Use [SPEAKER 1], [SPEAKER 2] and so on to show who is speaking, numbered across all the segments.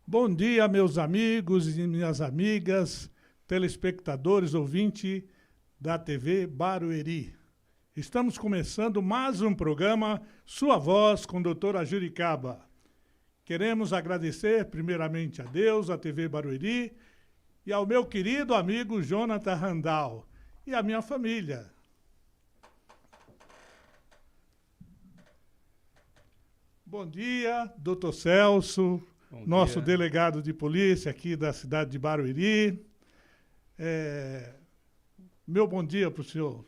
[SPEAKER 1] Bom dia, meus amigos e minhas amigas, telespectadores, ouvintes da TV Barueri. Estamos começando mais um programa Sua Voz com doutora Juricaba. Queremos agradecer primeiramente a Deus, a TV Barueri e ao meu querido amigo Jonathan Randall e a minha família. Bom dia, doutor Celso, nosso delegado de polícia aqui da cidade de Barueri. Meu bom dia para o senhor.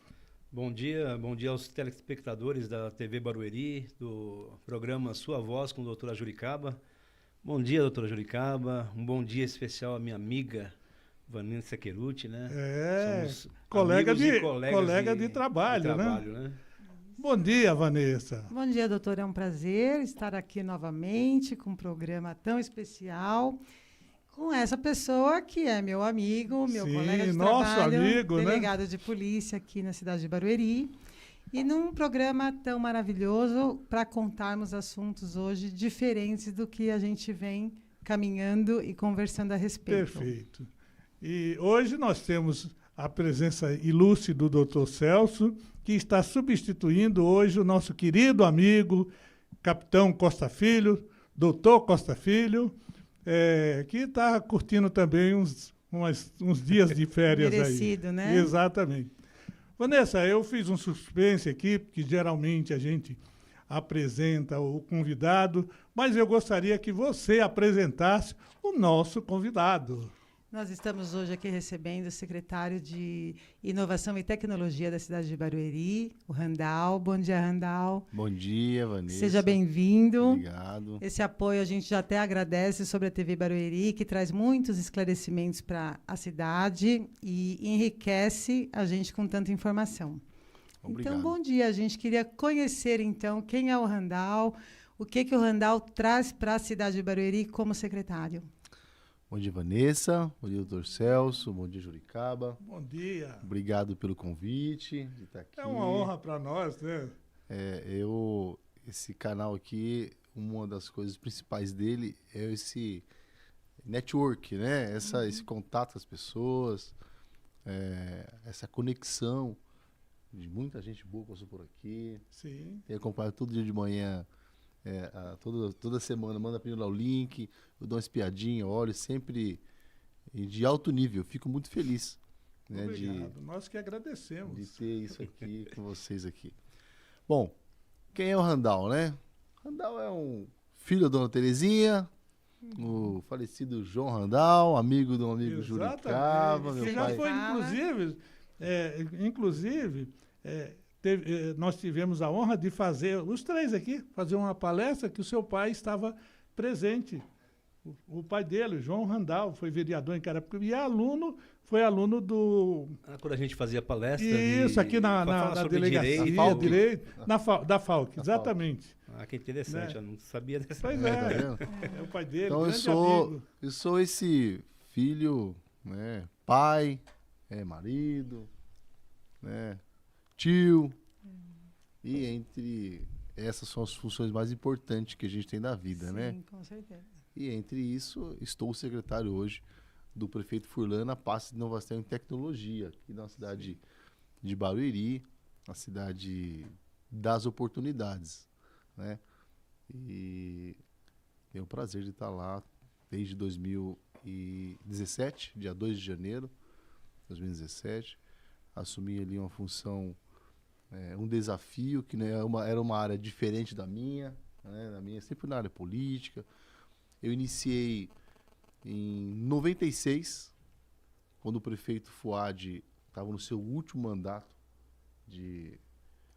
[SPEAKER 2] Bom dia aos telespectadores da TV Barueri, do programa Sua Voz com a doutora Juricaba. Bom dia, doutora Juricaba. Um bom dia especial à minha amiga Vanessa Queruti, né?
[SPEAKER 1] Somos colega de trabalho, né? Bom dia, Vanessa.
[SPEAKER 3] Bom dia, doutor. É um prazer estar aqui novamente com um programa tão especial, com essa pessoa que é meu amigo, meu colega de trabalho,
[SPEAKER 1] amigo,
[SPEAKER 3] delegado de polícia aqui na cidade de Barueri, e num programa tão maravilhoso para contarmos assuntos hoje diferentes do que a gente vem caminhando e conversando a respeito.
[SPEAKER 1] Perfeito. E hoje nós temos a presença ilustre do doutor Celso, que está substituindo hoje o nosso querido amigo, capitão Costa Filho, doutor Costa Filho, que está curtindo também uns dias de férias.
[SPEAKER 3] Merecido,
[SPEAKER 1] aí.
[SPEAKER 3] Né?
[SPEAKER 1] Exatamente. Vanessa, eu fiz um suspense aqui, porque geralmente a gente apresenta o convidado, mas eu gostaria que você apresentasse o nosso convidado.
[SPEAKER 3] Nós estamos hoje aqui recebendo o secretário de Inovação e Tecnologia da cidade de Barueri, o Randall. Bom dia, Randall.
[SPEAKER 4] Bom dia, Vanessa.
[SPEAKER 3] Seja bem-vindo.
[SPEAKER 4] Obrigado.
[SPEAKER 3] Esse apoio a gente já até agradece sobre a TV Barueri, que traz muitos esclarecimentos para a cidade e enriquece a gente com tanta informação.
[SPEAKER 4] Obrigado.
[SPEAKER 3] Então, bom dia. A gente queria conhecer, então, quem é o Randall, o que o Randall traz para a cidade de Barueri como secretário.
[SPEAKER 4] Bom dia, Vanessa. Bom dia, doutor Celso. Bom dia, Juricaba.
[SPEAKER 1] Bom dia.
[SPEAKER 4] Obrigado pelo convite de estar aqui.
[SPEAKER 1] É uma honra para nós, né?
[SPEAKER 4] Esse canal aqui, uma das coisas principais dele é esse network, né? Esse contato com as pessoas, essa conexão de muita gente boa que passou por aqui.
[SPEAKER 1] Sim.
[SPEAKER 4] Tem acompanhado todo dia de manhã. Toda semana manda para mim lá o link, eu dou uma espiadinha, olho sempre de alto nível, fico muito feliz, né,
[SPEAKER 1] obrigado, nós que agradecemos
[SPEAKER 4] de ter isso aqui com vocês aqui. Bom, quem é o Randall, né? Randall é um filho da dona Terezinha, o falecido João Randall, amigo do amigo Juricaba, meu pai.
[SPEAKER 1] Foi inclusive nós tivemos a honra de fazer, os três aqui, fazer uma palestra que o seu pai estava presente. O pai dele, João Randall, foi vereador em Carapicuíba e foi aluno do...
[SPEAKER 2] Quando a gente fazia palestra...
[SPEAKER 1] Isso, aqui na delegacia, da FAUC, exatamente.
[SPEAKER 2] Que interessante, eu não sabia dessa.
[SPEAKER 1] Pois é o pai dele,
[SPEAKER 4] então
[SPEAKER 1] amigo.
[SPEAKER 4] Eu sou esse filho, né, pai, marido, né, tio, e entre essas são as funções mais importantes que a gente tem na vida,
[SPEAKER 3] Sim,
[SPEAKER 4] né?
[SPEAKER 3] Sim, com certeza.
[SPEAKER 4] E entre isso, estou secretário hoje do prefeito Furlan na pasta de inovação e tecnologia, aqui na cidade de Barueri, a cidade das oportunidades, né? E tenho o prazer de estar lá desde 2017, dia 2 de janeiro de 2017, assumi ali uma função, um desafio que, né, era uma área diferente da minha, né, sempre na área política. Eu iniciei em 96, quando o prefeito Fuad estava no seu último mandato de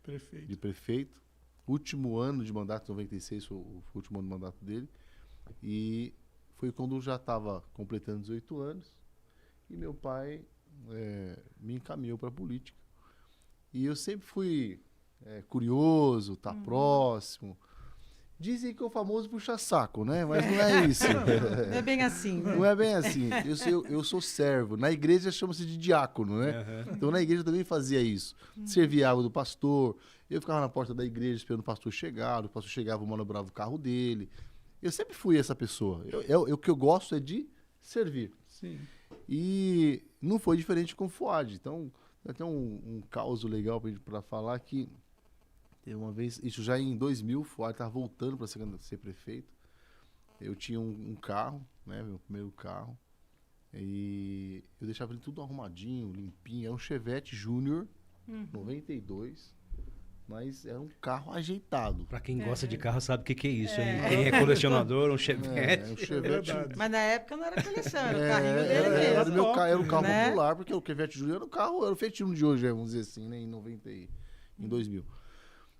[SPEAKER 4] prefeito. Último ano de mandato, 96 foi o último ano de mandato dele. E foi quando eu já estava completando 18 anos e meu pai me encaminhou para a política. E eu sempre fui curioso, tá próximo. Dizem que é o famoso puxa-saco, né? Mas não é isso.
[SPEAKER 3] Não é bem assim. Né?
[SPEAKER 4] Não é bem assim. Eu sou servo. Na igreja chama-se de diácono, né?
[SPEAKER 2] Uhum.
[SPEAKER 4] Então na igreja eu também fazia isso. Servia água do pastor. Eu ficava na porta da igreja esperando o pastor chegar. O pastor chegava, eu manobrava o carro dele. Eu sempre fui essa pessoa. O que eu gosto é de servir.
[SPEAKER 1] Sim.
[SPEAKER 4] E não foi diferente com o Fuad. Então, tem até um caos legal para falar que teve uma vez, isso já em 2000, o Fuad estava voltando para ser prefeito. Eu tinha um carro, né, meu primeiro carro, e eu deixava ele tudo arrumadinho, limpinho. Era um Chevette Júnior, 92, mas era um carro ajeitado.
[SPEAKER 2] Pra quem gosta de carro sabe o que é isso, hein? Quem é colecionador, um Chevette.
[SPEAKER 4] Um Chevette.
[SPEAKER 1] verdade.
[SPEAKER 3] Mas na época não era coleção, era o carrinho dele mesmo.
[SPEAKER 4] Era, meu carro, era um carro
[SPEAKER 3] né?
[SPEAKER 4] popular, porque o Chevette Júnior era o carro, era o Fiat Uno de hoje, vamos dizer assim, né, em 2000.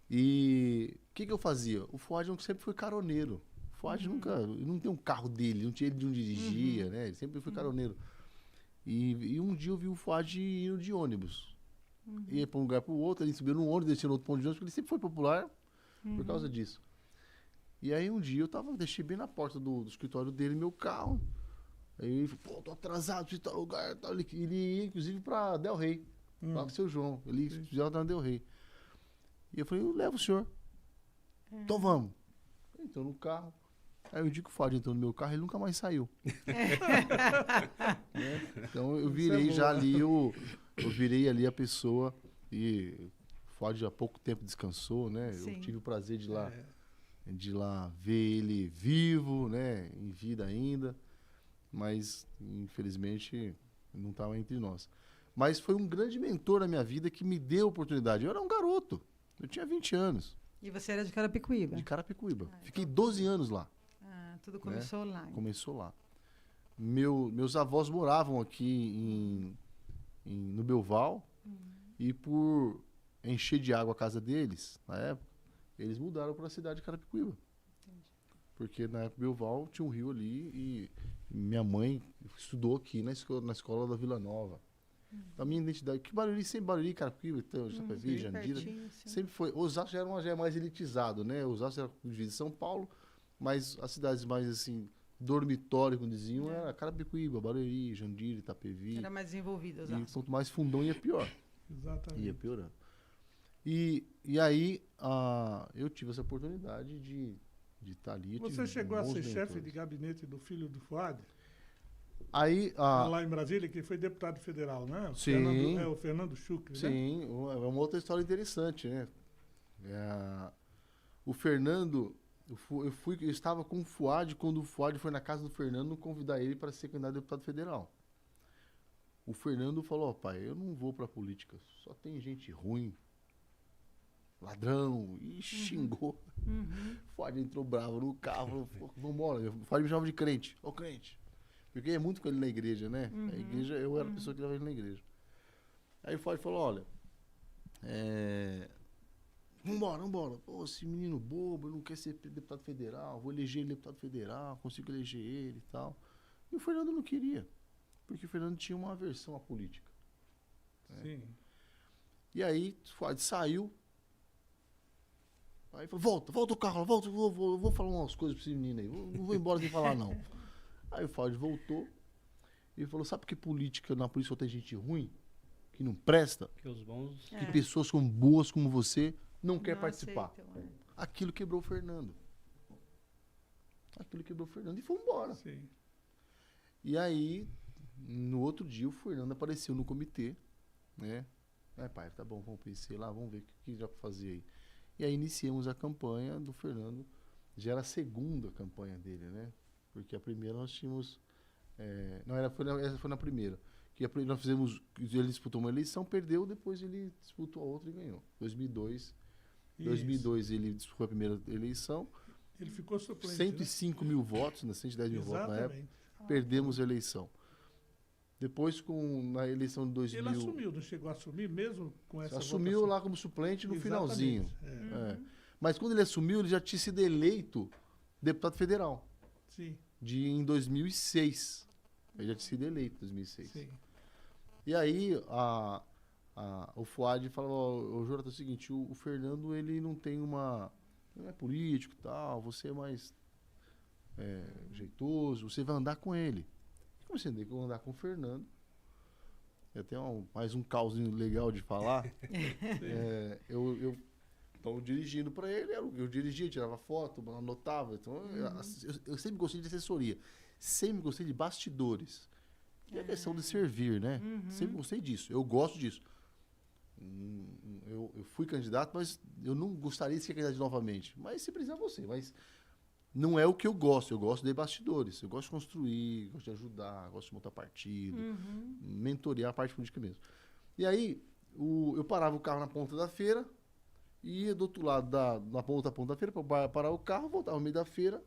[SPEAKER 4] E o que eu fazia? O Fuad sempre foi caroneiro. O Fuad não tem um carro dele, não tinha ele de onde dirigia, né? Ele sempre foi caroneiro. E um dia eu vi o Fuad indo de ônibus. Ia para um lugar para o outro, ele subiu num ônibus, descia no outro ponto de ônibus, porque ele sempre foi popular por causa disso. E aí um dia deixei bem na porta do escritório dele meu carro. Aí ele falou, pô, tô atrasado, preciso ir tal lugar. Tal. Ele ia, inclusive, para Del Rey, lá com o seu João. Ele já na Del Rey. E eu falei, eu levo o senhor. Então vamos. Ele entrou no carro. Aí o dia que o Fuad entrou no meu carro, ele nunca mais saiu. Né? Então eu virei eu virei ali a pessoa e o Fuad há pouco tempo descansou, né?
[SPEAKER 3] Sim.
[SPEAKER 4] Eu tive o prazer de lá ver ele vivo, né? Em vida ainda, mas infelizmente não estava entre nós. Mas foi um grande mentor na minha vida que me deu a oportunidade. Eu era um garoto, eu tinha 20 anos,
[SPEAKER 3] E você era de Carapicuíba?
[SPEAKER 4] de Carapicuíba. Fiquei 12 anos lá.
[SPEAKER 3] Tudo começou lá.
[SPEAKER 4] Começou lá. Meus avós moravam aqui no Belval e por encher de água a casa deles, na época, eles mudaram para a cidade de Carapicuíba. Porque na época Belval tinha um rio ali e minha mãe estudou aqui na escola da Vila Nova. A minha identidade, que Barueri, sempre Barueri, Carapicuíba, então, Jacareí, Jandira, sempre foi. Osasco já é mais elitizado, né? Osasco era divisa de São Paulo, mas as cidades mais assim, dormitório, como diziam, era Carapicuíba, Barueri, Jandira, Itapevi.
[SPEAKER 3] Era mais desenvolvido,
[SPEAKER 4] E quanto mais fundão ia pior.
[SPEAKER 1] Exatamente.
[SPEAKER 4] Ia piorando. E aí eu tive essa oportunidade de estar ali.
[SPEAKER 1] Você chegou a
[SPEAKER 4] bons
[SPEAKER 1] ser chefe
[SPEAKER 4] mentores.
[SPEAKER 1] de gabinete do filho do Fuad?
[SPEAKER 4] Aí,
[SPEAKER 1] Lá em Brasília, que foi deputado federal, né?
[SPEAKER 4] Sim.
[SPEAKER 1] O Fernando Chucre, né?
[SPEAKER 4] sim, é uma outra história interessante, né? O Fernando, eu estava com o Fuad quando o Fuad foi na casa do Fernando convidar ele para ser candidato a deputado federal. O Fernando falou, ó, pai, eu não vou para política, só tem gente ruim, ladrão, e xingou. O Fuad entrou bravo no carro, falou, vambora. O Fuad me chamava de crente, ô crente. Porque é muito com ele na igreja, né? A igreja, eu era a pessoa que levava ele na igreja. Aí o Fuad falou, olha, vambora. Pô, esse menino bobo, não quer ser deputado federal, vou eleger ele deputado federal, consigo eleger ele e tal. E o Fernando não queria, porque o Fernando tinha uma aversão à política.
[SPEAKER 1] Sim.
[SPEAKER 4] E aí o Fuad saiu, aí falou, volta o carro, volta, vou falar umas coisas pra esse menino aí, não vou embora sem falar não. Aí o Fuad voltou e falou, sabe que na política só tem gente ruim, que não presta,
[SPEAKER 2] Que os bons...
[SPEAKER 4] que pessoas como boas como você não quer participar.
[SPEAKER 3] Aceitam,
[SPEAKER 4] Aquilo quebrou o Fernando. E foi embora.
[SPEAKER 1] Sim.
[SPEAKER 4] E aí, no outro dia, o Fernando apareceu no comitê, né? Pai, tá bom, vamos pensar lá, vamos ver o que dá pra fazer aí. E aí iniciamos a campanha do Fernando. Já era a segunda campanha dele, né? Porque a primeira nós tínhamos... essa foi na primeira. Nós fizemos... Ele disputou uma eleição, perdeu, depois ele disputou a outra e ganhou. 2002 ele disputou a primeira eleição.
[SPEAKER 1] Ele ficou suplente,
[SPEAKER 4] 105 mil votos, 110 mil votos na época. Perdemos a eleição. Depois, na eleição de 2000...
[SPEAKER 1] Ele assumiu, não chegou a assumir mesmo com essa
[SPEAKER 4] Assumiu
[SPEAKER 1] votação?
[SPEAKER 4] lá como suplente no
[SPEAKER 1] Exatamente,
[SPEAKER 4] finalzinho. Mas quando ele assumiu, ele já tinha sido eleito deputado federal.
[SPEAKER 1] Sim,
[SPEAKER 4] Em 2006. Ele já tinha sido eleito em 2006.
[SPEAKER 1] sim.
[SPEAKER 4] E aí, o Fuad falou, ô Jonathan, é o seguinte, o Fernando, ele não tem não é político e tal, você é mais jeitoso, você vai andar com ele. Eu comecei a andar com o Fernando. É até mais um caos legal de falar. Eu Então, dirigindo para ele, eu dirigia, tirava foto, anotava. Então, eu sempre gostei de assessoria. Sempre gostei de bastidores. E a questão de servir, né? Sempre gostei disso. Eu gosto disso. Eu fui candidato, mas eu não gostaria de ser candidato novamente. Mas se precisar, você. Mas não é o que eu gosto. Eu gosto de bastidores. Eu gosto de construir, gosto de ajudar, gosto de montar partido, mentorear a parte política mesmo. E aí, eu parava o carro na ponta da feira, ia do outro lado, na ponta da feira, para parar o carro, voltava no meio da feira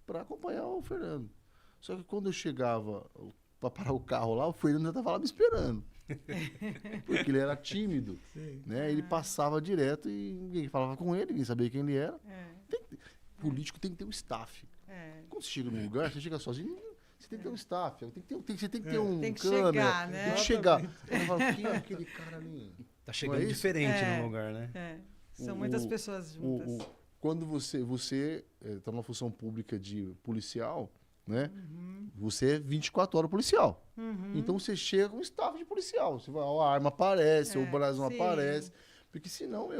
[SPEAKER 4] para acompanhar o Fernando. Só que quando eu chegava para parar o carro lá, o Fernando já estava lá me esperando. Porque ele era tímido, né? Ele passava direto e ninguém falava com ele, ninguém sabia quem ele era. Político tem que ter um staff. Quando você chega num lugar, você chega sozinho, você tem que ter um staff, você tem que ter um
[SPEAKER 3] tem que
[SPEAKER 4] câmera,
[SPEAKER 3] chegar, né?
[SPEAKER 4] tem que chegar. Eu falo, quem é aquele cara ali?
[SPEAKER 2] Tá chegando diferente no lugar, né?
[SPEAKER 3] São muitas pessoas juntas.
[SPEAKER 4] Quando você está numa função pública de policial, né? Você é 24 horas policial. Então você chega com um staff de policial. Você vai, a arma aparece, o braço não aparece. Porque senão,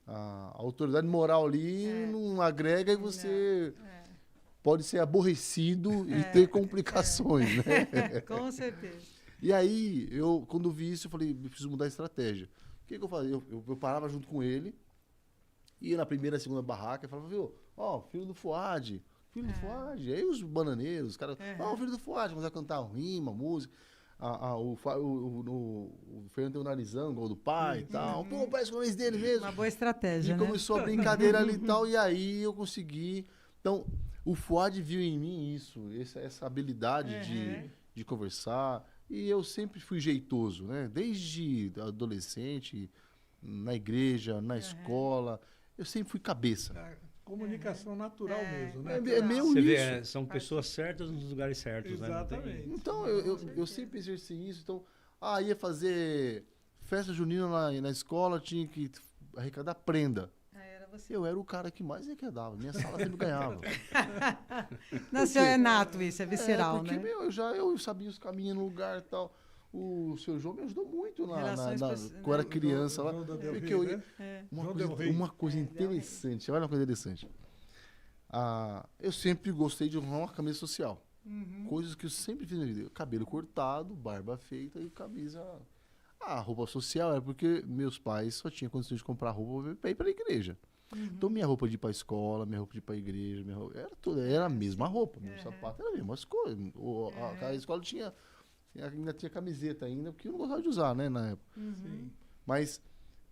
[SPEAKER 4] a autoridade moral ali não agrega e você pode ser aborrecido e ter complicações, né?
[SPEAKER 3] Com certeza.
[SPEAKER 4] E aí, quando vi isso, eu falei, preciso mudar a estratégia. O que eu fazia? Eu parava junto com ele, ia na primeira, segunda barraca e falava, viu, filho do Fuad. Aí os bananeiros, os caras, filho do Fuad, começaram a cantar rima, música. O Fernando tem o narizão, igual do pai e tal. Pô, parece com o nariz dele mesmo.
[SPEAKER 3] Uma boa estratégia,
[SPEAKER 4] E começou a brincadeira ali e tal, e aí eu consegui. Então, o Fuad viu em mim isso, essa habilidade de conversar. E eu sempre fui jeitoso, né? Desde adolescente, na igreja, na escola, eu sempre fui cabeça.
[SPEAKER 1] Comunicação natural mesmo, né?
[SPEAKER 4] É meio
[SPEAKER 2] Você
[SPEAKER 4] isso.
[SPEAKER 2] vê, são pessoas certas nos lugares certos,
[SPEAKER 1] Exatamente.
[SPEAKER 2] né?
[SPEAKER 4] Então, eu sempre exerci isso. Então, ia fazer festa junina na escola, tinha que arrecadar prenda.
[SPEAKER 3] Era você.
[SPEAKER 4] Eu era o cara que mais arrecadava. Minha sala sempre ganhava.
[SPEAKER 3] Nasceu é nato isso, é visceral,
[SPEAKER 4] porque,
[SPEAKER 3] né?
[SPEAKER 4] eu sabia os caminhos no lugar e tal. O seu João me ajudou muito
[SPEAKER 3] Relações
[SPEAKER 4] quando eu era criança lá.
[SPEAKER 1] João da Del
[SPEAKER 4] Porque
[SPEAKER 1] Rey, né?
[SPEAKER 4] uma coisa interessante, olha uma coisa interessante. Eu sempre gostei de arrumar uma camisa social. Coisas que eu sempre fiz na vida. Cabelo cortado, barba feita e camisa. A roupa social era porque meus pais só tinham condições de comprar roupa para ir para a igreja. Então, minha roupa de ir para a escola, minha roupa de ir para a igreja, era a mesma roupa. Meu sapato era a mesma coisa. A escola ainda tinha camiseta ainda, porque eu não gostava de usar, né, na época. Mas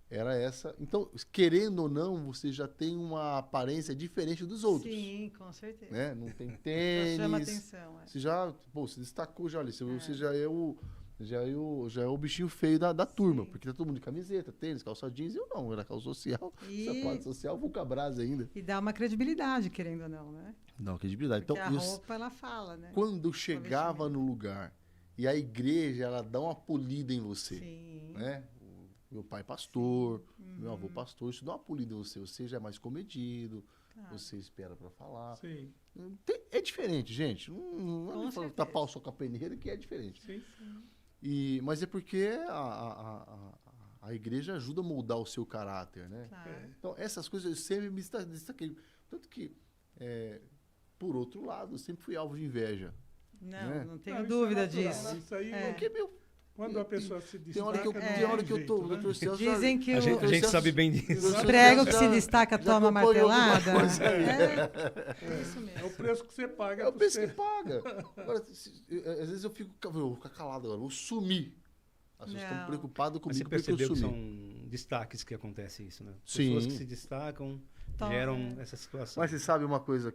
[SPEAKER 4] era essa. Então, querendo ou não, você já tem uma aparência diferente dos outros.
[SPEAKER 3] Sim, com certeza.
[SPEAKER 4] Né? Não tem tênis.
[SPEAKER 3] Já chama atenção.
[SPEAKER 4] Você já, se destacou já ali. Você já é o bichinho feio da turma, porque tá todo mundo de camiseta, tênis, calça jeans. Eu não, era calça social, sapato social, vulcabras ainda.
[SPEAKER 3] E dá uma credibilidade, querendo ou não, né?
[SPEAKER 4] Não, credibilidade.
[SPEAKER 3] Porque
[SPEAKER 4] Então,
[SPEAKER 3] a roupa, ela fala, né?
[SPEAKER 4] quando eu chegava no lugar e a igreja, ela dá uma polida em você.
[SPEAKER 3] Sim.
[SPEAKER 4] Né? Meu pai pastor, meu avô pastor, isso dá uma polida em você. Você já é mais comedido, você espera para falar.
[SPEAKER 1] Sim.
[SPEAKER 4] É diferente, gente. Não é tapar o sol com a peneira que é diferente.
[SPEAKER 1] Sim.
[SPEAKER 4] Mas é porque a igreja ajuda a moldar o seu caráter, né?
[SPEAKER 3] Claro.
[SPEAKER 4] Então, essas coisas eu sempre me destaquei. Tanto que, por outro lado, eu sempre fui alvo de inveja.
[SPEAKER 3] Não tenho
[SPEAKER 1] Não,
[SPEAKER 3] dúvida
[SPEAKER 1] isso é natural,
[SPEAKER 3] disso.
[SPEAKER 1] Isso aí,
[SPEAKER 4] Porque,
[SPEAKER 1] quando a pessoa se destaca...
[SPEAKER 4] tem hora que eu,
[SPEAKER 1] jeito,
[SPEAKER 4] tô...
[SPEAKER 1] né?
[SPEAKER 4] Doutor Celso,
[SPEAKER 3] Dizem que
[SPEAKER 2] A gente sabe bem disso.
[SPEAKER 3] o prego que se destaca
[SPEAKER 4] já
[SPEAKER 3] toma
[SPEAKER 4] acompanhou alguma
[SPEAKER 3] martelada.
[SPEAKER 4] coisa aí.
[SPEAKER 3] É isso
[SPEAKER 1] É
[SPEAKER 3] mesmo.
[SPEAKER 1] o preço que você paga.
[SPEAKER 4] É o
[SPEAKER 1] por
[SPEAKER 4] preço que
[SPEAKER 1] ser-
[SPEAKER 4] paga. Agora, às vezes eu vou ficar calado agora, vou sumir. As pessoas estão
[SPEAKER 3] Não.
[SPEAKER 4] preocupadas
[SPEAKER 2] Mas você
[SPEAKER 4] comigo porque eu
[SPEAKER 2] percebeu que
[SPEAKER 4] sumi.
[SPEAKER 2] são destaques que acontece isso, né?
[SPEAKER 4] Sim.
[SPEAKER 2] Pessoas que se destacam geram essa situação.
[SPEAKER 4] Mas você sabe uma coisa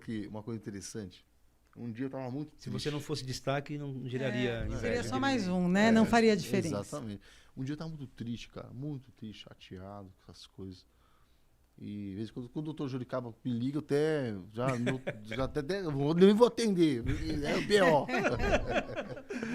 [SPEAKER 4] interessante? Um dia eu tava muito
[SPEAKER 2] Se você não fosse destaque, não geraria inveja.
[SPEAKER 3] Seria só
[SPEAKER 2] aquele
[SPEAKER 3] mais
[SPEAKER 2] jeito.
[SPEAKER 3] um, né? Não faria diferença.
[SPEAKER 4] Exatamente. Um dia eu tava muito triste, cara. Muito triste, chateado com essas coisas. E às vezes, quando o doutor Juricaba me liga, eu até nem vou atender. É o B.O.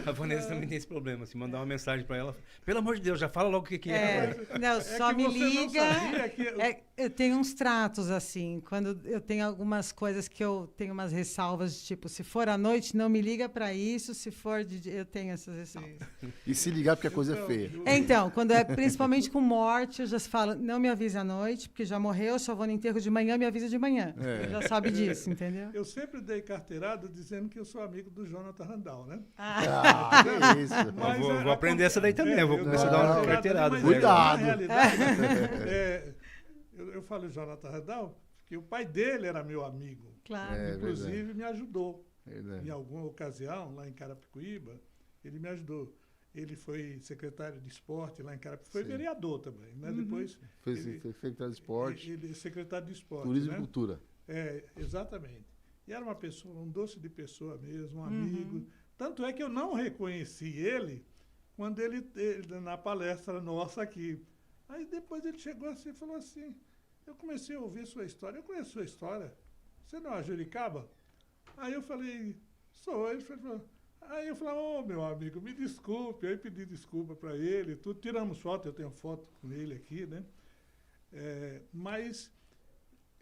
[SPEAKER 2] A Vanessa também tem esse problema, assim, mandar uma mensagem pra ela, pelo amor de Deus, já fala logo o que é.
[SPEAKER 3] Não, só
[SPEAKER 1] que
[SPEAKER 3] me
[SPEAKER 1] você não
[SPEAKER 3] liga.
[SPEAKER 1] sabia que-
[SPEAKER 3] Eu tenho uns tratos, assim, quando eu tenho algumas coisas que eu tenho umas ressalvas, tipo, se for à noite, não me liga para isso, se for de dia, eu tenho essas ressalvas.
[SPEAKER 4] E se ligar porque a coisa é feia.
[SPEAKER 3] Então, quando é principalmente com morte, eu já falo, não me avise à noite, porque já morreu, só vou no enterro de manhã, me avisa de manhã.
[SPEAKER 4] É.
[SPEAKER 3] Já sabe disso, entendeu?
[SPEAKER 1] Eu sempre dei carteirada dizendo que eu sou amigo do Jonathan Randall, né?
[SPEAKER 4] Ah, que isso.
[SPEAKER 1] Mas,
[SPEAKER 2] vou aprender essa daí também, eu vou começar a dar uma carteirada.
[SPEAKER 1] mas,
[SPEAKER 4] Cuidado.
[SPEAKER 1] Na realidade, eu falo Jonathan Randall, porque o pai dele era meu amigo.
[SPEAKER 3] Claro.
[SPEAKER 4] É,
[SPEAKER 1] Inclusive,
[SPEAKER 4] verdade.
[SPEAKER 1] me ajudou.
[SPEAKER 4] Verdade.
[SPEAKER 1] Em alguma ocasião, lá em Carapicuíba, ele me ajudou. Ele foi secretário de esporte lá em Carapicuíba. Foi
[SPEAKER 4] Sim.
[SPEAKER 1] vereador também, né? Depois,
[SPEAKER 4] Foi
[SPEAKER 1] ele-
[SPEAKER 4] secretário de esporte,
[SPEAKER 1] ele é secretário de esporte,
[SPEAKER 4] turismo
[SPEAKER 1] né?
[SPEAKER 4] e cultura.
[SPEAKER 1] É, exatamente. E era uma pessoa, um doce de pessoa mesmo, um amigo. Tanto é que eu não reconheci ele quando ele na palestra nossa aqui. Aí depois ele chegou assim e falou assim, eu comecei a ouvir sua história, eu conheço sua história. Você não é a Juricaba? Aí eu falei, sou. Aí eu falei, ô meu amigo, me desculpe. Aí pedi desculpa para ele, tudo. Tiramos foto, eu tenho foto com ele aqui, né? Mas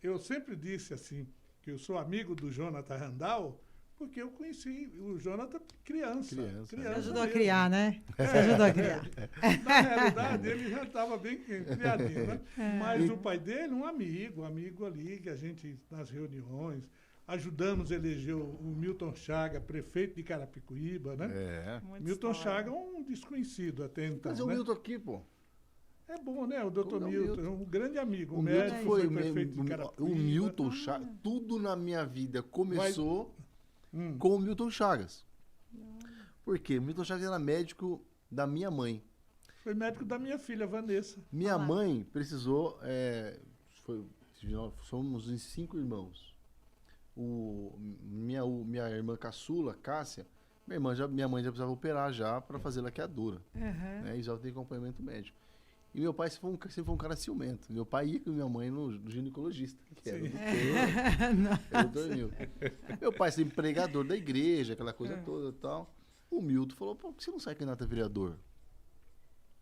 [SPEAKER 1] eu sempre disse assim, que eu sou amigo do Jonathan Randall, porque eu conheci o Jonathan criança.
[SPEAKER 4] Criança,
[SPEAKER 3] Você ajudou a
[SPEAKER 1] mesmo.
[SPEAKER 3] criar, né? Você ajudou a criar.
[SPEAKER 1] Na realidade, ele já estava bem criadinho, né? Mas o pai dele, um amigo ali, que a gente, nas reuniões, ajudamos a eleger o Milton Chaga, prefeito de Carapicuíba, né?
[SPEAKER 4] É.
[SPEAKER 3] Muita
[SPEAKER 1] Milton
[SPEAKER 3] história.
[SPEAKER 1] Chaga é um desconhecido até então,
[SPEAKER 4] Mas o
[SPEAKER 1] né?
[SPEAKER 4] Milton aqui, pô.
[SPEAKER 1] É bom, né? O doutor
[SPEAKER 4] Não,
[SPEAKER 1] Milton,
[SPEAKER 4] Milton.
[SPEAKER 1] é um grande amigo,
[SPEAKER 4] O
[SPEAKER 1] médico,
[SPEAKER 4] Milton
[SPEAKER 1] foi
[SPEAKER 4] foi
[SPEAKER 1] prefeito de
[SPEAKER 4] o
[SPEAKER 1] Carapicuíba.
[SPEAKER 4] Milton Chagas. Tudo na minha vida começou
[SPEAKER 1] Hum.
[SPEAKER 4] com o Milton Chagas. Por quê? O Milton Chagas era médico da minha mãe.
[SPEAKER 1] Foi médico da minha filha, Vanessa.
[SPEAKER 4] Minha
[SPEAKER 3] Olá.
[SPEAKER 4] mãe precisou. Nós somos em 5 irmãos. Minha irmã caçula, Cássia, minha mãe já precisava operar já para fazer laqueadura.
[SPEAKER 3] Aham.
[SPEAKER 4] Né? E já tem acompanhamento médico. E meu pai sempre foi um cara ciumento. Meu pai ia com minha mãe no ginecologista, que era o
[SPEAKER 1] Sim.
[SPEAKER 4] doutor, era o doutor Milton. Meu pai sempre pregador da igreja, aquela coisa toda e tal. O Milton falou, pô, por que você não sai candidato a vereador?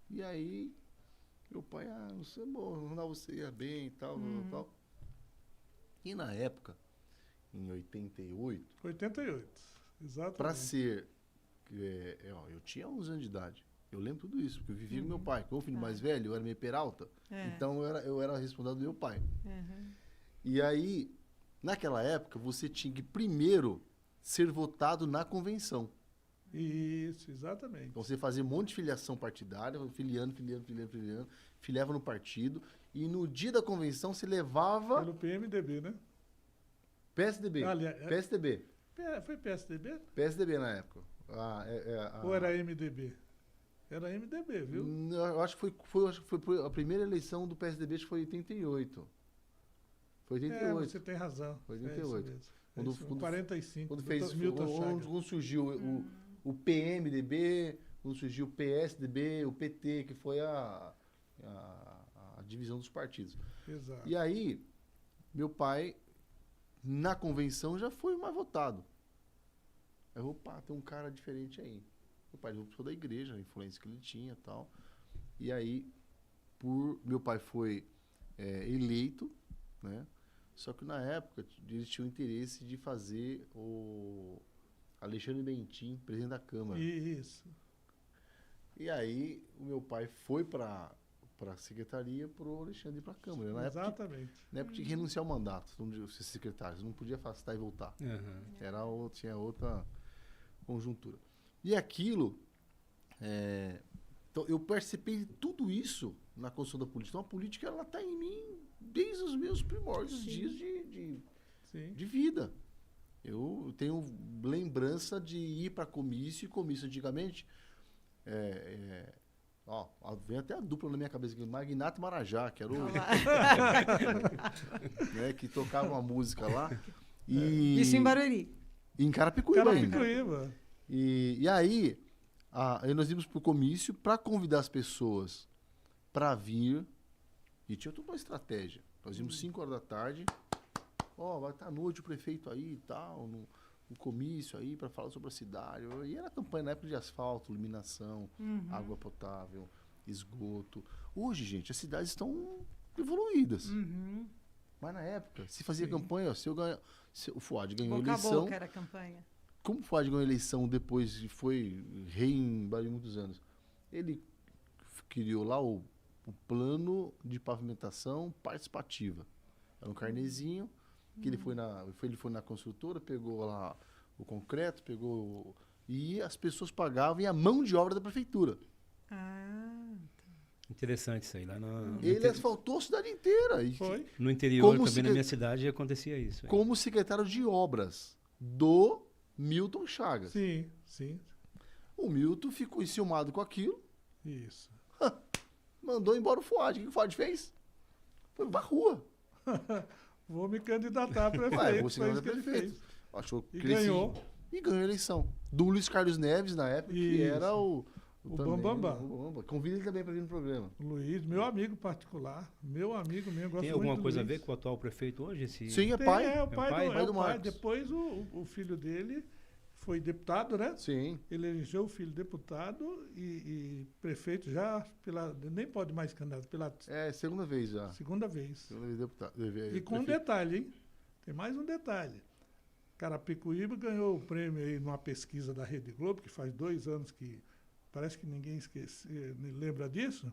[SPEAKER 4] E aí, meu pai, você é bom, não você ia bem e tal, tal. E na época, em 88,
[SPEAKER 1] 88, exatamente.
[SPEAKER 4] para ser... eu tinha 11 anos de idade. Eu lembro tudo isso, porque eu vivi com meu pai. Como o filho mais velho, eu era meio peralta.
[SPEAKER 3] É.
[SPEAKER 4] Então eu era responsável do meu pai.
[SPEAKER 3] Uhum.
[SPEAKER 4] E aí, naquela época, você tinha que primeiro ser votado na convenção.
[SPEAKER 1] Isso, exatamente.
[SPEAKER 4] Então você fazia um monte de filiação partidária, filiando, filiava no partido. E no dia da convenção você levava
[SPEAKER 1] Pelo PMDB, né?
[SPEAKER 4] PSDB.
[SPEAKER 1] Aliás,
[SPEAKER 4] PSDB.
[SPEAKER 1] Foi PSDB?
[SPEAKER 4] PSDB na época.
[SPEAKER 1] Ou era MDB? Era MDB, viu?
[SPEAKER 4] Eu acho que foi a primeira eleição do PSDB, acho que foi em 88. Foi 88.
[SPEAKER 1] Você tem razão.
[SPEAKER 4] Foi
[SPEAKER 1] É isso
[SPEAKER 4] 88.
[SPEAKER 1] mesmo.
[SPEAKER 4] Quando-
[SPEAKER 1] É isso,
[SPEAKER 4] quando-
[SPEAKER 1] 45.
[SPEAKER 4] Quando
[SPEAKER 1] Dr.
[SPEAKER 4] fez,
[SPEAKER 1] Milton Chagas.
[SPEAKER 4] quando surgiu o PMDB, quando surgiu o PSDB, o PT, que foi a divisão dos partidos.
[SPEAKER 1] Exato.
[SPEAKER 4] E aí, meu pai, na convenção, já foi mais votado. Aí eu, opa, tem um cara diferente aí. Meu pai foi da igreja, a influência que ele tinha e tal. E aí, meu pai foi eleito, né? Só que na época, eles tinham interesse de fazer o Alexandre Bentin presidente da Câmara.
[SPEAKER 1] Isso.
[SPEAKER 4] E aí, o meu pai foi para a secretaria para o Alexandre ir para a Câmara. Na
[SPEAKER 1] Exatamente.
[SPEAKER 4] época tinha que renunciar ao mandato, ser secretário. Você não podia afastar e voltar. Tinha outra conjuntura. E aquilo, então eu participei de tudo isso na construção da política. Então a política ela está em mim desde os meus primórdios dias
[SPEAKER 1] Sim.
[SPEAKER 4] de vida. Eu tenho lembrança de ir para comício, e comício antigamente, vem até a dupla na minha cabeça aqui, Magnato e Marajá, que era o né, que tocava uma música lá. E
[SPEAKER 3] Isso em Barueri.
[SPEAKER 4] em Carapicuíba ainda.
[SPEAKER 1] Carapicuíba.
[SPEAKER 4] E aí, nós íamos pro comício para convidar as pessoas para vir. E tinha toda uma estratégia. Nós íamos 5 horas da tarde. Vai estar à noite o prefeito aí e tal, no comício aí para falar sobre a cidade. E era campanha na época de asfalto, iluminação, água potável, esgoto. Hoje, gente, as cidades estão evoluídas. Mas na época, se fazia campanha, o Fuad ganhou a
[SPEAKER 3] Boca a
[SPEAKER 4] eleição.
[SPEAKER 3] boca era a campanha.
[SPEAKER 4] Como o Fuad ganhou a eleição depois de foi rei em Barueri muitos anos, ele criou lá o plano de pavimentação participativa. Era um carnezinho que ele foi na construtora, pegou lá o concreto, e as pessoas pagavam e a mão de obra da prefeitura.
[SPEAKER 2] Interessante isso aí. Lá
[SPEAKER 4] Ele asfaltou a cidade inteira. E
[SPEAKER 1] Foi.
[SPEAKER 2] no interior,
[SPEAKER 4] Como
[SPEAKER 2] também na minha cidade, acontecia isso.
[SPEAKER 4] como secretário de obras do Milton Chagas.
[SPEAKER 1] Sim, sim.
[SPEAKER 4] O Milton ficou enciumado com aquilo,
[SPEAKER 1] Isso.
[SPEAKER 4] mandou embora o Fuad. O que o Fuad fez? Foi pra rua.
[SPEAKER 1] Vou me candidatar a prefeito.
[SPEAKER 4] Vai, você
[SPEAKER 1] foi
[SPEAKER 4] não
[SPEAKER 1] isso
[SPEAKER 4] é
[SPEAKER 1] que ele
[SPEAKER 4] prefeito.
[SPEAKER 1] fez.
[SPEAKER 4] Achou
[SPEAKER 1] E
[SPEAKER 4] cresci-
[SPEAKER 1] ganhou.
[SPEAKER 4] E ganhou a eleição. Do Luiz Carlos Neves, na época, que
[SPEAKER 1] Isso.
[SPEAKER 4] era o
[SPEAKER 1] Bambambam.
[SPEAKER 4] o Bambambam. Convido ele também para vir no programa.
[SPEAKER 1] Luiz, meu amigo particular. Meu amigo mesmo. Gosto
[SPEAKER 2] Tem
[SPEAKER 1] muito
[SPEAKER 2] alguma
[SPEAKER 1] do
[SPEAKER 2] coisa a
[SPEAKER 1] Luiz.
[SPEAKER 2] ver com o atual prefeito hoje?
[SPEAKER 4] Sim, é
[SPEAKER 1] Tem,
[SPEAKER 4] pai.
[SPEAKER 1] É o pai,
[SPEAKER 2] pai?
[SPEAKER 1] do,
[SPEAKER 4] Pai do
[SPEAKER 1] é o pai.
[SPEAKER 4] Marcos.
[SPEAKER 1] Depois o filho dele foi deputado, né?
[SPEAKER 4] Sim.
[SPEAKER 1] Ele elegeu o filho deputado e prefeito já nem pode mais candidato, pela
[SPEAKER 4] É, segunda vez já.
[SPEAKER 1] segunda vez.
[SPEAKER 4] Segunda vez deputado.
[SPEAKER 1] E com um detalhe, hein? Tem mais um detalhe. Carapicuíba ganhou o prêmio aí numa pesquisa da Rede Globo, que faz 2 anos que parece que ninguém lembra disso,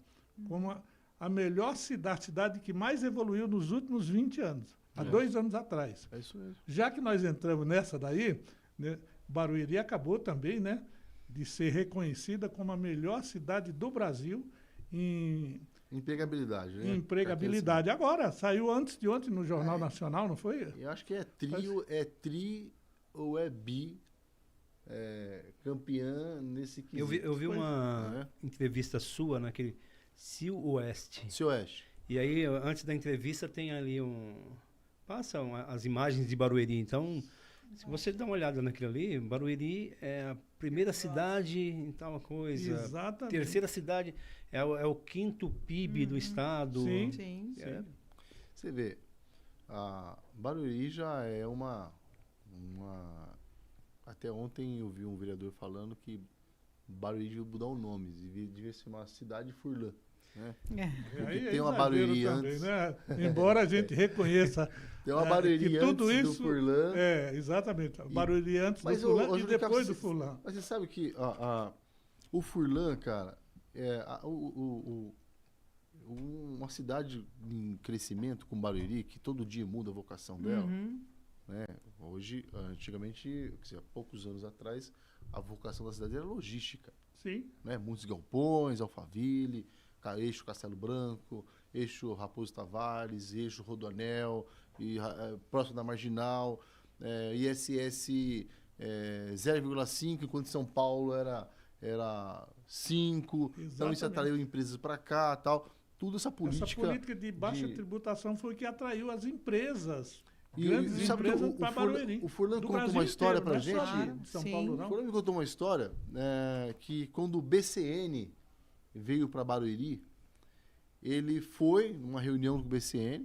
[SPEAKER 1] como a melhor cidade que mais evoluiu nos últimos 20 anos, há 2 anos atrás.
[SPEAKER 4] É isso mesmo.
[SPEAKER 1] Já que nós entramos nessa daí, né, Barueri acabou também, né, de ser reconhecida como a melhor cidade do Brasil em
[SPEAKER 4] Empregabilidade, né?
[SPEAKER 1] empregabilidade. Agora, saiu antes de ontem no Jornal Nacional, não foi?
[SPEAKER 4] Eu acho que é tri ou é bi campeã nesse quesito.
[SPEAKER 2] Eu vi
[SPEAKER 1] Pois
[SPEAKER 2] uma entrevista sua naquele Sil Oeste.
[SPEAKER 4] Seu Oeste.
[SPEAKER 2] E aí, antes da entrevista, tem ali passam as imagens de Barueri. Então, se você dá uma olhada naquilo ali, Barueri é a primeira cidade em tal coisa.
[SPEAKER 1] Exatamente.
[SPEAKER 2] Terceira cidade é o quinto PIB do estado.
[SPEAKER 1] Sim.
[SPEAKER 3] Sim.
[SPEAKER 2] É,
[SPEAKER 4] Você vê, a Barueri já é uma... Até ontem eu vi um vereador falando que Barueri devia mudar o nome, devia ser uma cidade Furlan, né?
[SPEAKER 1] Aí
[SPEAKER 4] tem uma
[SPEAKER 1] exagero
[SPEAKER 4] Barueri
[SPEAKER 1] também,
[SPEAKER 4] antes.
[SPEAKER 1] né? Embora a gente reconheça
[SPEAKER 4] Tem uma Barueri
[SPEAKER 1] que
[SPEAKER 4] antes
[SPEAKER 1] tudo isso
[SPEAKER 4] do Furlan.
[SPEAKER 1] exatamente. Barueri antes do
[SPEAKER 4] Mas,
[SPEAKER 1] Furlan
[SPEAKER 4] ô,
[SPEAKER 1] e
[SPEAKER 4] Júlio,
[SPEAKER 1] depois
[SPEAKER 4] você-
[SPEAKER 1] do Furlan.
[SPEAKER 4] Mas você sabe que o Furlan, cara, uma cidade em crescimento como Barueri, que todo dia muda a vocação dela, né? Hoje, antigamente, quer dizer, há poucos anos atrás, a vocação da cidade era logística,
[SPEAKER 1] Sim.
[SPEAKER 4] né? Muitos galpões, Alphaville, eixo Castelo Branco, eixo Raposo Tavares, eixo Rodoanel, próximo da Marginal, ISS 0,5, enquanto São Paulo era 5. Então isso
[SPEAKER 1] Exatamente.
[SPEAKER 4] atraiu empresas para cá, tal. Tudo essa política.
[SPEAKER 1] Essa política de baixa tributação foi o que atraiu as empresas,
[SPEAKER 4] E
[SPEAKER 1] grandes
[SPEAKER 4] sabe que
[SPEAKER 1] empresas para Barueri.
[SPEAKER 4] o Furlan
[SPEAKER 1] Do
[SPEAKER 4] conta
[SPEAKER 1] Brasil
[SPEAKER 4] uma história
[SPEAKER 1] inteiro,
[SPEAKER 4] pra
[SPEAKER 1] não é só
[SPEAKER 4] gente.
[SPEAKER 1] de São
[SPEAKER 3] Sim.
[SPEAKER 1] Paulo,
[SPEAKER 4] O
[SPEAKER 1] não.
[SPEAKER 4] Furlan me contou uma história que quando o BCN veio para Barueri, ele foi numa reunião com o BCN.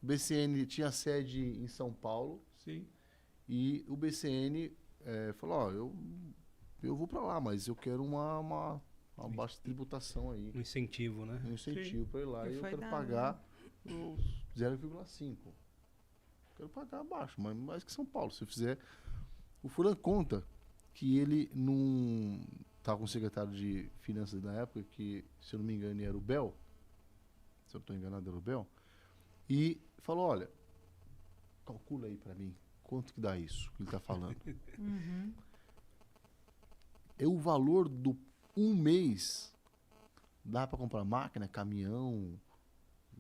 [SPEAKER 4] O BCN tinha sede em São Paulo
[SPEAKER 1] Sim.
[SPEAKER 4] e o BCN falou: eu vou para lá, mas eu quero uma baixa tributação aí,
[SPEAKER 2] um incentivo, né?
[SPEAKER 4] um incentivo para ir lá.
[SPEAKER 3] E
[SPEAKER 4] E eu
[SPEAKER 3] foi
[SPEAKER 4] quero
[SPEAKER 3] dado,
[SPEAKER 4] pagar os 0,5. Quero pagar abaixo, mas mais que São Paulo. Se eu fizer. O Furlan conta que ele não. Estava com o secretário de Finanças na época, que, se eu não me engano, era o Bel. Se eu não estou enganado, era o Bel. E falou: olha, calcula aí para mim quanto que dá isso que ele está falando. É o valor do um mês. Dá para comprar máquina, caminhão.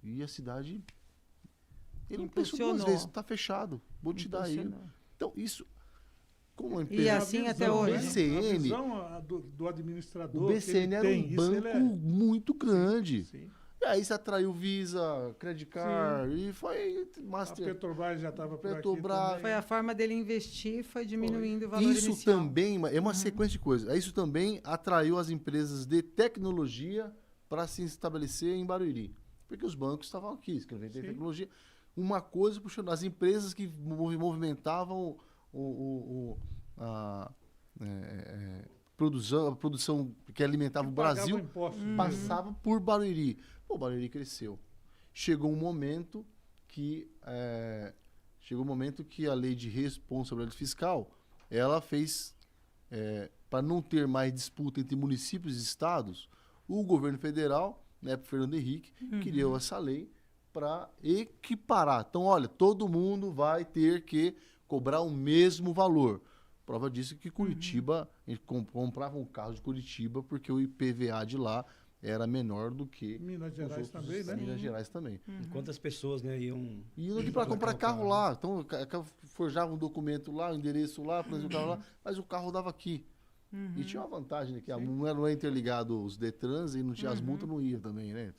[SPEAKER 4] E a cidade. Ele não pensou 2
[SPEAKER 3] Impulsionou.
[SPEAKER 4] vezes, está fechado. Vou te dar aí.
[SPEAKER 3] Impulsionou.
[SPEAKER 4] Então, isso. Como a
[SPEAKER 3] E
[SPEAKER 4] empresa.
[SPEAKER 3] assim
[SPEAKER 1] A
[SPEAKER 3] até
[SPEAKER 1] visão,
[SPEAKER 3] hoje.
[SPEAKER 1] né?
[SPEAKER 4] BCN.
[SPEAKER 1] A visão do administrador.
[SPEAKER 4] O
[SPEAKER 1] que
[SPEAKER 4] BCN
[SPEAKER 1] ele
[SPEAKER 4] era
[SPEAKER 1] tem,
[SPEAKER 4] um
[SPEAKER 1] isso
[SPEAKER 4] banco
[SPEAKER 1] ele
[SPEAKER 4] muito grande.
[SPEAKER 1] Sim.
[SPEAKER 4] E aí se atraiu Visa, Credit Card, e foi
[SPEAKER 1] A
[SPEAKER 4] Master.
[SPEAKER 1] Petrobras já estava por aqui
[SPEAKER 4] Petrobras.
[SPEAKER 1] também.
[SPEAKER 3] Foi a forma dele investir, foi diminuindo o valor
[SPEAKER 4] Isso
[SPEAKER 3] inicial.
[SPEAKER 4] também é uma sequência de coisas. Isso também atraiu as empresas de tecnologia para se estabelecer em Barueri. porque os bancos estavam aqui, escrevendo
[SPEAKER 1] Sim.
[SPEAKER 4] tecnologia. Uma coisa puxando as empresas que movimentavam a produção que alimentava o Brasil,
[SPEAKER 1] Pagavam impostos.
[SPEAKER 4] passava por Barueri. Pô, Barueri cresceu. Chegou um momento que a lei de responsabilidade fiscal, ela fez, para não ter mais disputa entre municípios e estados, o governo federal, né, Fernando Henrique, criou essa lei para equiparar. Então, olha, todo mundo vai ter que cobrar o mesmo valor. Prova disso que Curitiba, a gente comprava um carro de Curitiba porque o IPVA de lá era menor do que
[SPEAKER 1] Minas
[SPEAKER 4] os
[SPEAKER 1] Gerais
[SPEAKER 4] outros
[SPEAKER 1] também, né?
[SPEAKER 4] estados. Minas Gerais também.
[SPEAKER 2] Quantas pessoas, né, iam...
[SPEAKER 4] E iam aqui para comprar carro lá. Então, forjava um documento lá, um endereço lá, o carro lá, mas o carro rodava aqui. E tinha uma vantagem, né? Que não é interligado os Detrans e não tinha as multas, não ia também, né?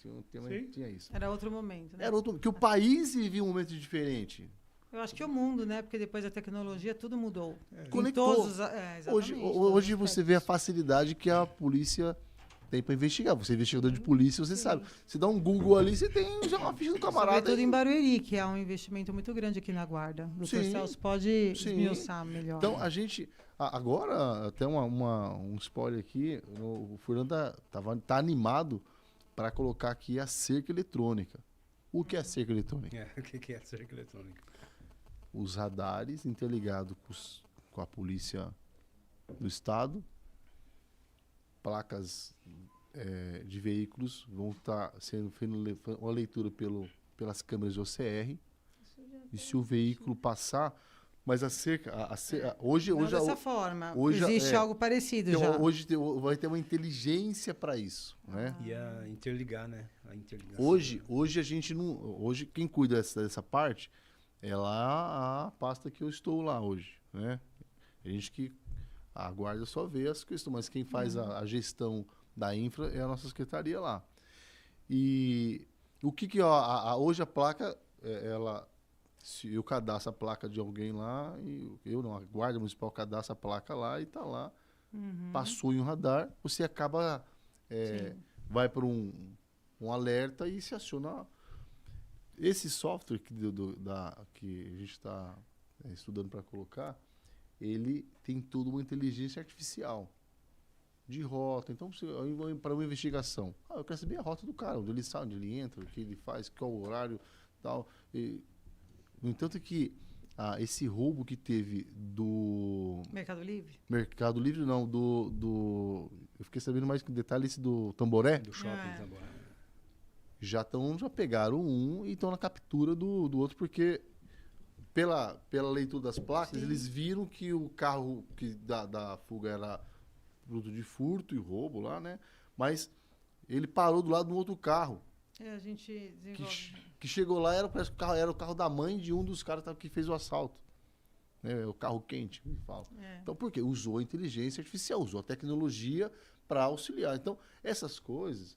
[SPEAKER 4] Tinha isso.
[SPEAKER 3] Era outro momento, né?
[SPEAKER 4] Era outro, que o país vivia um momento diferente.
[SPEAKER 3] Eu acho que o mundo, né? Porque depois da tecnologia tudo mudou. Em
[SPEAKER 4] Conectou.
[SPEAKER 3] todos os, exatamente,
[SPEAKER 4] Hoje
[SPEAKER 3] todos os
[SPEAKER 4] você vê a facilidade que a polícia tem para investigar. Você é investigador de polícia, você sabe. Você dá um Google ali, você tem já uma ficha do camarada.
[SPEAKER 3] Sobretudo em Barueri, que é um investimento muito grande aqui na Guarda. O Dr. Celso pode esmiuçar melhor.
[SPEAKER 4] Então, a gente... Agora, até um spoiler aqui, o Fernando tá animado para colocar aqui a cerca eletrônica. O que é a cerca eletrônica?
[SPEAKER 2] O que é a cerca eletrônica?
[SPEAKER 4] Os radares interligados com a polícia do estado, placas de veículos vão estar sendo feita uma leitura pelas câmeras de OCR, e se o veículo passar, mas hoje
[SPEAKER 3] dessa forma.
[SPEAKER 4] Hoje,
[SPEAKER 3] existe algo parecido
[SPEAKER 4] então,
[SPEAKER 3] já.
[SPEAKER 4] Hoje vai ter uma inteligência para isso, né?
[SPEAKER 2] E a interligar, né? A interligação.
[SPEAKER 4] Hoje a gente não, hoje quem cuida dessa parte é lá a pasta que eu estou lá hoje, né? A guarda só vê as questões, mas quem faz a gestão da infra é a nossa secretaria lá. E o que hoje a placa, se eu cadastro a placa de alguém lá, a guarda municipal cadastra a placa lá e está lá, passou em um radar, você acaba, vai para um alerta e se aciona. Esse software que a gente está estudando para colocar, ele tem toda uma inteligência artificial de rota. Então, para uma investigação, eu quero saber a rota do cara, onde ele sai, onde ele entra, o que ele faz, qual o horário, tal. No entanto, que esse roubo que teve do
[SPEAKER 3] Mercado Livre?
[SPEAKER 4] Mercado Livre, não, eu fiquei sabendo mais que detalhe esse do Tamboré.
[SPEAKER 2] Do shopping Tamboré.
[SPEAKER 4] Já pegaram um e estão na captura do outro, porque pela leitura das placas, eles viram que o carro da fuga era produto de furto e roubo lá, né? Mas ele parou do lado de um outro carro.
[SPEAKER 3] A gente desenvolve.
[SPEAKER 4] Que chegou lá, parece que era o carro da mãe de um dos caras que fez o assalto. O carro quente, me fala. Então, por quê? Usou a inteligência artificial, usou a tecnologia para auxiliar. Então, essas coisas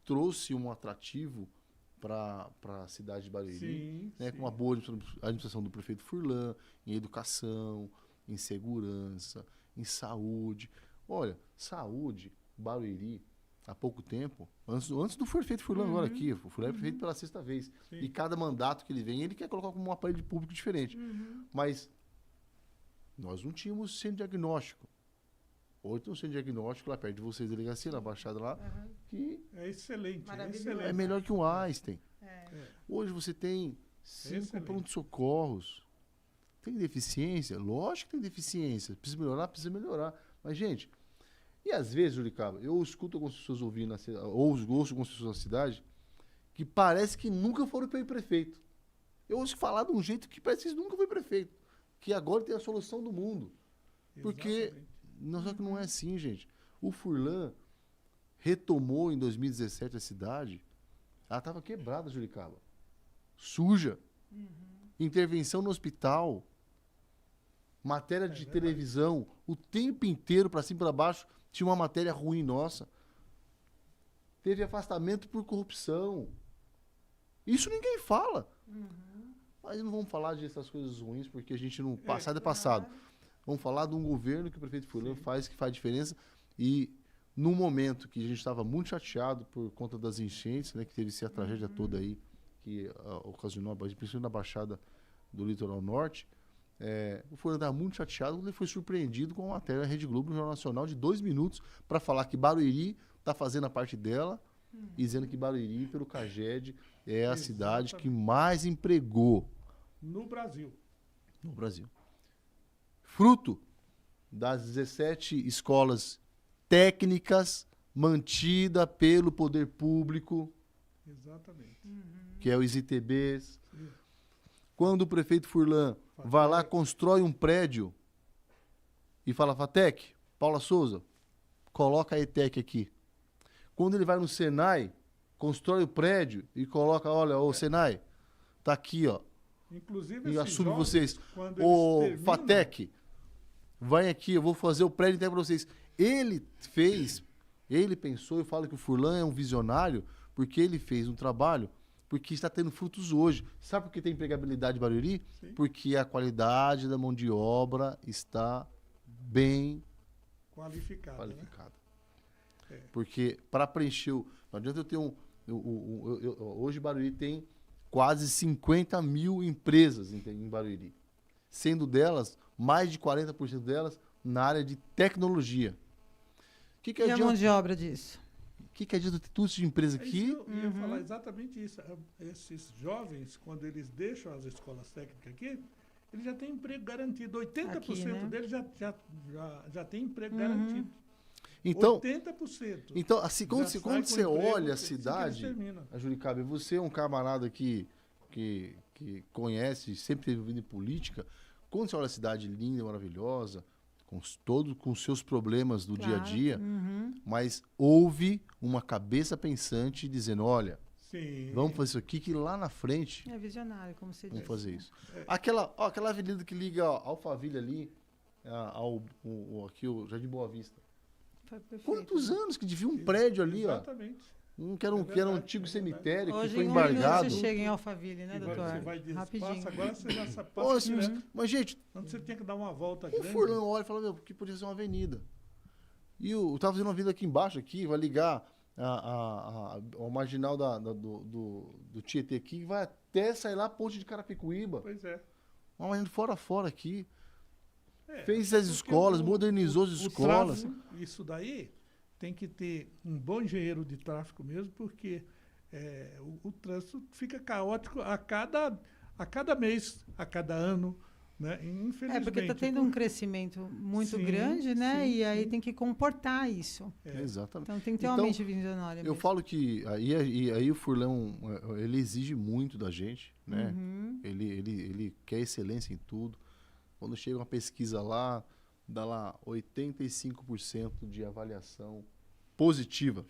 [SPEAKER 4] trouxe um atrativo para a cidade de Barueri, com uma boa administração do prefeito Furlan, em educação, em segurança, em saúde. Olha, saúde, Barueri, há pouco tempo, antes do prefeito Furlan agora aqui, o Furlan é prefeito pela 6ª vez. Sim. E cada mandato que ele vem, ele quer colocar como um aparelho público diferente. Mas nós não tínhamos centro diagnóstico. Hoje tem um centro diagnóstico lá perto de vocês, delegacia, na Baixada lá, que
[SPEAKER 1] é excelente.
[SPEAKER 4] É melhor que um Einstein. Hoje você tem 5 pronto-socorros. Tem deficiência? Lógico que tem deficiência. Precisa melhorar. Mas, gente, e às vezes, Juricaba, eu escuto algumas pessoas ouvindo, ouço algumas pessoas na cidade, que parece que nunca foram pelo prefeito. Eu ouço falar de um jeito que parece que eles nunca foi prefeito. Que agora tem a solução do mundo. Porque... Só que não é assim, gente. O Furlan retomou em 2017 a cidade. Ela estava quebrada, Juricaba. Suja. Intervenção no hospital. Matéria de televisão. O tempo inteiro, para cima e para baixo, tinha uma matéria ruim nossa. Teve afastamento por corrupção. Isso ninguém fala. Mas não vamos falar dessas coisas ruins, porque a gente não... Passado é passado. Vamos falar de um governo que o prefeito Furlan faz, que faz diferença. E num momento que a gente estava muito chateado por conta das enchentes, né, que teve-se a tragédia toda aí, que ocasionou, principalmente na Baixada do Litoral Norte, o Furlan estava muito chateado quando ele foi surpreendido com uma matéria da Rede Globo no Jornal Nacional de 2 minutos para falar que Barueri está fazendo a parte dela e dizendo que Barueri, pelo CAGED, é a cidade que mais empregou
[SPEAKER 1] No Brasil.
[SPEAKER 4] no Brasil. Fruto das 17 escolas técnicas mantidas pelo poder público,
[SPEAKER 1] Exatamente.
[SPEAKER 4] que é os ITBs.
[SPEAKER 1] Sim.
[SPEAKER 4] Quando o prefeito Furlan vai lá, constrói um prédio e fala, Fatec, Paula Souza, coloca a ETEC aqui. Quando ele vai no Senai, constrói o prédio e coloca, olha, ô Senai, tá aqui, ó.
[SPEAKER 1] Inclusive,
[SPEAKER 4] E
[SPEAKER 1] esses
[SPEAKER 4] assume
[SPEAKER 1] jovens,
[SPEAKER 4] vocês.
[SPEAKER 1] quando
[SPEAKER 4] Ô
[SPEAKER 1] eles terminam-
[SPEAKER 4] Fatec, vai aqui, eu vou fazer o prédio inteiro para vocês. Ele pensou, eu falo que o Furlan é um visionário, porque ele fez um trabalho, porque está tendo frutos hoje. Sabe por que tem empregabilidade em Barueri?
[SPEAKER 1] Sim.
[SPEAKER 4] Porque a qualidade da mão de obra está bem
[SPEAKER 1] qualificado, né?
[SPEAKER 4] qualificada.
[SPEAKER 1] É.
[SPEAKER 4] Porque para preencher, não adianta eu ter hoje Barueri tem quase 50 mil empresas em Barueri, sendo delas, mais de 40% delas na área de tecnologia. O que
[SPEAKER 3] E a mão
[SPEAKER 4] adianta?
[SPEAKER 3] de obra disso?
[SPEAKER 4] O que adianta ter tudo de empresa
[SPEAKER 1] É isso
[SPEAKER 4] aqui?
[SPEAKER 1] que eu ia falar exatamente isso. Esses jovens, quando eles deixam as escolas técnicas aqui, eles já têm emprego garantido. 80%
[SPEAKER 3] Aqui, né?
[SPEAKER 1] deles já tem emprego garantido.
[SPEAKER 4] Então,
[SPEAKER 1] 80%.
[SPEAKER 4] assim,
[SPEAKER 1] Já
[SPEAKER 4] quando
[SPEAKER 1] sai
[SPEAKER 4] quando
[SPEAKER 1] com
[SPEAKER 4] você
[SPEAKER 1] emprego
[SPEAKER 4] olha a
[SPEAKER 1] assim que eles
[SPEAKER 4] cidade,
[SPEAKER 1] terminam.
[SPEAKER 4] a Juricabe, você é um camarada que conhece, sempre teve vivido em política. Quando você olha a cidade linda, maravilhosa, com os seus problemas do dia a dia, mas houve uma cabeça pensante dizendo, olha,
[SPEAKER 1] Sim.
[SPEAKER 4] vamos fazer isso aqui, que lá na frente
[SPEAKER 3] É visionário, como você
[SPEAKER 4] vamos
[SPEAKER 3] disse.
[SPEAKER 4] fazer isso. Aquela avenida que liga Alphaville ali, aqui o Jardim Boa Vista.
[SPEAKER 3] Foi perfeito.
[SPEAKER 4] Quantos anos que devia um prédio ali, ó?
[SPEAKER 1] Exatamente.
[SPEAKER 4] Que era um
[SPEAKER 1] verdade,
[SPEAKER 4] antigo
[SPEAKER 1] é
[SPEAKER 4] cemitério que
[SPEAKER 3] Hoje,
[SPEAKER 4] foi
[SPEAKER 3] em 1 minuto,
[SPEAKER 4] embargado.
[SPEAKER 3] você chega em Alphaville, né,
[SPEAKER 1] E
[SPEAKER 3] doutor?
[SPEAKER 1] você vai de
[SPEAKER 3] Rapidinho.
[SPEAKER 1] espaço, agora você já passa
[SPEAKER 4] Nossa,
[SPEAKER 1] direto.
[SPEAKER 4] mas, gente,
[SPEAKER 1] Antes você tinha que dar uma volta
[SPEAKER 4] o
[SPEAKER 1] grande.
[SPEAKER 4] Furlan olha e fala, meu, que podia ser uma avenida. E eu tava fazendo uma avenida aqui embaixo, aqui, vai ligar a marginal do Tietê aqui, que vai até sair lá a ponte de Carapicuíba.
[SPEAKER 1] Pois é.
[SPEAKER 4] Uma avenida fora a fora aqui.
[SPEAKER 1] É,
[SPEAKER 4] Fez as
[SPEAKER 1] porque
[SPEAKER 4] escolas, modernizou as
[SPEAKER 1] o
[SPEAKER 4] escolas.
[SPEAKER 1] tráfego, isso daí tem que ter um bom engenheiro de tráfego mesmo, porque o trânsito fica caótico a cada mês, a cada ano, né? Infelizmente.
[SPEAKER 3] Porque está tendo um crescimento muito
[SPEAKER 1] Sim,
[SPEAKER 3] grande, né?
[SPEAKER 1] sim,
[SPEAKER 3] E aí
[SPEAKER 1] sim.
[SPEAKER 3] tem que comportar isso.
[SPEAKER 4] Exatamente.
[SPEAKER 3] Então tem que ter uma
[SPEAKER 4] Então,
[SPEAKER 3] mente visionária
[SPEAKER 4] Eu
[SPEAKER 3] mesmo.
[SPEAKER 4] falo que aí o Furlan, ele exige muito da gente, né?
[SPEAKER 3] Uhum.
[SPEAKER 4] Ele quer excelência em tudo. Quando chega uma pesquisa lá, dá lá 85% de avaliação positiva.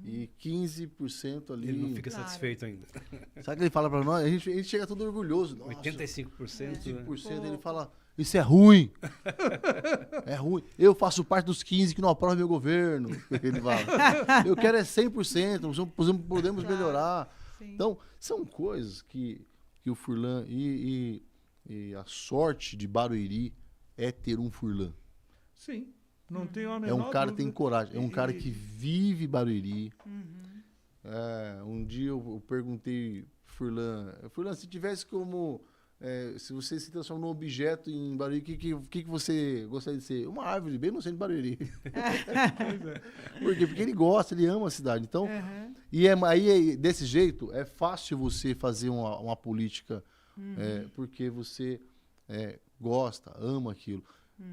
[SPEAKER 4] E 15% ali.
[SPEAKER 2] Ele não fica
[SPEAKER 3] Claro.
[SPEAKER 2] satisfeito ainda.
[SPEAKER 4] Sabe o que ele fala pra nós? A gente chega todo orgulhoso. Nossa,
[SPEAKER 2] 85%.
[SPEAKER 4] 5%,
[SPEAKER 2] Né?
[SPEAKER 4] ele fala, isso é ruim. É ruim. Eu faço parte dos 15% que não aprovam meu governo. Ele fala. Eu quero 100%, podemos
[SPEAKER 3] Claro.
[SPEAKER 4] melhorar.
[SPEAKER 3] Sim.
[SPEAKER 4] Então, são coisas que o Furlan e a sorte de Barueri é ter um Furlan.
[SPEAKER 1] Sim, não tem uma
[SPEAKER 4] É
[SPEAKER 1] menor
[SPEAKER 4] um cara que tem
[SPEAKER 1] dúvida.
[SPEAKER 4] coragem, é um cara
[SPEAKER 1] E-
[SPEAKER 4] que vive Barueri.
[SPEAKER 3] Uhum.
[SPEAKER 4] Um dia eu perguntei, Furlan, se tivesse como, se você se transforma num objeto em Barueri, o que você gostaria de ser? Uma árvore, bem no centro de Barueri.
[SPEAKER 1] Pois é.
[SPEAKER 4] Por quê? Porque ele gosta, ele ama a cidade. Então,
[SPEAKER 3] Uhum.
[SPEAKER 4] aí, desse jeito, é fácil você fazer uma política, porque você gosta, ama aquilo.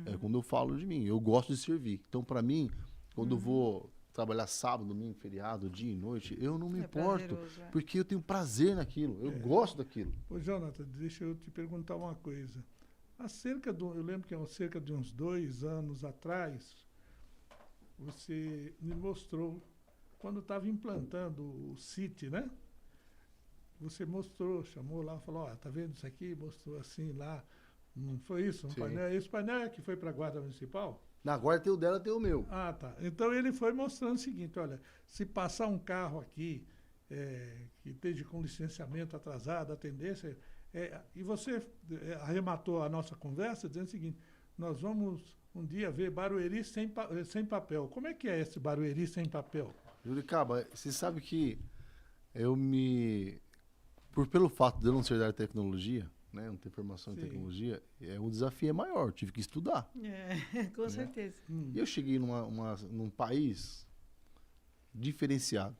[SPEAKER 4] É quando eu falo de mim, eu gosto de servir. Então, para mim, quando eu vou trabalhar sábado, domingo, feriado, dia e noite, eu não me importo,
[SPEAKER 3] prazeroso, é.
[SPEAKER 4] porque eu tenho prazer naquilo, eu gosto daquilo.
[SPEAKER 1] Ô, Jonathan, deixa eu te perguntar uma coisa. Eu lembro que há cerca de uns 2 anos atrás, você me mostrou, quando estava implantando o City, né? Você mostrou, chamou lá, falou, ó, tá vendo isso aqui? Mostrou assim lá. Não foi isso? Um
[SPEAKER 4] Sim.
[SPEAKER 1] painel. Esse painel é que foi para a Guarda Municipal?
[SPEAKER 4] Agora tem o dela, tem o meu.
[SPEAKER 1] Ah, tá. Então ele foi mostrando o seguinte, olha, se passar um carro aqui que esteja com licenciamento atrasado, a tendência e você arrematou a nossa conversa dizendo o seguinte, nós vamos um dia ver Barueri sem papel. Como é que é esse Barueri sem papel?
[SPEAKER 4] Juricaba, você sabe que pelo fato de eu não ser da área de tecnologia, né, não ter formação em
[SPEAKER 1] Sim.
[SPEAKER 4] tecnologia, o desafio é maior, eu tive que estudar.
[SPEAKER 3] Com certeza.
[SPEAKER 4] E eu cheguei num país diferenciado,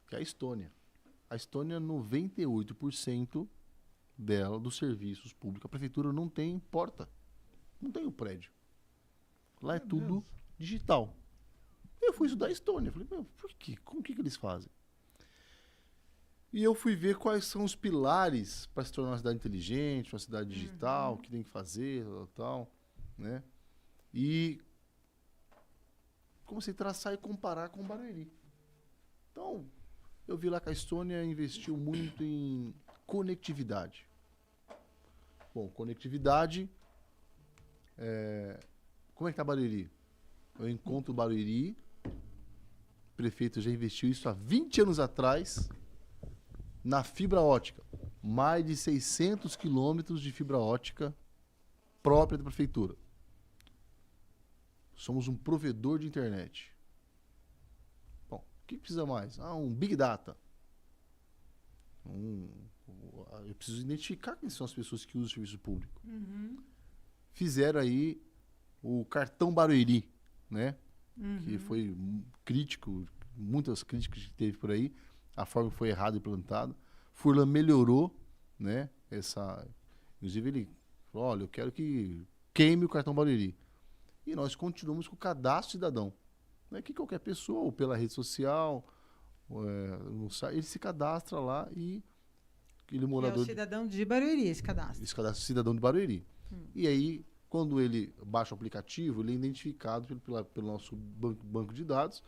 [SPEAKER 4] que é a Estônia. A Estônia, 98% dela, dos serviços públicos, a prefeitura não tem porta, não tem o prédio. Lá é tudo
[SPEAKER 1] mesmo?
[SPEAKER 4] digital. Eu fui estudar a Estônia, falei, meu, por quê? Como que eles fazem? E eu fui ver quais são os pilares para se tornar uma cidade inteligente, uma cidade digital, o que tem que fazer, tal, né? E comecei a traçar e comparar com o Barueri. Então, eu vi lá que a Estônia investiu muito em conectividade. Bom, conectividade... como é que tá Barueri? Eu encontro o Barueri, o prefeito já investiu isso há 20 anos atrás, na fibra ótica. Mais de 600 quilômetros de fibra ótica própria da prefeitura. Somos um provedor de internet. Bom, o que precisa mais? Um Big Data. Eu preciso identificar quem são as pessoas que usam o serviço público. Fizeram aí o cartão Barueri, né? Que foi crítico, muitas críticas que teve por aí, a forma que foi errada implantada. Furlan melhorou, né? Inclusive ele falou, olha, eu quero que queime o cartão Barueri. E nós continuamos com o cadastro cidadão, né? Que qualquer pessoa, ou pela rede social, ele se cadastra lá e ele morador...
[SPEAKER 3] É o cidadão de Barueri, esse cadastro.
[SPEAKER 4] Esse cadastro cidadão de Barueri. E aí, quando ele baixa o aplicativo, ele é identificado pelo nosso banco de dados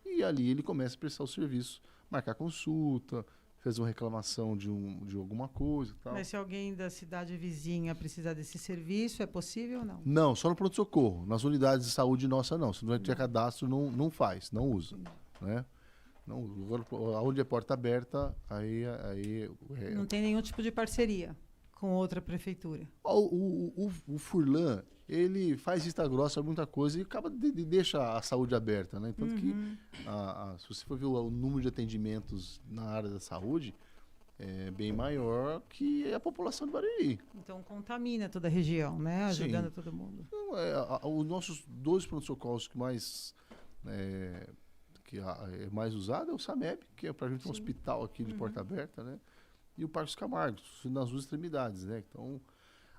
[SPEAKER 4] e ali ele começa a prestar o serviço, marcar consulta, fazer uma reclamação de alguma coisa e tal.
[SPEAKER 3] Mas se alguém da cidade vizinha precisar desse serviço, é possível ou não?
[SPEAKER 4] Não, só no pronto-socorro. Nas unidades de saúde nossa, não. Se não tiver cadastro, não faz, não usa. Né? Não, onde é porta aberta, aí
[SPEAKER 3] Não tem nenhum tipo de parceria com outra prefeitura.
[SPEAKER 4] O Furlan, ele faz vista grossa muita coisa e acaba deixa a saúde aberta, né? Tanto que, se você for ver o número de atendimentos na área da saúde, é bem maior que a população de Barueri.
[SPEAKER 3] Então contamina toda a região, né? Ajudando todo mundo.
[SPEAKER 4] Então, os nossos 2 pronto-socorros que mais é mais usado é o SAMEB, que é para gente um hospital aqui de porta aberta, né? E o Parque Camargo, nas duas extremidades, né? Então,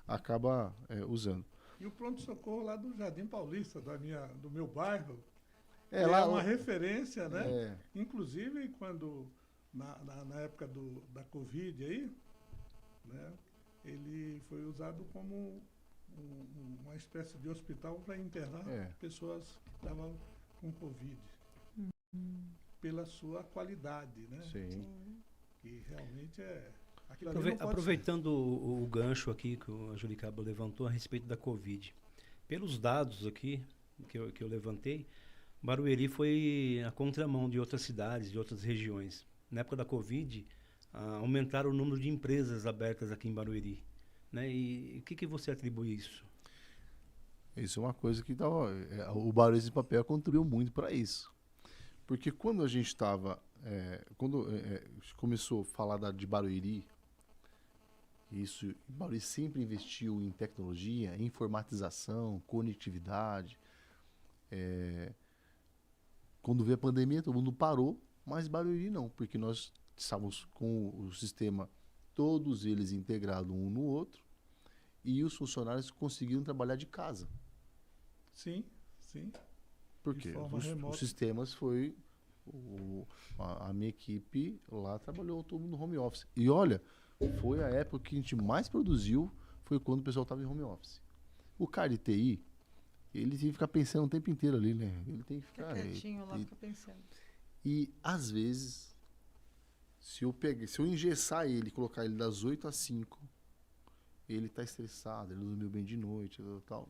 [SPEAKER 4] acaba usando.
[SPEAKER 1] E o pronto-socorro lá do Jardim Paulista, do meu bairro,
[SPEAKER 4] É,
[SPEAKER 1] é
[SPEAKER 4] lá
[SPEAKER 1] uma referência, né?
[SPEAKER 4] É.
[SPEAKER 1] Inclusive, quando, na época da Covid aí, né? Ele foi usado como uma espécie de hospital para internar pessoas que estavam com Covid. Pela sua qualidade, né?
[SPEAKER 4] Sim.
[SPEAKER 1] Que realmente é... aquilo ali não pode
[SPEAKER 2] Aproveitando o gancho aqui que a Juricaba levantou a respeito da Covid. Pelos dados aqui que eu levantei, Barueri foi a contramão de outras cidades, de outras regiões. Na época da Covid, aumentaram o número de empresas abertas aqui em Barueri. Né? E o que você atribui isso?
[SPEAKER 4] Isso é uma coisa que o Barueri de Papel contribuiu muito para isso. Porque quando a gente estava... quando começou a falar de Barueri, Barueri sempre investiu em tecnologia, em informatização, conectividade. Quando veio a pandemia, todo mundo parou, mas Barueri não, porque nós estávamos com o sistema, todos eles integrados um no outro, e os funcionários conseguiram trabalhar de casa.
[SPEAKER 1] Sim, sim.
[SPEAKER 4] Porque os sistemas foi... a minha equipe lá trabalhou todo mundo no home office. E olha, foi a época que a gente mais produziu, foi quando o pessoal estava em home office. O cara de TI, ele tem que ficar pensando o tempo inteiro ali, né? Ele tem que ficar...
[SPEAKER 3] Fica quietinho lá, fica pensando.
[SPEAKER 4] E, às vezes, se eu engessar ele, colocar ele das 8 às 5, ele está estressado, ele dormiu bem de noite, tal,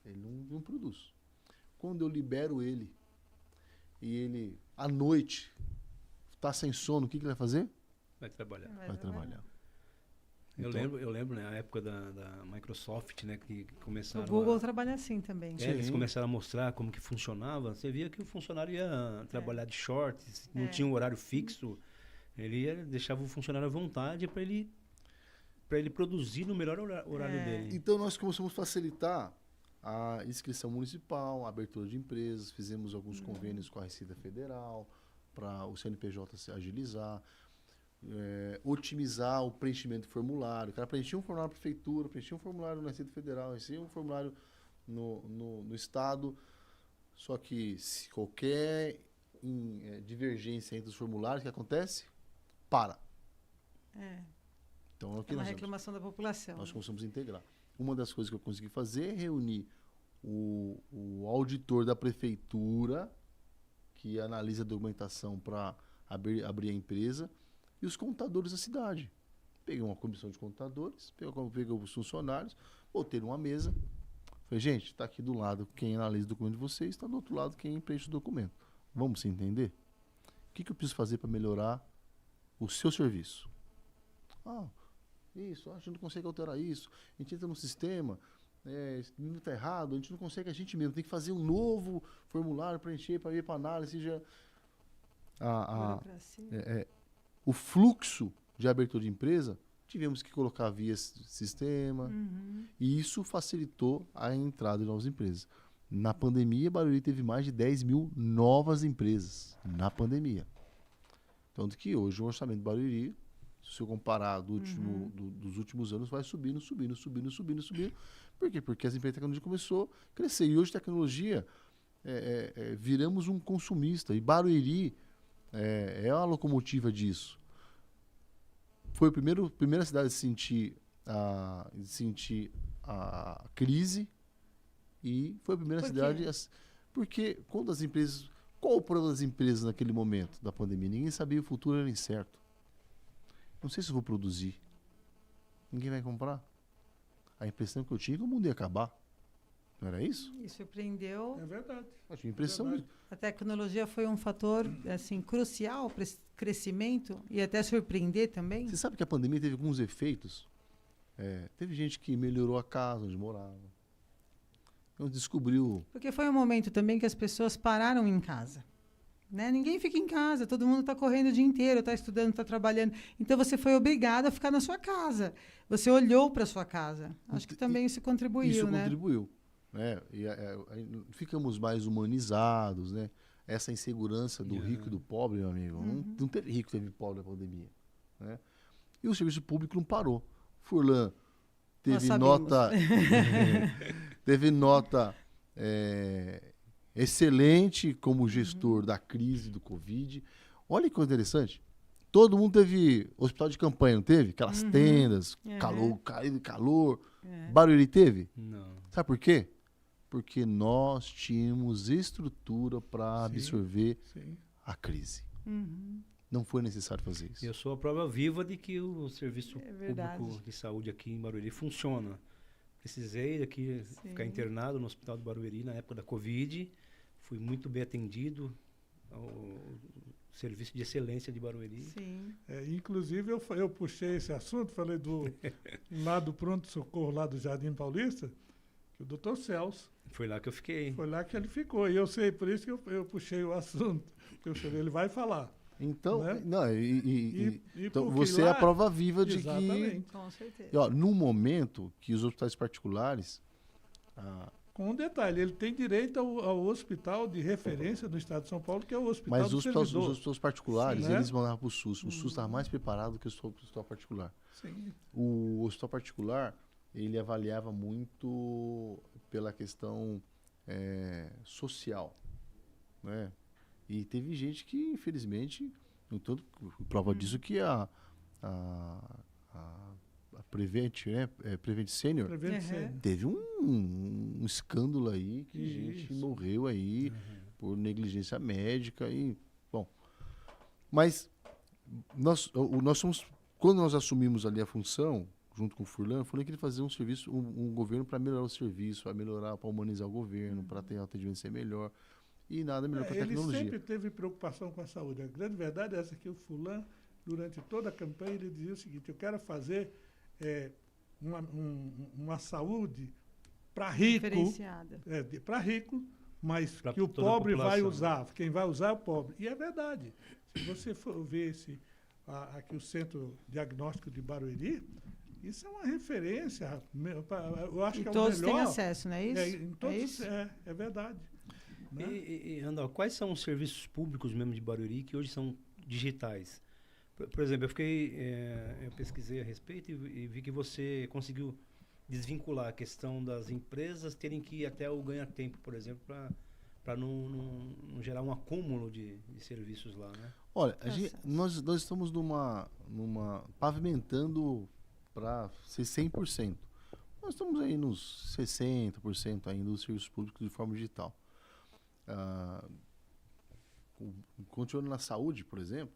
[SPEAKER 4] ele não produz. Quando eu libero ele, e ele, à noite, está sem sono, o que ele vai fazer?
[SPEAKER 2] Vai trabalhar.
[SPEAKER 4] Vai trabalhar.
[SPEAKER 2] Eu
[SPEAKER 4] Então-
[SPEAKER 2] lembro, né, a época da Microsoft, né, que
[SPEAKER 3] O
[SPEAKER 2] começaram
[SPEAKER 3] Google trabalha assim também.
[SPEAKER 2] eles
[SPEAKER 4] Sim.
[SPEAKER 2] começaram a mostrar como que funcionava. Você via que o funcionário ia trabalhar de shorts, não
[SPEAKER 3] É.
[SPEAKER 2] tinha um horário fixo. Deixava o funcionário à vontade para ele produzir no melhor horário
[SPEAKER 3] É.
[SPEAKER 2] dele.
[SPEAKER 4] Então nós começamos a facilitar a inscrição municipal, a abertura de empresas, fizemos alguns convênios com a Receita Federal para o CNPJ se agilizar, otimizar o preenchimento do formulário. O cara preenchia um formulário na prefeitura, preenchia um formulário na Receita Federal, preenchia um formulário no Estado. Só que se qualquer divergência entre os formulários, o que acontece? Para.
[SPEAKER 3] É.
[SPEAKER 4] Então,
[SPEAKER 3] É uma reclamação da população.
[SPEAKER 4] nós começamos a integrar. Uma das coisas que eu consegui fazer é reunir o auditor da prefeitura, que analisa a documentação para abrir a empresa, e os contadores da cidade. Peguei uma comissão de contadores, peguei os funcionários, botei numa mesa. Falei, gente, está aqui do lado quem analisa o documento de vocês, está do outro lado quem preenche o documento. Vamos se entender? O que eu preciso fazer para melhorar o seu serviço? Isso, a gente não consegue alterar isso. A gente entra no sistema, esse número está errado, a gente não consegue a gente mesmo. Tem que fazer um novo formulário para encher, para ir para análise.
[SPEAKER 3] Burocracia.
[SPEAKER 4] O fluxo de abertura de empresa, tivemos que colocar via sistema, e isso facilitou a entrada de novas empresas. Na pandemia, Barueri teve mais de 10 mil novas empresas, na pandemia. Tanto que hoje o orçamento de Barueri, se eu comparar dos últimos anos, vai subindo. Por quê? Porque as empresas de tecnologia começou a crescer. E hoje tecnologia, viramos um consumista. E Barueri é a locomotiva disso. Foi a primeira cidade a sentir a crise, e foi a primeira
[SPEAKER 3] Por quê?
[SPEAKER 4] cidade... Porque quando as empresas... Qual o problema das empresas naquele momento da pandemia? Ninguém sabia, o futuro era incerto. Não sei se eu vou produzir. Ninguém vai comprar. A impressão que eu tinha é que o mundo ia acabar. Não era isso?
[SPEAKER 3] E surpreendeu.
[SPEAKER 1] É verdade.
[SPEAKER 4] Eu tinha a impressão.
[SPEAKER 1] Verdade.
[SPEAKER 3] A tecnologia foi um fator assim, crucial para esse crescimento e até surpreender também.
[SPEAKER 4] Você sabe que a pandemia teve alguns efeitos? Teve gente que melhorou a casa onde morava. Então descobriu.
[SPEAKER 3] Porque foi um momento também que as pessoas pararam em casa. Né? Ninguém fica em casa, todo mundo está correndo o dia inteiro, está estudando, está trabalhando. Então você foi obrigado a ficar na sua casa. Você olhou para a sua casa. Acho que também isso contribuiu,
[SPEAKER 4] Isso
[SPEAKER 3] né?
[SPEAKER 4] contribuiu. Né? Ficamos mais humanizados, né? Essa insegurança do rico e do pobre, meu amigo. Não teve rico, teve pobre na pandemia. Né? E o serviço público não parou. Furlan teve nota. Teve nota excelente como gestor da crise do Covid. Olha que coisa interessante. Todo mundo teve hospital de campanha, não teve? Aquelas tendas, calor. Barueri teve?
[SPEAKER 2] Não.
[SPEAKER 4] Sabe por quê? Porque nós tínhamos estrutura para absorver a crise. Não foi necessário fazer isso.
[SPEAKER 2] Eu sou a prova viva de que o serviço
[SPEAKER 3] verdade.
[SPEAKER 2] público de saúde aqui em Barueri funciona. Precisei aqui ficar internado no hospital do Barueri na época da Covid. Fui muito bem atendido ao serviço de excelência de Barueri.
[SPEAKER 3] Sim.
[SPEAKER 1] Inclusive, eu puxei esse assunto, falei lá do pronto-socorro, lá do Jardim Paulista, que o doutor Celso,
[SPEAKER 2] Foi lá que eu fiquei.
[SPEAKER 1] foi lá que ele ficou. E eu sei, por isso que eu puxei o assunto. Eu falei, ele vai falar.
[SPEAKER 4] Então,
[SPEAKER 1] né?
[SPEAKER 4] Então
[SPEAKER 1] porque
[SPEAKER 4] você é
[SPEAKER 1] lá-
[SPEAKER 4] a prova viva de
[SPEAKER 1] Exatamente.
[SPEAKER 3] Com certeza.
[SPEAKER 4] que, no momento que os hospitais particulares,
[SPEAKER 1] Com um detalhe, ele tem direito ao hospital de referência do Estado de São Paulo, que é o Hospital
[SPEAKER 4] mas
[SPEAKER 1] do
[SPEAKER 4] os
[SPEAKER 1] Servidor.
[SPEAKER 4] hospitais particulares,
[SPEAKER 1] Sim, né?
[SPEAKER 4] eles mandavam para o SUS. O SUS estava mais preparado que o hospital particular.
[SPEAKER 1] Sim.
[SPEAKER 4] O hospital particular, ele avaliava muito pela questão social, né? E teve gente que, infelizmente, no tanto, prova disso que a Prevent, né? Prevent Senior,
[SPEAKER 1] Prevent
[SPEAKER 3] Uhum.
[SPEAKER 1] Senior.
[SPEAKER 4] teve um escândalo aí que gente
[SPEAKER 1] Isso.
[SPEAKER 4] morreu aí por negligência médica e bom. Mas nós somos, quando nós assumimos ali a função junto com o Furlan, eu falei que ele fazia um serviço, um governo para melhorar o serviço, para humanizar o governo, para ter atendimento ser melhor. E nada melhor que a
[SPEAKER 1] Ele
[SPEAKER 4] tecnologia.
[SPEAKER 1] sempre teve preocupação com a saúde. A grande verdade é essa, que o fulano, durante toda a campanha, ele dizia o seguinte: eu quero fazer uma saúde para rico,
[SPEAKER 3] Diferenciada.
[SPEAKER 1] para rico, mas
[SPEAKER 2] Pra
[SPEAKER 1] que o
[SPEAKER 2] toda a
[SPEAKER 1] pobre vai
[SPEAKER 2] população.
[SPEAKER 1] usar. Quem vai usar é o pobre. E é verdade. Se você for ver aqui o Centro Diagnóstico de Barueri, isso é uma referência. Eu acho
[SPEAKER 3] E
[SPEAKER 1] que é o
[SPEAKER 3] todos
[SPEAKER 1] melhor.
[SPEAKER 3] têm acesso, não é isso?
[SPEAKER 1] Em todos,
[SPEAKER 3] isso?
[SPEAKER 1] é verdade. Né?
[SPEAKER 2] E Randall, quais são os serviços públicos mesmo de Barueri que hoje são digitais? Por exemplo, eu pesquisei a respeito e vi que você conseguiu desvincular a questão das empresas terem que ir até o ganha-tempo, por exemplo, para não gerar um acúmulo de serviços lá, né?
[SPEAKER 4] Olha,
[SPEAKER 3] Certo.
[SPEAKER 4] nós estamos numa pavimentando para ser 100%. Nós estamos aí nos 60% ainda dos serviços públicos de forma digital. Continuando na saúde, por exemplo,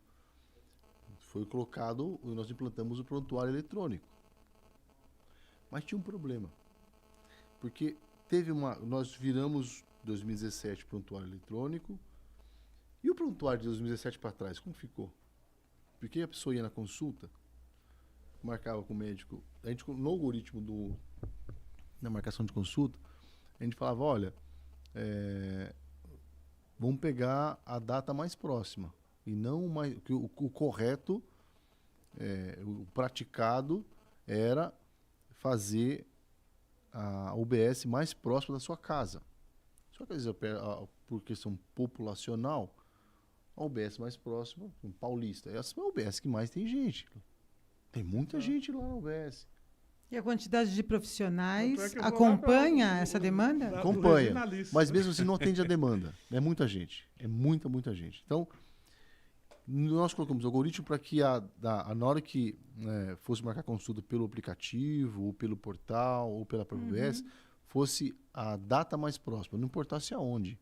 [SPEAKER 4] foi colocado, nós implantamos o prontuário eletrônico. Mas tinha um problema. Porque nós viramos 2017 prontuário eletrônico. E o prontuário de 2017 para trás, como ficou? Porque a pessoa ia na consulta, marcava com o médico, a gente no algoritmo na marcação de consulta, a gente falava, olha, vamos pegar a data mais próxima. E não mais. Que o correto, o praticado, era fazer a UBS mais próxima da sua casa. Só que, às vezes, por questão populacional, a UBS mais próxima, em Paulista, essa é a UBS que mais tem gente. Tem muita gente lá na UBS.
[SPEAKER 3] E a quantidade de profissionais
[SPEAKER 1] Tanto é que eu vou lá
[SPEAKER 3] acompanha
[SPEAKER 1] pra-
[SPEAKER 3] essa demanda?
[SPEAKER 1] do
[SPEAKER 4] Acompanha,
[SPEAKER 1] regionalista.
[SPEAKER 4] mas mesmo assim não atende a demanda. É muita gente. É muita gente. Então, nós colocamos o algoritmo para que na hora que fosse marcar consulta pelo aplicativo, ou pelo portal, ou pela própria UBS, fosse a data mais próxima. Não importasse aonde.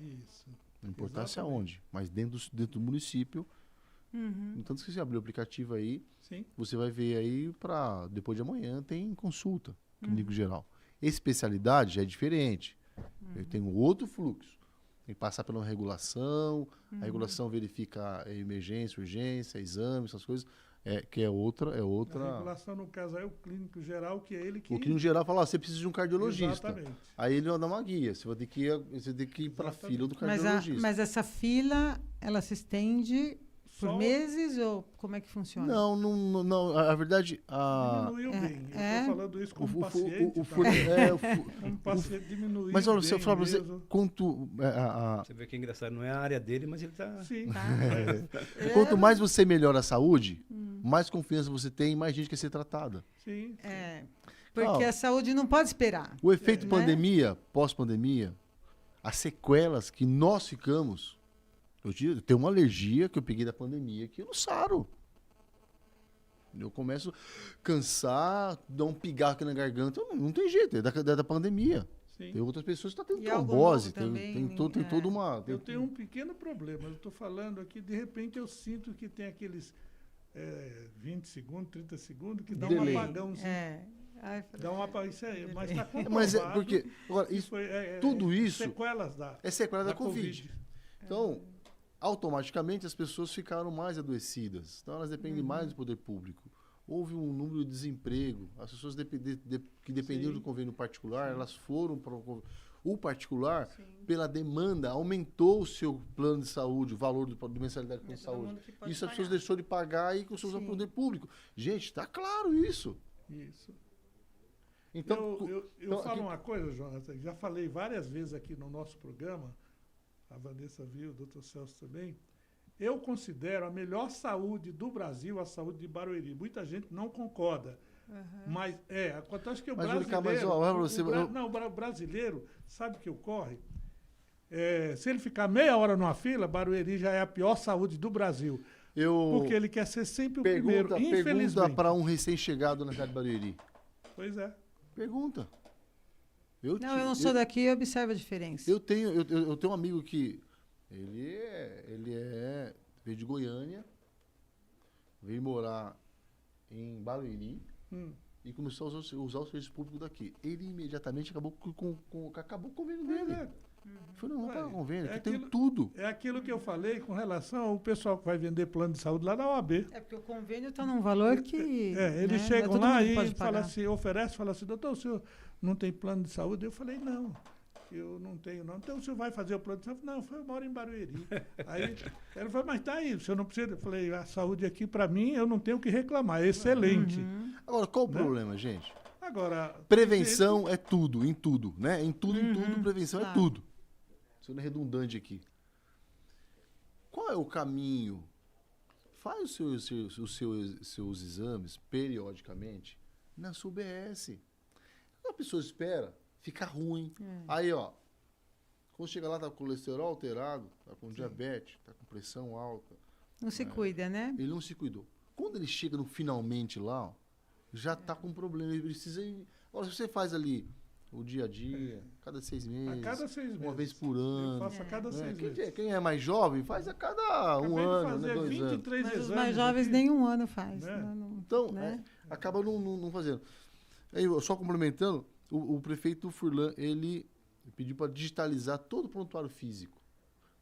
[SPEAKER 1] Isso.
[SPEAKER 4] Não importasse
[SPEAKER 1] Exatamente.
[SPEAKER 4] aonde. Mas dentro do município.
[SPEAKER 3] Uhum.
[SPEAKER 4] Então, se você abrir o aplicativo aí,
[SPEAKER 1] Sim.
[SPEAKER 4] você vai ver aí para depois de amanhã tem consulta, clínico geral. Especialidade já é diferente. Eu tenho outro fluxo. Tem que passar pela regulação, a regulação verifica a emergência, urgência, exame, essas coisas, que é outra.
[SPEAKER 1] A regulação, no caso, é o clínico geral, que é ele que...
[SPEAKER 4] O clínico geral fala, você precisa de um cardiologista.
[SPEAKER 1] Exatamente.
[SPEAKER 4] Aí ele vai dar uma guia, você vai ter que ir para a
[SPEAKER 1] Exatamente.
[SPEAKER 4] fila do
[SPEAKER 3] Mas,
[SPEAKER 4] cardiologista.
[SPEAKER 3] mas essa fila, ela se estende por
[SPEAKER 1] Só
[SPEAKER 3] meses ou como é que funciona?
[SPEAKER 4] Não, a verdade...
[SPEAKER 1] diminuiu bem. Eu
[SPEAKER 3] é.
[SPEAKER 1] estou falando isso
[SPEAKER 4] O,
[SPEAKER 1] como
[SPEAKER 4] o,
[SPEAKER 1] paciente.
[SPEAKER 4] o,
[SPEAKER 1] tá?
[SPEAKER 4] o,
[SPEAKER 1] Como paciente diminuiu
[SPEAKER 4] mas olha,
[SPEAKER 1] bem
[SPEAKER 4] se eu falar para você,
[SPEAKER 1] mesmo.
[SPEAKER 2] Você vê que é engraçado, não é a área dele, mas ele está...
[SPEAKER 1] Sim.
[SPEAKER 4] quanto mais você melhora a saúde, mais confiança você tem, mais gente quer ser tratada.
[SPEAKER 1] Sim.
[SPEAKER 3] Porque a saúde não pode esperar.
[SPEAKER 4] O efeito
[SPEAKER 3] Né?
[SPEAKER 4] pandemia, pós-pandemia, as sequelas que nós ficamos. Eu tenho uma alergia que eu peguei da pandemia que eu não saro. Eu começo a cansar, dar um pigarro aqui na garganta. Não tem jeito, é da pandemia.
[SPEAKER 1] Sim.
[SPEAKER 4] Tem outras pessoas que estão tendo
[SPEAKER 3] E algo
[SPEAKER 4] trombose,
[SPEAKER 3] novo também,
[SPEAKER 4] tem toda uma.
[SPEAKER 1] Eu tenho um pequeno problema. Eu estou falando aqui, de repente eu sinto que tem aqueles 20 segundos, 30 segundos, que dá um
[SPEAKER 4] Delay.
[SPEAKER 1] apagãozinho.
[SPEAKER 3] Ai,
[SPEAKER 1] Dá um apagão. Isso é, mas está comprovado.
[SPEAKER 4] Mas é porque. Agora,
[SPEAKER 1] que
[SPEAKER 4] isso
[SPEAKER 1] foi,
[SPEAKER 4] tudo isso
[SPEAKER 1] sequelas da
[SPEAKER 4] é sequela da Covid.
[SPEAKER 1] Covid.
[SPEAKER 4] Então, automaticamente as pessoas ficaram mais adoecidas. Então, elas dependem mais do poder público. Houve um número de desemprego. As pessoas que dependiam
[SPEAKER 1] Sim.
[SPEAKER 4] do convênio particular, elas foram para o particular, pela demanda, aumentou o seu plano de saúde, o valor do mensalidade de saúde. Isso as pessoas deixou de pagar e começou a usar o poder público. Gente, está claro isso.
[SPEAKER 1] Isso.
[SPEAKER 4] Então,
[SPEAKER 1] eu
[SPEAKER 4] então,
[SPEAKER 1] falo
[SPEAKER 4] aqui-
[SPEAKER 1] uma coisa, Jonathan, já falei várias vezes aqui no nosso programa, a Vanessa viu, o Dr. Celso também. Eu considero a melhor saúde do Brasil a saúde de Barueri. Muita gente não concorda. Mas acontece que o
[SPEAKER 4] Mas,
[SPEAKER 1] brasileiro.
[SPEAKER 4] Júlio, mas, ó, você-
[SPEAKER 1] Não, o brasileiro sabe o que ocorre? Se ele ficar meia hora numa fila, Barueri já é a pior saúde do Brasil. Porque ele quer ser sempre o primeiro.
[SPEAKER 4] pergunta
[SPEAKER 1] Infelizmente.
[SPEAKER 4] para um recém-chegado na cidade de Barueri.
[SPEAKER 1] Pois é.
[SPEAKER 4] Pergunta.
[SPEAKER 3] Não, eu não sou daqui e observo a diferença.
[SPEAKER 4] Eu tenho um amigo que ele veio de Goiânia, veio morar em Barueri e começou a usar o serviço público daqui. Ele imediatamente acabou com o convênio
[SPEAKER 1] Pois
[SPEAKER 4] dele.
[SPEAKER 1] é.
[SPEAKER 4] Eu falei, não, vamos pagar convênio,
[SPEAKER 1] É
[SPEAKER 4] aqui tem
[SPEAKER 1] aquilo-
[SPEAKER 4] tudo.
[SPEAKER 1] É aquilo que eu falei com relação ao pessoal que vai vender plano de saúde lá na OAB.
[SPEAKER 3] É porque o convênio está num valor que.
[SPEAKER 1] Eles
[SPEAKER 3] né,
[SPEAKER 1] chegam
[SPEAKER 3] todo
[SPEAKER 1] lá
[SPEAKER 3] mundo
[SPEAKER 1] e
[SPEAKER 3] pode
[SPEAKER 1] falam
[SPEAKER 3] pagar.
[SPEAKER 1] assim, fala assim, doutor, o senhor não tem plano de saúde? Eu falei, não, eu não tenho não. Então o senhor vai fazer o plano de saúde? Não, eu moro em Barueri. Aí ele falou, mas tá aí, o senhor não precisa. Eu falei, a saúde aqui, para mim, eu não tenho o que reclamar, é excelente.
[SPEAKER 4] Agora, qual o
[SPEAKER 1] Né?
[SPEAKER 4] problema, gente?
[SPEAKER 1] Agora,
[SPEAKER 4] Prevenção é tudo, em tudo, né? Em tudo, prevenção é
[SPEAKER 3] claro.
[SPEAKER 4] tudo. Sendo redundante aqui. Qual é o caminho? Faz os seus exames periodicamente na sua UBS. A pessoa espera, fica ruim. Aí, ó, quando chega lá, tá com colesterol alterado, tá com diabetes, tá com pressão alta.
[SPEAKER 3] Não se cuida, né?
[SPEAKER 4] Ele não se cuidou. Quando ele chega no finalmente lá, ó, já tá com problema. Ele precisa ir. Agora, se você faz ali o dia a dia, cada 6 meses,
[SPEAKER 1] a cada 6 meses.
[SPEAKER 4] uma vez por
[SPEAKER 1] Eu
[SPEAKER 4] ano.
[SPEAKER 1] faço a cada
[SPEAKER 4] né?
[SPEAKER 1] 6 meses.
[SPEAKER 4] Quem é mais jovem faz a cada
[SPEAKER 1] Acabei
[SPEAKER 4] um
[SPEAKER 1] de
[SPEAKER 4] ano,
[SPEAKER 1] fazer
[SPEAKER 4] né, 2 anos.
[SPEAKER 1] 23
[SPEAKER 3] Mas os
[SPEAKER 1] exames
[SPEAKER 3] mais jovens
[SPEAKER 1] aqui.
[SPEAKER 3] nem um ano faz.
[SPEAKER 1] Né?
[SPEAKER 4] Então,
[SPEAKER 3] né?
[SPEAKER 4] acaba não fazendo. Aí, só complementando, o prefeito Furlan, ele pediu para digitalizar todo o prontuário físico,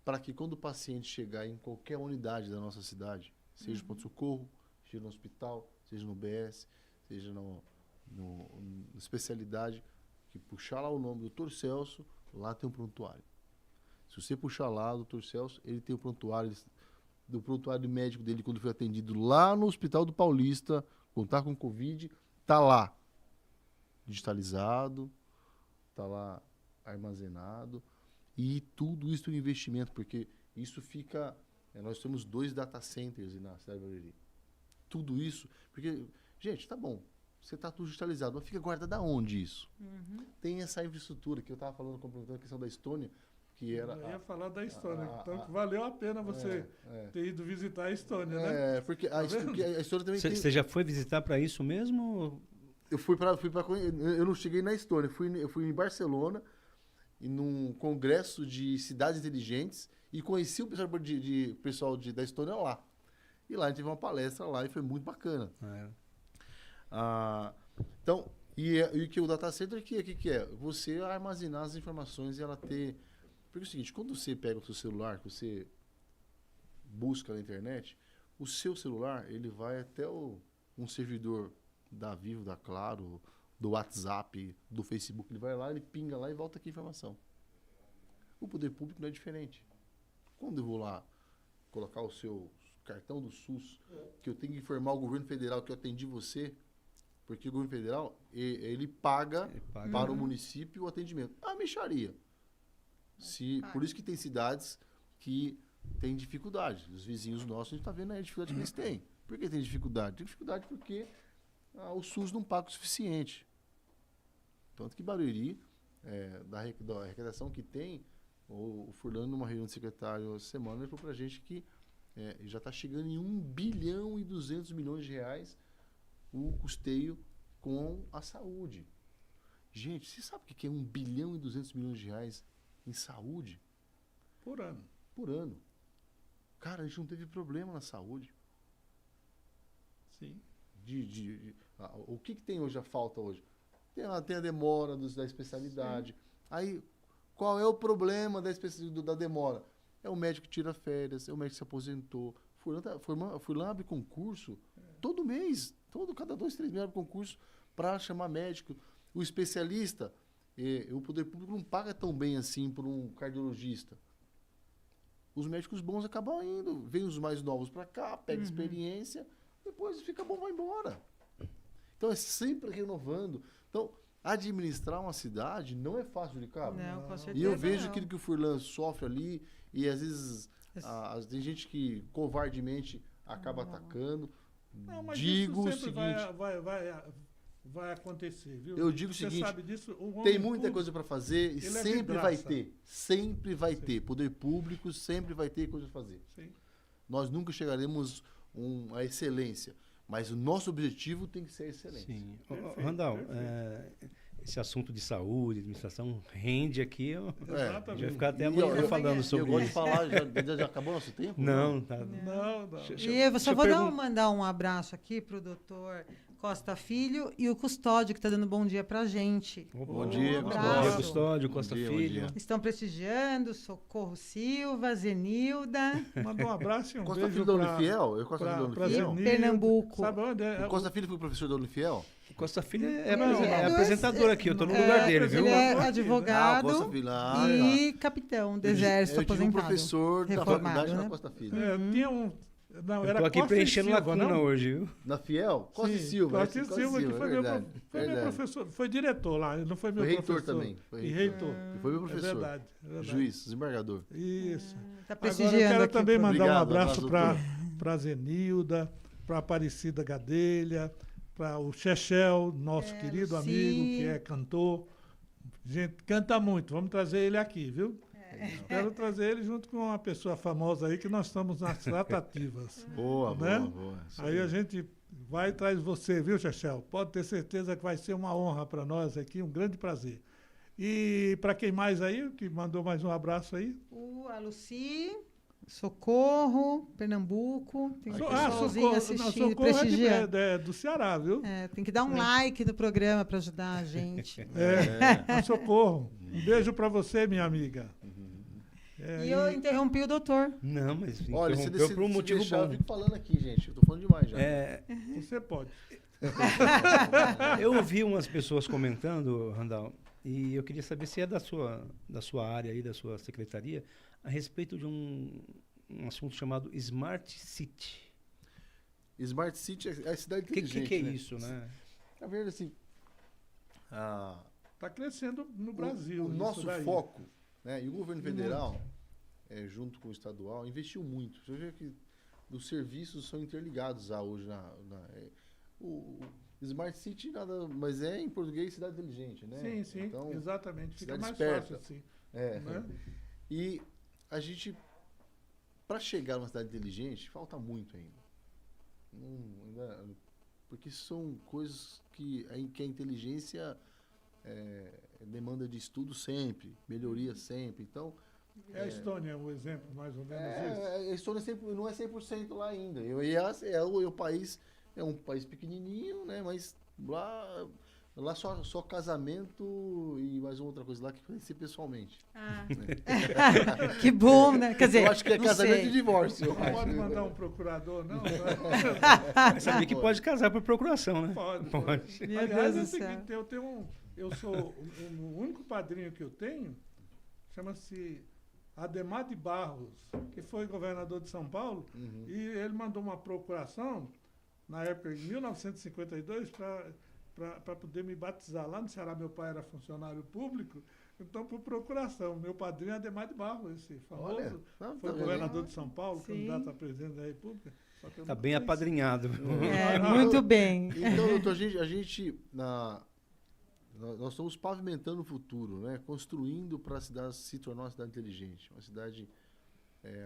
[SPEAKER 4] para que quando o paciente chegar em qualquer unidade da nossa cidade, seja no pronto-socorro, seja no hospital, seja no BS, seja no especialidade, que puxar lá o nome do Dr. Celso, lá tem um prontuário. Se você puxar lá, o Dr. Celso, ele tem o prontuário, do prontuário médico dele quando foi atendido lá no Hospital do Paulista, quando tá com Covid, tá lá. Digitalizado, tá lá armazenado. E tudo isso é um investimento, porque isso fica... nós temos 2 data centers na cidade de Barueri. Tudo isso... Porque, gente, tá bom, você tá tudo digitalizado, mas fica guardado aonde isso? Tem essa infraestrutura que eu tava falando, complementando a questão da Estônia, que era...
[SPEAKER 1] Eu ia falar da Estônia,
[SPEAKER 4] a-
[SPEAKER 1] então
[SPEAKER 4] a-
[SPEAKER 1] valeu a pena você ter ido visitar a Estônia, né?
[SPEAKER 4] porque
[SPEAKER 1] Tá vendo?
[SPEAKER 4] porque a Estônia também tem...
[SPEAKER 2] Você já foi visitar para isso mesmo?
[SPEAKER 4] Eu eu não cheguei na Estônia, eu fui em Barcelona, e num congresso de cidades inteligentes, e conheci o pessoal da Estônia lá. E lá a gente teve uma palestra lá e foi muito bacana. Então, e que o data center que é? Você armazenar as informações e ela ter... Porque é o seguinte, quando você pega o seu celular, que você busca na internet, o seu celular, ele vai até um servidor da Vivo, da Claro, do WhatsApp, do Facebook, ele vai lá, ele pinga lá e volta aqui a informação. O poder público não é diferente. Quando eu vou lá colocar o seu cartão do SUS, que eu tenho que informar o governo federal que eu atendi você, porque o governo federal, ele paga para o município o atendimento. É uma mixaria. Por isso que tem cidades que têm dificuldade. Os vizinhos nossos, a gente está vendo aí a dificuldade que eles têm. Por que tem dificuldade? Tem dificuldade porque o SUS não paga o suficiente. Tanto que Barueri, da arrecadação que tem, o Furlan, numa reunião de secretário essa semana, ele falou para a gente que já está chegando em 1 bilhão e 200 milhões de reais o custeio com a saúde. Gente, você sabe o que é 1 bilhão e 200 milhões de reais em saúde?
[SPEAKER 1] Por ano.
[SPEAKER 4] Por ano. Cara, a gente não teve problema na saúde.
[SPEAKER 1] Sim.
[SPEAKER 4] O que tem hoje, a falta hoje? Tem a demora da especialidade. Sim. Aí, qual é o problema da demora? É o médico que tira férias, é o médico que se aposentou. Furlan abre concurso todo mês. Cada 2, 3 meses abre concurso para chamar médico. O especialista, o poder público não paga tão bem assim por um cardiologista. Os médicos bons acabam indo. Vem os mais novos para cá, pega experiência, depois fica bom, vai embora. Então, é sempre renovando. Então, administrar uma cidade não é fácil, Ricardo.
[SPEAKER 3] Não, com certeza
[SPEAKER 4] E eu vejo
[SPEAKER 3] não.
[SPEAKER 4] aquilo que o Furlan sofre ali, e às vezes tem gente que covardemente acaba atacando.
[SPEAKER 1] Não, mas
[SPEAKER 4] Digo
[SPEAKER 1] isso
[SPEAKER 4] o
[SPEAKER 1] sempre
[SPEAKER 4] seguinte...
[SPEAKER 1] vai acontecer, viu?
[SPEAKER 4] Eu digo o
[SPEAKER 1] Você
[SPEAKER 4] seguinte,
[SPEAKER 1] sabe disso, o homem
[SPEAKER 4] tem muita
[SPEAKER 1] público,
[SPEAKER 4] coisa para fazer e
[SPEAKER 1] ele é
[SPEAKER 4] sempre vai
[SPEAKER 1] vidraça.
[SPEAKER 4] ter. Sempre vai ter. Poder público sempre vai ter coisa para fazer.
[SPEAKER 1] Sim.
[SPEAKER 4] Nós nunca chegaremos à excelência, mas o nosso objetivo tem que ser a excelência.
[SPEAKER 2] Sim.
[SPEAKER 1] Perfeito,
[SPEAKER 2] Randall,
[SPEAKER 1] perfeito.
[SPEAKER 2] esse assunto de saúde, administração, rende aqui. A gente
[SPEAKER 1] Exatamente.
[SPEAKER 2] vai ficar até
[SPEAKER 4] E
[SPEAKER 2] amanhã
[SPEAKER 4] eu-
[SPEAKER 2] falando
[SPEAKER 4] Eu
[SPEAKER 2] sobre
[SPEAKER 4] gosto de
[SPEAKER 2] isso.
[SPEAKER 4] falar, já acabou nosso tempo?
[SPEAKER 2] Não, tá.
[SPEAKER 1] Não.
[SPEAKER 3] E eu
[SPEAKER 2] deixa
[SPEAKER 3] só
[SPEAKER 2] eu
[SPEAKER 3] vou
[SPEAKER 2] pergun-
[SPEAKER 3] mandar um abraço aqui para o doutor Costa Filho e o Custódio, que está dando bom dia para a gente.
[SPEAKER 4] Bom dia,
[SPEAKER 3] Um
[SPEAKER 2] Bom
[SPEAKER 3] abraço.
[SPEAKER 2] dia, Custódio, Costa
[SPEAKER 4] Bom dia,
[SPEAKER 2] Filho.
[SPEAKER 4] bom dia.
[SPEAKER 3] Estão prestigiando Socorro Silva, Zenilda
[SPEAKER 1] Manda um abraço e um
[SPEAKER 4] Costa
[SPEAKER 1] beijo
[SPEAKER 4] Filho da
[SPEAKER 1] pra-
[SPEAKER 4] Unifiel? Eu Costa Filho da
[SPEAKER 1] pra
[SPEAKER 4] Unifiel?
[SPEAKER 1] Zenilda.
[SPEAKER 3] Pernambuco.
[SPEAKER 1] Sabe onde é?
[SPEAKER 4] O Costa Filho foi professor da Unifiel?
[SPEAKER 2] O Costa Filho é,
[SPEAKER 1] Não,
[SPEAKER 2] é
[SPEAKER 3] do
[SPEAKER 2] apresentador aqui, eu tô no lugar dele, viu?
[SPEAKER 3] Ele é
[SPEAKER 1] Aqui, né?
[SPEAKER 3] advogado
[SPEAKER 4] Costa Filho.
[SPEAKER 3] e capitão do Exército
[SPEAKER 4] eu tive um
[SPEAKER 3] aposentado.
[SPEAKER 4] professor da
[SPEAKER 3] Reformado,
[SPEAKER 4] faculdade
[SPEAKER 3] né?
[SPEAKER 4] na Costa Filho.
[SPEAKER 1] Tinha um... Não,
[SPEAKER 2] Eu
[SPEAKER 1] era
[SPEAKER 2] tô aqui
[SPEAKER 1] Costa e
[SPEAKER 2] preenchendo
[SPEAKER 1] Silva,
[SPEAKER 2] lacuna
[SPEAKER 1] não?
[SPEAKER 2] hoje, viu?
[SPEAKER 4] Na Fiel? Costa e
[SPEAKER 1] Sim,
[SPEAKER 4] Silva.
[SPEAKER 1] Costa e
[SPEAKER 4] Costa
[SPEAKER 1] Silva, que foi, meu,
[SPEAKER 4] verdade,
[SPEAKER 1] foi meu
[SPEAKER 4] verdade.
[SPEAKER 1] professor, foi diretor lá, ele não foi meu
[SPEAKER 4] Foi reitor
[SPEAKER 1] professor.
[SPEAKER 4] também, foi
[SPEAKER 1] E
[SPEAKER 4] reitor.
[SPEAKER 1] reitor.
[SPEAKER 4] Foi meu
[SPEAKER 1] É
[SPEAKER 4] professor.
[SPEAKER 1] verdade, é verdade.
[SPEAKER 4] Juiz, desembargador.
[SPEAKER 1] Isso.
[SPEAKER 3] Está
[SPEAKER 1] Agora eu
[SPEAKER 3] prestigiando
[SPEAKER 1] quero
[SPEAKER 3] aqui
[SPEAKER 1] também
[SPEAKER 3] o
[SPEAKER 1] mandar
[SPEAKER 3] programa.
[SPEAKER 1] um
[SPEAKER 4] Obrigado,
[SPEAKER 1] abraço
[SPEAKER 4] abraço,
[SPEAKER 1] para Zenilda, para Aparecida Gadelha, para o Chechel, nosso querido
[SPEAKER 3] Luci.
[SPEAKER 1] amigo, que é cantor. Gente, canta muito. Vamos trazer ele aqui, viu? Espero trazer ele junto com uma pessoa famosa aí, que nós estamos nas tratativas.
[SPEAKER 4] Boa,
[SPEAKER 1] Né?
[SPEAKER 4] boa, boa. Isso
[SPEAKER 1] Aí a gente vai e traz você, viu, Chechel? Pode ter certeza que vai ser uma honra para nós aqui, um grande prazer. E para quem mais aí, que mandou mais um abraço aí?
[SPEAKER 3] A Luci, Socorro, Pernambuco. Tem um pessoalzinho assistindo,
[SPEAKER 1] Socorro
[SPEAKER 3] prestigiando.
[SPEAKER 1] é do Ceará, viu?
[SPEAKER 3] É, tem que dar um like no programa para ajudar a gente.
[SPEAKER 1] A Socorro. Um beijo para você, minha amiga.
[SPEAKER 3] E eu interrompi o doutor.
[SPEAKER 2] Não, mas
[SPEAKER 4] Olha, se
[SPEAKER 2] interrompeu por um
[SPEAKER 4] se
[SPEAKER 2] motivo
[SPEAKER 4] deixar, eu
[SPEAKER 2] bom.
[SPEAKER 4] fico falando aqui, gente. Eu tô falando demais já.
[SPEAKER 1] Você pode.
[SPEAKER 2] Eu ouvi umas pessoas comentando, Randall, e eu queria saber se é da sua área aí, da sua secretaria, a respeito de um assunto chamado Smart City.
[SPEAKER 4] Smart City é a cidade
[SPEAKER 2] O que
[SPEAKER 4] inteligente,
[SPEAKER 2] é
[SPEAKER 4] né?
[SPEAKER 2] isso, né?
[SPEAKER 4] Na verdade, assim,
[SPEAKER 1] Está crescendo no Brasil.
[SPEAKER 4] o
[SPEAKER 1] isso
[SPEAKER 4] nosso
[SPEAKER 1] daí.
[SPEAKER 4] foco, né? E o governo federal, junto com o estadual, investiu muito. Você vê que os serviços são interligados hoje o Smart City nada, mas é em português cidade inteligente, né?
[SPEAKER 1] Sim, sim,
[SPEAKER 4] Então,
[SPEAKER 1] exatamente. Fica
[SPEAKER 4] cidade
[SPEAKER 1] mais
[SPEAKER 4] esperta.
[SPEAKER 1] fácil assim.
[SPEAKER 4] é.
[SPEAKER 1] Né?
[SPEAKER 4] E a gente, para chegar numa cidade inteligente, falta muito ainda. Porque são coisas que a inteligência demanda de estudo sempre, melhoria sempre. Então,
[SPEAKER 1] É a Estônia um exemplo, mais ou menos isso.
[SPEAKER 4] a Estônia não é 100% lá ainda. O país é um país pequenininho, né? Mas lá só casamento e mais uma outra coisa lá que conheci pessoalmente.
[SPEAKER 3] Que bom, né? Quer dizer,
[SPEAKER 4] Eu acho que é
[SPEAKER 3] não
[SPEAKER 4] casamento
[SPEAKER 3] sei.
[SPEAKER 4] e divórcio.
[SPEAKER 1] Não pode mandar um procurador, não?
[SPEAKER 2] Mas sabia que pode casar por procuração, né?
[SPEAKER 1] Pode.
[SPEAKER 3] Meu
[SPEAKER 1] Aliás,
[SPEAKER 3] Deus
[SPEAKER 1] é o
[SPEAKER 3] do céu.
[SPEAKER 1] seguinte, eu sou o único padrinho que eu tenho, chama-se Ademar de Barros, que foi governador de São Paulo, e ele mandou uma procuração, na época, em 1952, para poder me batizar. Lá no Ceará, meu pai era funcionário público, então, por procuração. Meu padrinho é Ademar de Barros, esse famoso,
[SPEAKER 4] Olha,
[SPEAKER 1] foi
[SPEAKER 4] tá
[SPEAKER 1] governador de São Paulo,
[SPEAKER 3] Sim.
[SPEAKER 1] candidato a presidente da República. Só que eu
[SPEAKER 2] Tá
[SPEAKER 1] nunca
[SPEAKER 2] bem
[SPEAKER 1] conheci.
[SPEAKER 2] apadrinhado.
[SPEAKER 3] Muito bem.
[SPEAKER 4] Então, doutor, nós estamos pavimentando o futuro, né? Construindo para a cidade se tornar uma cidade inteligente, uma cidade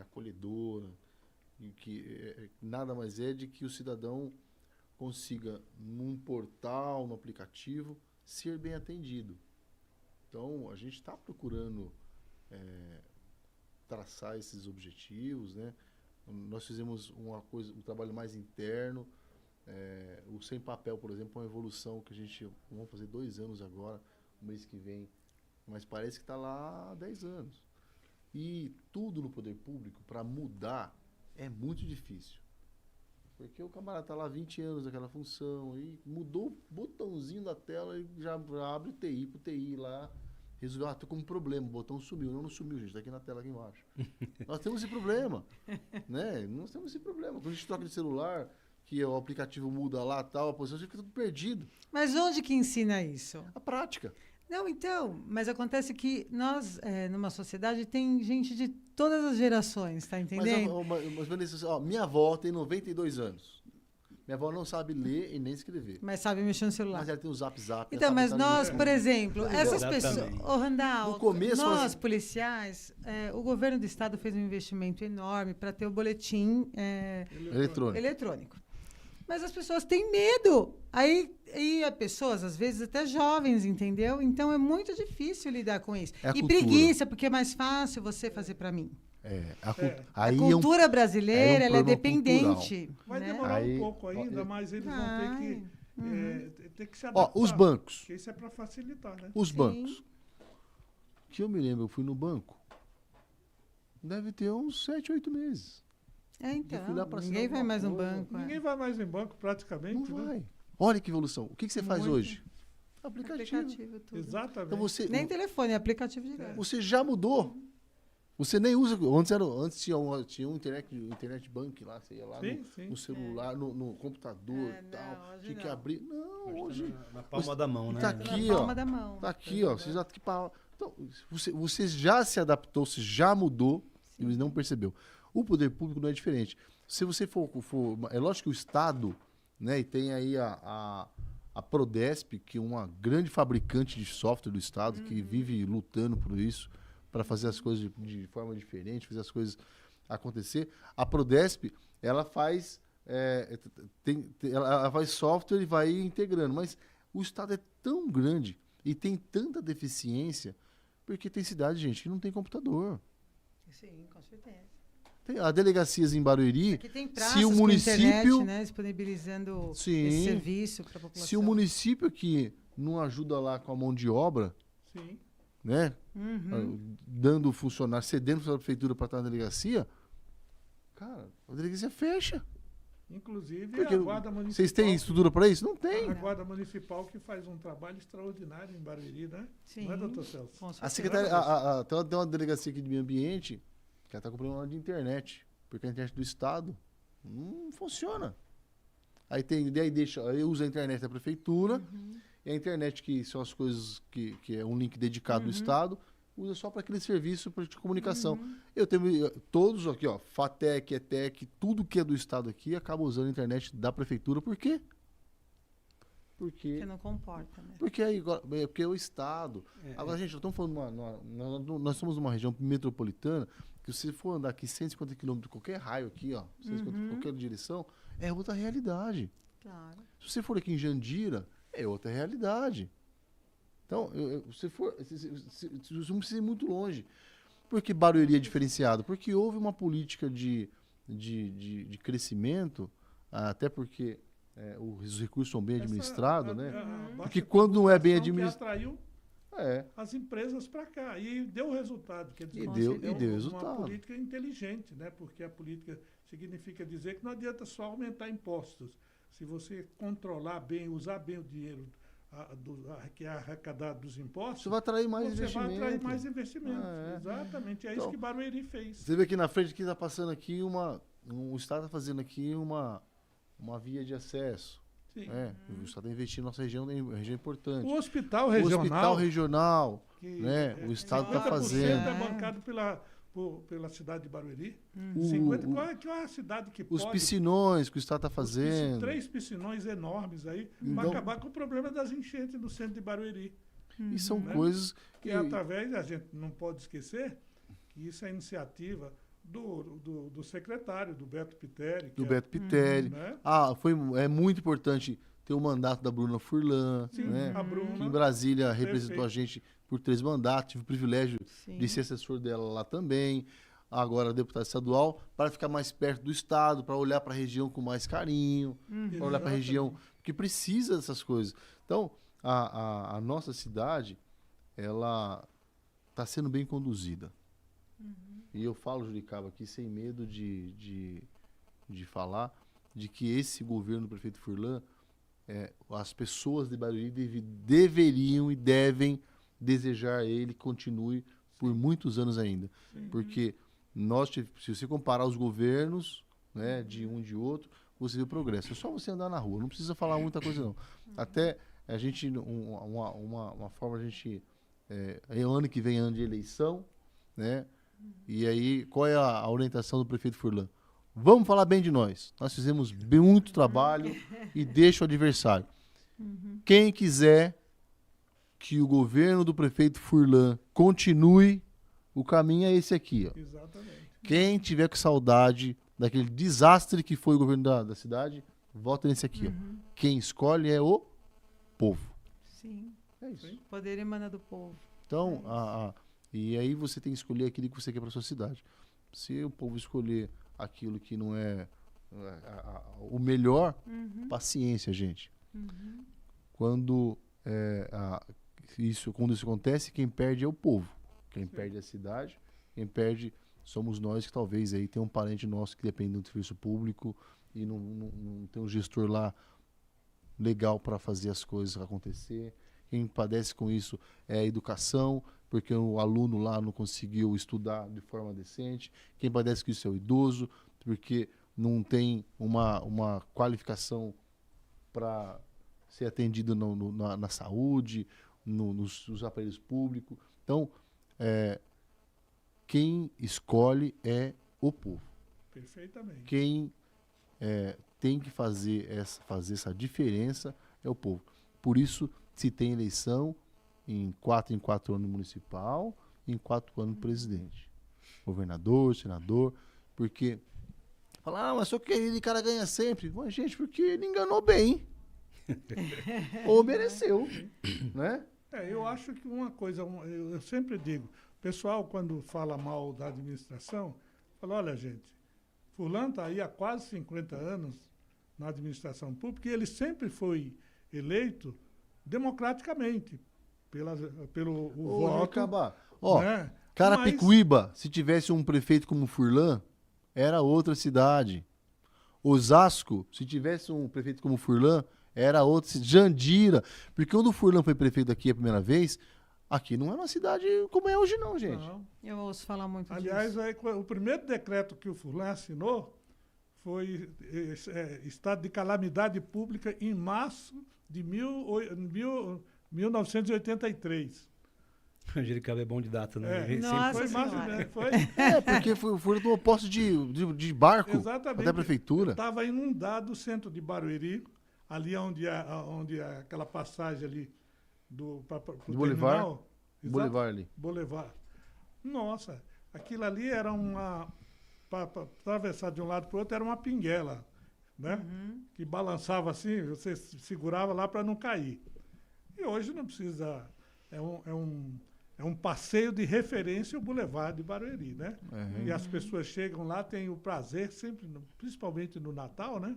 [SPEAKER 4] acolhedora, e que nada mais é de que o cidadão consiga, num portal, no aplicativo, ser bem atendido. Então, a gente está procurando traçar esses objetivos, né? Nós fizemos um trabalho mais interno. O Sem Papel, por exemplo, é uma evolução que vamos fazer 2 anos agora, no mês que vem, mas parece que está lá há 10 anos. E tudo no poder público, para mudar, é muito difícil. Porque o camarada está lá há 20 anos naquela função, e mudou o botãozinho da tela e já abre o TI pro TI lá. Resolveu, tô com um problema, o botão sumiu. Não sumiu, gente, tá aqui na tela aqui embaixo. Nós temos esse problema, né? Nós temos esse problema. Quando a gente troca de celular, que o aplicativo muda lá, tal, a posição, fica tudo perdido.
[SPEAKER 3] Mas onde que ensina isso?
[SPEAKER 4] A prática.
[SPEAKER 3] Não, então, mas acontece que nós, numa sociedade, tem gente de todas as gerações, tá entendendo?
[SPEAKER 4] Mas Vanessa, minha avó tem 92 anos. Minha avó não sabe ler e nem escrever.
[SPEAKER 3] Mas sabe mexer no celular.
[SPEAKER 4] Mas ela tem o Zap.
[SPEAKER 3] Então, mas nós, por exemplo, essas pessoas...
[SPEAKER 2] Exatamente.
[SPEAKER 3] Ô, Randall,
[SPEAKER 4] No começo,
[SPEAKER 3] nós,
[SPEAKER 4] assim-
[SPEAKER 3] policiais, o governo do estado fez um investimento enorme para ter o boletim
[SPEAKER 4] Eletrônico.
[SPEAKER 3] eletrônico. Mas as pessoas têm medo. E as pessoas, às vezes, até jovens, entendeu? Então, é muito difícil lidar com isso.
[SPEAKER 4] É a
[SPEAKER 3] E
[SPEAKER 4] cultura.
[SPEAKER 3] preguiça, porque é mais fácil você fazer para mim.
[SPEAKER 4] A
[SPEAKER 3] Cultura brasileira, ela é
[SPEAKER 4] problema
[SPEAKER 3] dependente.
[SPEAKER 1] Vai
[SPEAKER 3] né?
[SPEAKER 1] demorar
[SPEAKER 4] Aí-
[SPEAKER 1] um pouco ainda, mas eles vão ter que tem que se adaptar.
[SPEAKER 4] Ó, os bancos.
[SPEAKER 1] Porque isso é para facilitar, né?
[SPEAKER 4] Os
[SPEAKER 3] Sim.
[SPEAKER 4] bancos. Que eu me lembro, eu fui no banco. Deve ter uns 7, 8 meses.
[SPEAKER 3] Então,
[SPEAKER 4] fui lá pra assinar
[SPEAKER 3] ninguém vai
[SPEAKER 4] alguma
[SPEAKER 3] mais no
[SPEAKER 4] coisa.
[SPEAKER 3] banco.
[SPEAKER 1] Ninguém vai mais em banco praticamente,
[SPEAKER 4] Não
[SPEAKER 1] né?
[SPEAKER 4] vai. Olha que evolução. O que você faz
[SPEAKER 3] Muito.
[SPEAKER 4] hoje? Aplicativo.
[SPEAKER 3] Aplicativo, tudo.
[SPEAKER 1] Exatamente.
[SPEAKER 4] Então você,
[SPEAKER 3] Nem telefone, é aplicativo direto.
[SPEAKER 4] você já mudou. Você nem usa. Antes tinha um internet bank lá, você ia lá
[SPEAKER 1] Sim.
[SPEAKER 4] no celular, no computador
[SPEAKER 3] É,
[SPEAKER 4] e tal.
[SPEAKER 3] não, hoje
[SPEAKER 4] Tinha que
[SPEAKER 3] não.
[SPEAKER 4] abrir. Não, hoje.
[SPEAKER 2] Na palma da mão, né?
[SPEAKER 4] Tá
[SPEAKER 3] Na
[SPEAKER 4] aqui,
[SPEAKER 3] palma
[SPEAKER 4] ó.
[SPEAKER 3] da mão.
[SPEAKER 4] Tá aqui, ó. Você já tá aqui pra... Então, você já se adaptou, você já mudou e não percebeu. O poder público não é diferente. Se você for é lógico que o Estado, né, e tem aí a Prodesp, que é uma grande fabricante de software do Estado, que vive lutando por isso, para fazer as coisas de forma diferente, fazer as coisas acontecer. A Prodesp, ela faz, ela faz software e vai integrando, mas o Estado é tão grande e tem tanta deficiência, porque tem cidade, gente, que não tem computador.
[SPEAKER 3] Sim, com certeza.
[SPEAKER 4] Tem há delegacias em Barueri.
[SPEAKER 3] Aqui tem praças
[SPEAKER 4] Se o
[SPEAKER 3] com
[SPEAKER 4] município,
[SPEAKER 3] internet, né, disponibilizando
[SPEAKER 4] Sim.
[SPEAKER 3] esse serviço para a população.
[SPEAKER 4] se o município aqui não ajuda lá com a mão de obra,
[SPEAKER 1] Sim.
[SPEAKER 4] né,
[SPEAKER 3] Uhum.
[SPEAKER 4] dando funcionário, cedendo para a prefeitura para estar na delegacia, cara, a delegacia fecha.
[SPEAKER 1] Inclusive
[SPEAKER 4] Porque
[SPEAKER 1] a Guarda Municipal.
[SPEAKER 4] vocês têm estrutura para isso? Não tem.
[SPEAKER 1] A Guarda Municipal que faz um trabalho extraordinário em Barueri, né?
[SPEAKER 3] Sim.
[SPEAKER 1] Não é, doutor Celso?
[SPEAKER 3] Com
[SPEAKER 4] A
[SPEAKER 3] certeza.
[SPEAKER 4] secretaria, tem uma delegacia aqui de meio ambiente que ela está com problema de internet, porque a internet do Estado não funciona. Daí usa a internet da prefeitura, e a internet, que são as coisas que é um link dedicado do Estado, usa só para aquele serviço de comunicação. Eu tenho todos aqui, ó, FATEC, ETEC, tudo que é do Estado aqui, acaba usando a internet da prefeitura. Por quê?
[SPEAKER 3] Que não comporta, né?
[SPEAKER 4] Porque é o Estado. Agora, gente, nós estamos falando nós somos numa região metropolitana que se for andar aqui 150 km de qualquer raio aqui, ó, 150 de qualquer direção, é outra realidade.
[SPEAKER 3] Claro.
[SPEAKER 4] Se você for aqui em Jandira, é outra realidade. Então, você não precisa ir muito longe. Por que Barueri é diferenciado? Porque houve uma política de crescimento, até porque os recursos são bem administrados, né? Porque quando não é bem administrado...
[SPEAKER 1] atraiu as empresas para cá e deu resultado. Quer dizer,
[SPEAKER 4] deu
[SPEAKER 1] uma
[SPEAKER 4] resultado.
[SPEAKER 1] política inteligente, né? Porque a política significa dizer que não adianta só aumentar impostos. Se você controlar bem, usar bem o dinheiro que é arrecadado dos impostos,
[SPEAKER 4] Você vai atrair mais
[SPEAKER 1] você
[SPEAKER 4] investimento.
[SPEAKER 1] vai atrair mais investimento.
[SPEAKER 4] É.
[SPEAKER 1] Exatamente. É
[SPEAKER 4] Então,
[SPEAKER 1] isso que Barueri fez.
[SPEAKER 4] Você vê aqui na frente que está passando aqui o Estado está fazendo aqui uma via de acesso.
[SPEAKER 1] Sim.
[SPEAKER 4] O Estado está investindo na nossa região, é uma região importante.
[SPEAKER 1] O hospital
[SPEAKER 4] O
[SPEAKER 1] regional.
[SPEAKER 4] hospital regional,
[SPEAKER 1] que
[SPEAKER 4] né? O Estado está
[SPEAKER 1] 50%
[SPEAKER 4] fazendo.
[SPEAKER 1] é bancado pela cidade de Barueri.
[SPEAKER 4] O-
[SPEAKER 1] 50,
[SPEAKER 4] o-
[SPEAKER 1] qual é a cidade que
[SPEAKER 4] Os
[SPEAKER 1] pode...
[SPEAKER 4] piscinões que o Estado está fazendo.
[SPEAKER 1] 3 piscinões enormes aí, para
[SPEAKER 4] Então-
[SPEAKER 1] acabar com o problema das enchentes no centro de Barueri.
[SPEAKER 4] E são
[SPEAKER 1] Né?
[SPEAKER 4] coisas
[SPEAKER 1] Que é através, a gente não pode esquecer, que isso é iniciativa do secretário, do Beto Pitteri.
[SPEAKER 4] do Beto Pitteri.
[SPEAKER 1] Né?
[SPEAKER 4] É muito importante ter o mandato da Bruna Furlan,
[SPEAKER 1] Sim,
[SPEAKER 4] né?
[SPEAKER 1] a
[SPEAKER 4] Que em
[SPEAKER 1] Bruna.
[SPEAKER 4] Brasília representou
[SPEAKER 1] Perfeito.
[SPEAKER 4] a gente por 3 mandatos. Tive o privilégio
[SPEAKER 3] Sim.
[SPEAKER 4] de ser assessor dela lá também. Agora deputado estadual, para ficar mais perto do Estado, para olhar para a região com mais carinho, para olhar para a região que precisa dessas coisas. Então, a nossa cidade, ela está sendo bem conduzida. E eu falo, Juricaba, aqui sem medo de falar de que esse governo do prefeito Furlan, as pessoas de Barueri deveriam e devem desejar ele continue por muitos anos ainda. Porque se você comparar os governos, né, de um e de outro, você vê o progresso. É só você andar na rua, não precisa falar muita coisa não. Até a gente, uma forma a gente, ano que vem, ano de eleição, né? E aí, qual é a orientação do prefeito Furlan? Vamos falar bem de nós. Nós fizemos muito trabalho e deixa o adversário. Quem quiser que o governo do prefeito Furlan continue, o caminho é esse aqui, ó.
[SPEAKER 1] Exatamente.
[SPEAKER 4] Quem tiver com saudade daquele desastre que foi o governo da cidade, vota nesse aqui, ó. Quem escolhe é o povo.
[SPEAKER 3] Sim.
[SPEAKER 4] É isso.
[SPEAKER 1] Sim.
[SPEAKER 3] Poder emana do povo.
[SPEAKER 4] Então, e aí você tem que escolher aquilo que você quer para sua cidade. Se o povo escolher aquilo que não é o melhor, paciência, gente. Quando isso acontece, quem perde é o povo. Quem perde é a cidade. Quem perde somos nós, que talvez aí tem um parente nosso que depende do serviço público e não tem um gestor lá legal para fazer as coisas acontecer. Quem padece com isso é a educação, porque o aluno lá não conseguiu estudar de forma decente. Quem padece com isso é o idoso, porque não tem uma qualificação para ser atendido na saúde, nos aparelhos públicos. Então, quem escolhe é o povo.
[SPEAKER 1] Perfeitamente.
[SPEAKER 4] Quem tem que fazer essa diferença é o povo. Por isso, se tem eleição em 4 anos municipal, em 4 anos presidente. Governador, senador, porque... Fala, mas só que aquele cara ganha sempre. Mas, gente, porque ele enganou bem. Ou mereceu, né?
[SPEAKER 1] Eu acho que uma coisa, eu sempre digo, o pessoal quando fala mal da administração, fala, olha gente, fulano está aí há quase 50 anos na administração pública e ele sempre foi eleito democraticamente pelo voto.
[SPEAKER 4] Ó,
[SPEAKER 1] né?
[SPEAKER 4] Carapicuíba, se tivesse um prefeito como Furlan, era outra cidade. Osasco, se tivesse um prefeito como Furlan, era outra cidade. Jandira, porque quando o Furlan foi prefeito aqui a primeira vez, aqui não era uma cidade como é hoje não, gente.
[SPEAKER 1] Não.
[SPEAKER 3] Eu ouço falar muito
[SPEAKER 1] Aliás,
[SPEAKER 3] disso.
[SPEAKER 1] o primeiro decreto que o Furlan assinou foi estado de calamidade pública em março de 1983.
[SPEAKER 2] Juricaba é bom de data, né? A gente
[SPEAKER 3] Nossa
[SPEAKER 1] Foi março,
[SPEAKER 3] Senhora.
[SPEAKER 1] né? Foi.
[SPEAKER 4] Porque o Furlan tomou posse de barco
[SPEAKER 1] Exatamente.
[SPEAKER 4] até a prefeitura.
[SPEAKER 1] Estava inundado o centro de Barueri, ali onde aquela passagem ali do
[SPEAKER 4] Boulevard.
[SPEAKER 1] terminal.
[SPEAKER 4] Boulevard ali.
[SPEAKER 1] Boulevard. Nossa, aquilo ali era para atravessar de um lado para o outro, era uma pinguela, né? Que balançava assim, você segurava lá para não cair. E hoje não precisa... É um passeio de referência o Boulevard de Barueri, né? E as pessoas chegam lá, têm o prazer, sempre, principalmente no Natal, né?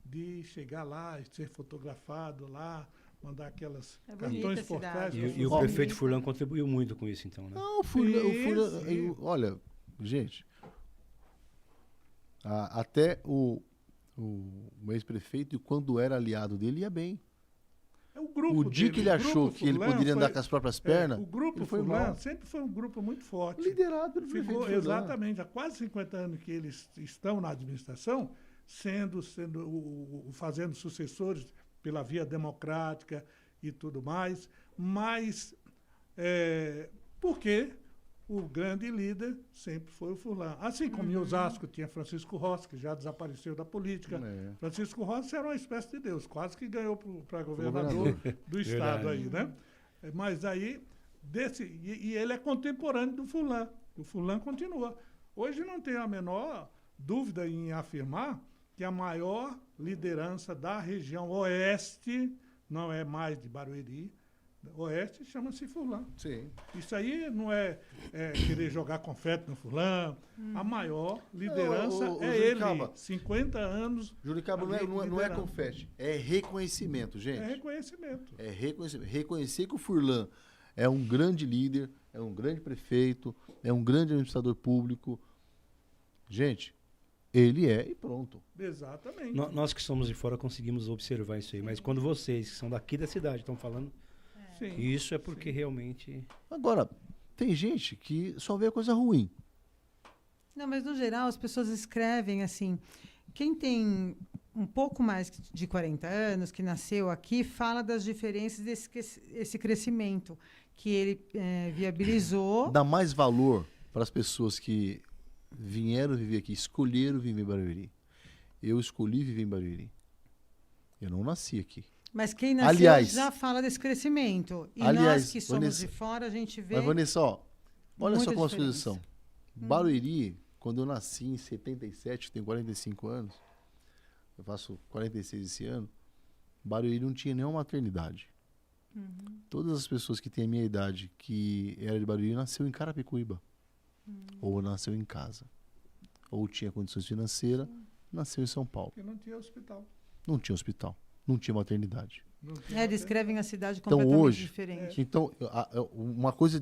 [SPEAKER 1] De chegar lá e ser fotografado lá, mandar aquelas cartões postais.
[SPEAKER 2] E o prefeito Furlan contribuiu muito com isso, então, né?
[SPEAKER 4] Não, o Furlan, olha, gente, até o ex-prefeito, quando era aliado dele, ia bem. O dia que ele achou que ele poderia andar com as próprias pernas,
[SPEAKER 1] o grupo
[SPEAKER 4] ele foi
[SPEAKER 1] Furlan
[SPEAKER 4] mal.
[SPEAKER 1] sempre foi um grupo muito forte.
[SPEAKER 4] Liderado pelo prefeito Furlan.
[SPEAKER 1] Exatamente, há quase 50 anos que eles estão na administração, fazendo sucessores pela via democrática e tudo mais, mas porque o grande líder sempre foi o Furlan. Assim como em Osasco tinha Francisco Rossi, que já desapareceu da política. Francisco Rossi era uma espécie de Deus, quase que ganhou para governador do estado aí, né? Mas aí, e ele é contemporâneo do Furlan. O Furlan continua. Hoje não tenho a menor dúvida em afirmar que a maior liderança da região oeste, não é mais de Barueri, oeste chama-se Furlan.
[SPEAKER 4] Sim.
[SPEAKER 1] Isso aí não é querer jogar confete no Furlan. A maior liderança é
[SPEAKER 4] Juricaba.
[SPEAKER 1] ele. 50 anos.
[SPEAKER 4] Juricaba não é confete, é reconhecimento, gente.
[SPEAKER 1] É reconhecimento.
[SPEAKER 4] É reconhecimento. Reconhecer que o Furlan é um grande líder, é um grande prefeito, é um grande administrador público. Gente, ele é e pronto.
[SPEAKER 1] Exatamente.
[SPEAKER 2] Nós que somos de fora conseguimos observar isso aí, mas quando vocês, que são daqui da cidade, estão falando, isso é porque realmente...
[SPEAKER 4] Agora, tem gente que só vê a coisa ruim.
[SPEAKER 3] Não, mas no geral as pessoas escrevem assim, quem tem um pouco mais de 40 anos, que nasceu aqui, fala das diferenças desse crescimento que ele viabilizou.
[SPEAKER 4] Dá mais valor para as pessoas que vieram viver aqui, escolheram viver em Barueri. Eu escolhi viver em Barueri. Eu não nasci aqui.
[SPEAKER 3] Mas quem nasceu já fala desse crescimento. E nós que somos
[SPEAKER 4] Vanessa,
[SPEAKER 3] de fora, a gente vê...
[SPEAKER 4] Mas, Vanessa, olha só como as coisas
[SPEAKER 3] diferença.
[SPEAKER 4] são. Barueri, quando eu nasci em 77, tenho 45 anos, eu faço 46 esse ano, Barueri não tinha nenhuma maternidade. Todas as pessoas que têm a minha idade, que era de Barueri, nasceu em Carapicuíba. Ou nasceu em casa. Ou tinha condições financeiras, nasceu em São Paulo.
[SPEAKER 1] Porque não tinha hospital.
[SPEAKER 4] Não tinha hospital. não tinha maternidade.
[SPEAKER 3] Descrevem a cidade
[SPEAKER 4] Então,
[SPEAKER 3] completamente
[SPEAKER 4] hoje,
[SPEAKER 3] diferente.
[SPEAKER 4] Então, uma coisa
[SPEAKER 1] É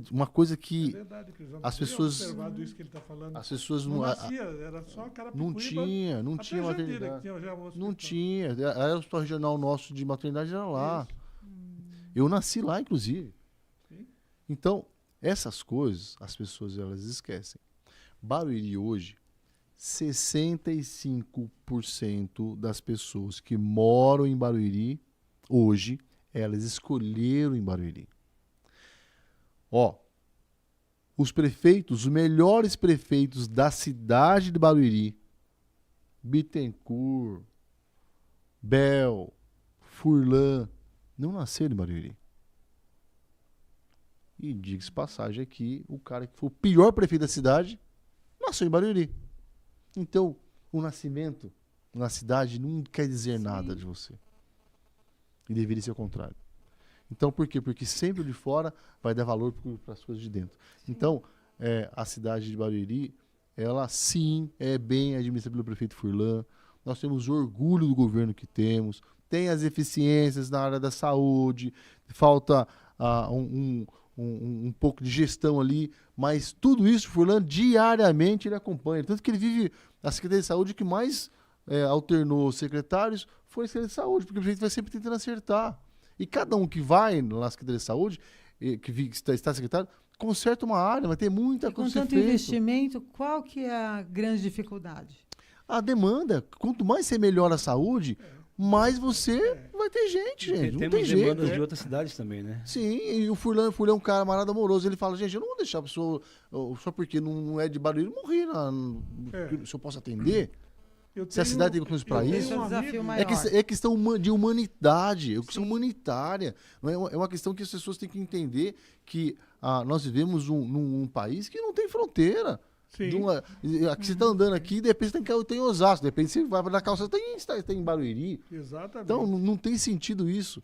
[SPEAKER 4] que
[SPEAKER 1] verdade, Cris. Eu não
[SPEAKER 4] as
[SPEAKER 1] tinha
[SPEAKER 4] pessoas-
[SPEAKER 1] observado isso que ele está falando.
[SPEAKER 4] as pessoas
[SPEAKER 1] Não
[SPEAKER 4] não,
[SPEAKER 1] nascia, era só Carapicuíba.
[SPEAKER 4] não
[SPEAKER 1] até
[SPEAKER 4] tinha
[SPEAKER 1] Jandira, que
[SPEAKER 4] maternidade.
[SPEAKER 1] tinha já um hospital.
[SPEAKER 4] Não tinha. Era o hospital regional nosso de maternidade era lá.
[SPEAKER 1] Isso.
[SPEAKER 4] Eu nasci lá, inclusive.
[SPEAKER 1] Sim.
[SPEAKER 4] Então, essas coisas, as pessoas elas esquecem. Barueri hoje, 65% das pessoas que moram em Barueri, hoje, elas escolheram em Barueri. Ó, os prefeitos, os melhores prefeitos da cidade de Barueri, Bittencourt, Bel, Furlan, não nasceram em Barueri. E diga-se passagem aqui, o cara que foi o pior prefeito da cidade nasceu em Barueri. Então, o nascimento na cidade não quer dizer nada de você. E deveria ser o contrário. Então, por quê? Porque sempre o de fora vai dar valor para as coisas de dentro. Então, a cidade de Barueri, ela sim é bem administrada pelo prefeito Furlan. Nós temos orgulho do governo que temos. Tem as eficiências na área da saúde. Falta um pouco de gestão ali. Mas tudo isso, Furlan, diariamente ele acompanha. Tanto que ele vive a Secretaria de Saúde que mais alternou secretários foi a Secretaria de Saúde, porque o prefeito vai sempre tentando acertar. E cada um que vai na Secretaria de Saúde, que está secretário, conserta uma área, vai ter muita
[SPEAKER 3] E com
[SPEAKER 4] coisa a ser
[SPEAKER 3] tanto
[SPEAKER 4] feita.
[SPEAKER 3] investimento, qual que é a grande dificuldade?
[SPEAKER 4] A demanda, quanto mais você melhora a saúde, mais você vai ter gente, gente. Não
[SPEAKER 2] Temos
[SPEAKER 4] tem
[SPEAKER 2] demandas
[SPEAKER 4] jeito.
[SPEAKER 2] de outras cidades também, né?
[SPEAKER 4] Sim, e o Furlan é um cara amarado amoroso. Ele fala, gente, eu não vou deixar a pessoa, só porque não é de Barueri, morrer. Se eu posso atender, se a cidade tem condições para isso.
[SPEAKER 3] Esse é o desafio
[SPEAKER 1] amigo,
[SPEAKER 3] maior.
[SPEAKER 4] É questão de humanidade, é questão humanitária. Não é uma questão que as pessoas têm que entender que nós vivemos num país que não tem fronteira.
[SPEAKER 1] Sim.
[SPEAKER 4] Aqui você está andando aqui, de repente tem Osasco, de repente você vai na calça, tem em Barueri.
[SPEAKER 1] Exatamente.
[SPEAKER 4] Então não tem sentido isso.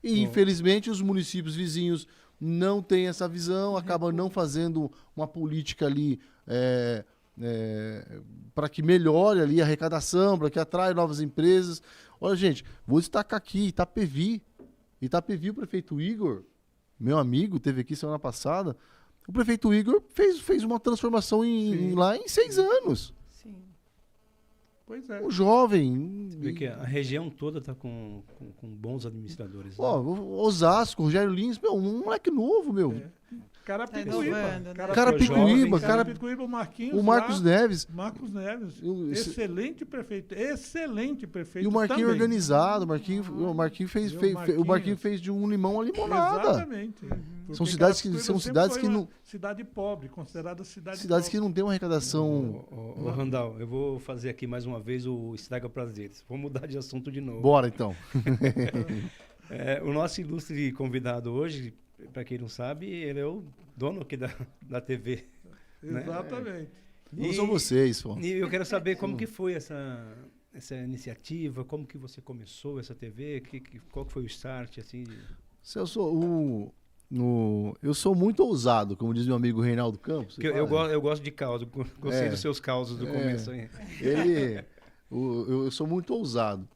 [SPEAKER 4] E infelizmente os municípios vizinhos não têm essa visão, acabam não fazendo uma política ali para que melhore ali a arrecadação, para que atraia novas empresas. Olha, gente, vou destacar aqui, Itapevi, o prefeito Igor, meu amigo, teve aqui semana passada, o prefeito Igor fez uma transformação lá em 6 anos.
[SPEAKER 3] Sim.
[SPEAKER 1] Pois é.
[SPEAKER 4] Um jovem.
[SPEAKER 2] Você vê que a região toda está com bons administradores. Né?
[SPEAKER 4] Ó, Osasco, Rogério Lins, um moleque novo, meu.
[SPEAKER 1] Carapicuíba.
[SPEAKER 3] inovando, né?
[SPEAKER 1] Carapicuíba, o Marquinhos.
[SPEAKER 4] O Marcos Neves.
[SPEAKER 1] Marcos Neves.
[SPEAKER 4] Esse-
[SPEAKER 1] Excelente prefeito. Excelente prefeito.
[SPEAKER 4] E o Marquinho
[SPEAKER 1] também.
[SPEAKER 4] organizado. O Marquinho fez de um limão uma limonada.
[SPEAKER 1] Exatamente.
[SPEAKER 4] São
[SPEAKER 1] Porque
[SPEAKER 4] cidades que-
[SPEAKER 1] Carapicuíba
[SPEAKER 4] são
[SPEAKER 1] sempre
[SPEAKER 4] cidades
[SPEAKER 1] foi
[SPEAKER 4] que
[SPEAKER 1] uma
[SPEAKER 4] não-
[SPEAKER 1] Cidade pobre, considerada cidade
[SPEAKER 4] Que
[SPEAKER 1] pobre.
[SPEAKER 4] não tem uma arrecadação.
[SPEAKER 2] Ô, Randall, eu vou fazer aqui mais uma vez o Estraga Prazeres. Vou mudar de assunto de novo.
[SPEAKER 4] Bora então.
[SPEAKER 2] O nosso ilustre convidado hoje, para quem não sabe, ele é o dono aqui da TV. né?
[SPEAKER 1] Exatamente.
[SPEAKER 4] Não são vocês, pô.
[SPEAKER 2] E eu quero saber como que foi essa iniciativa, como que você começou essa TV, qual que foi o start, assim?
[SPEAKER 4] Eu sou muito ousado, como diz meu amigo Reinaldo Campos.
[SPEAKER 2] Porque eu gosto de causa, gostei dos seus causos do começo aí.
[SPEAKER 4] Eu sou muito ousado.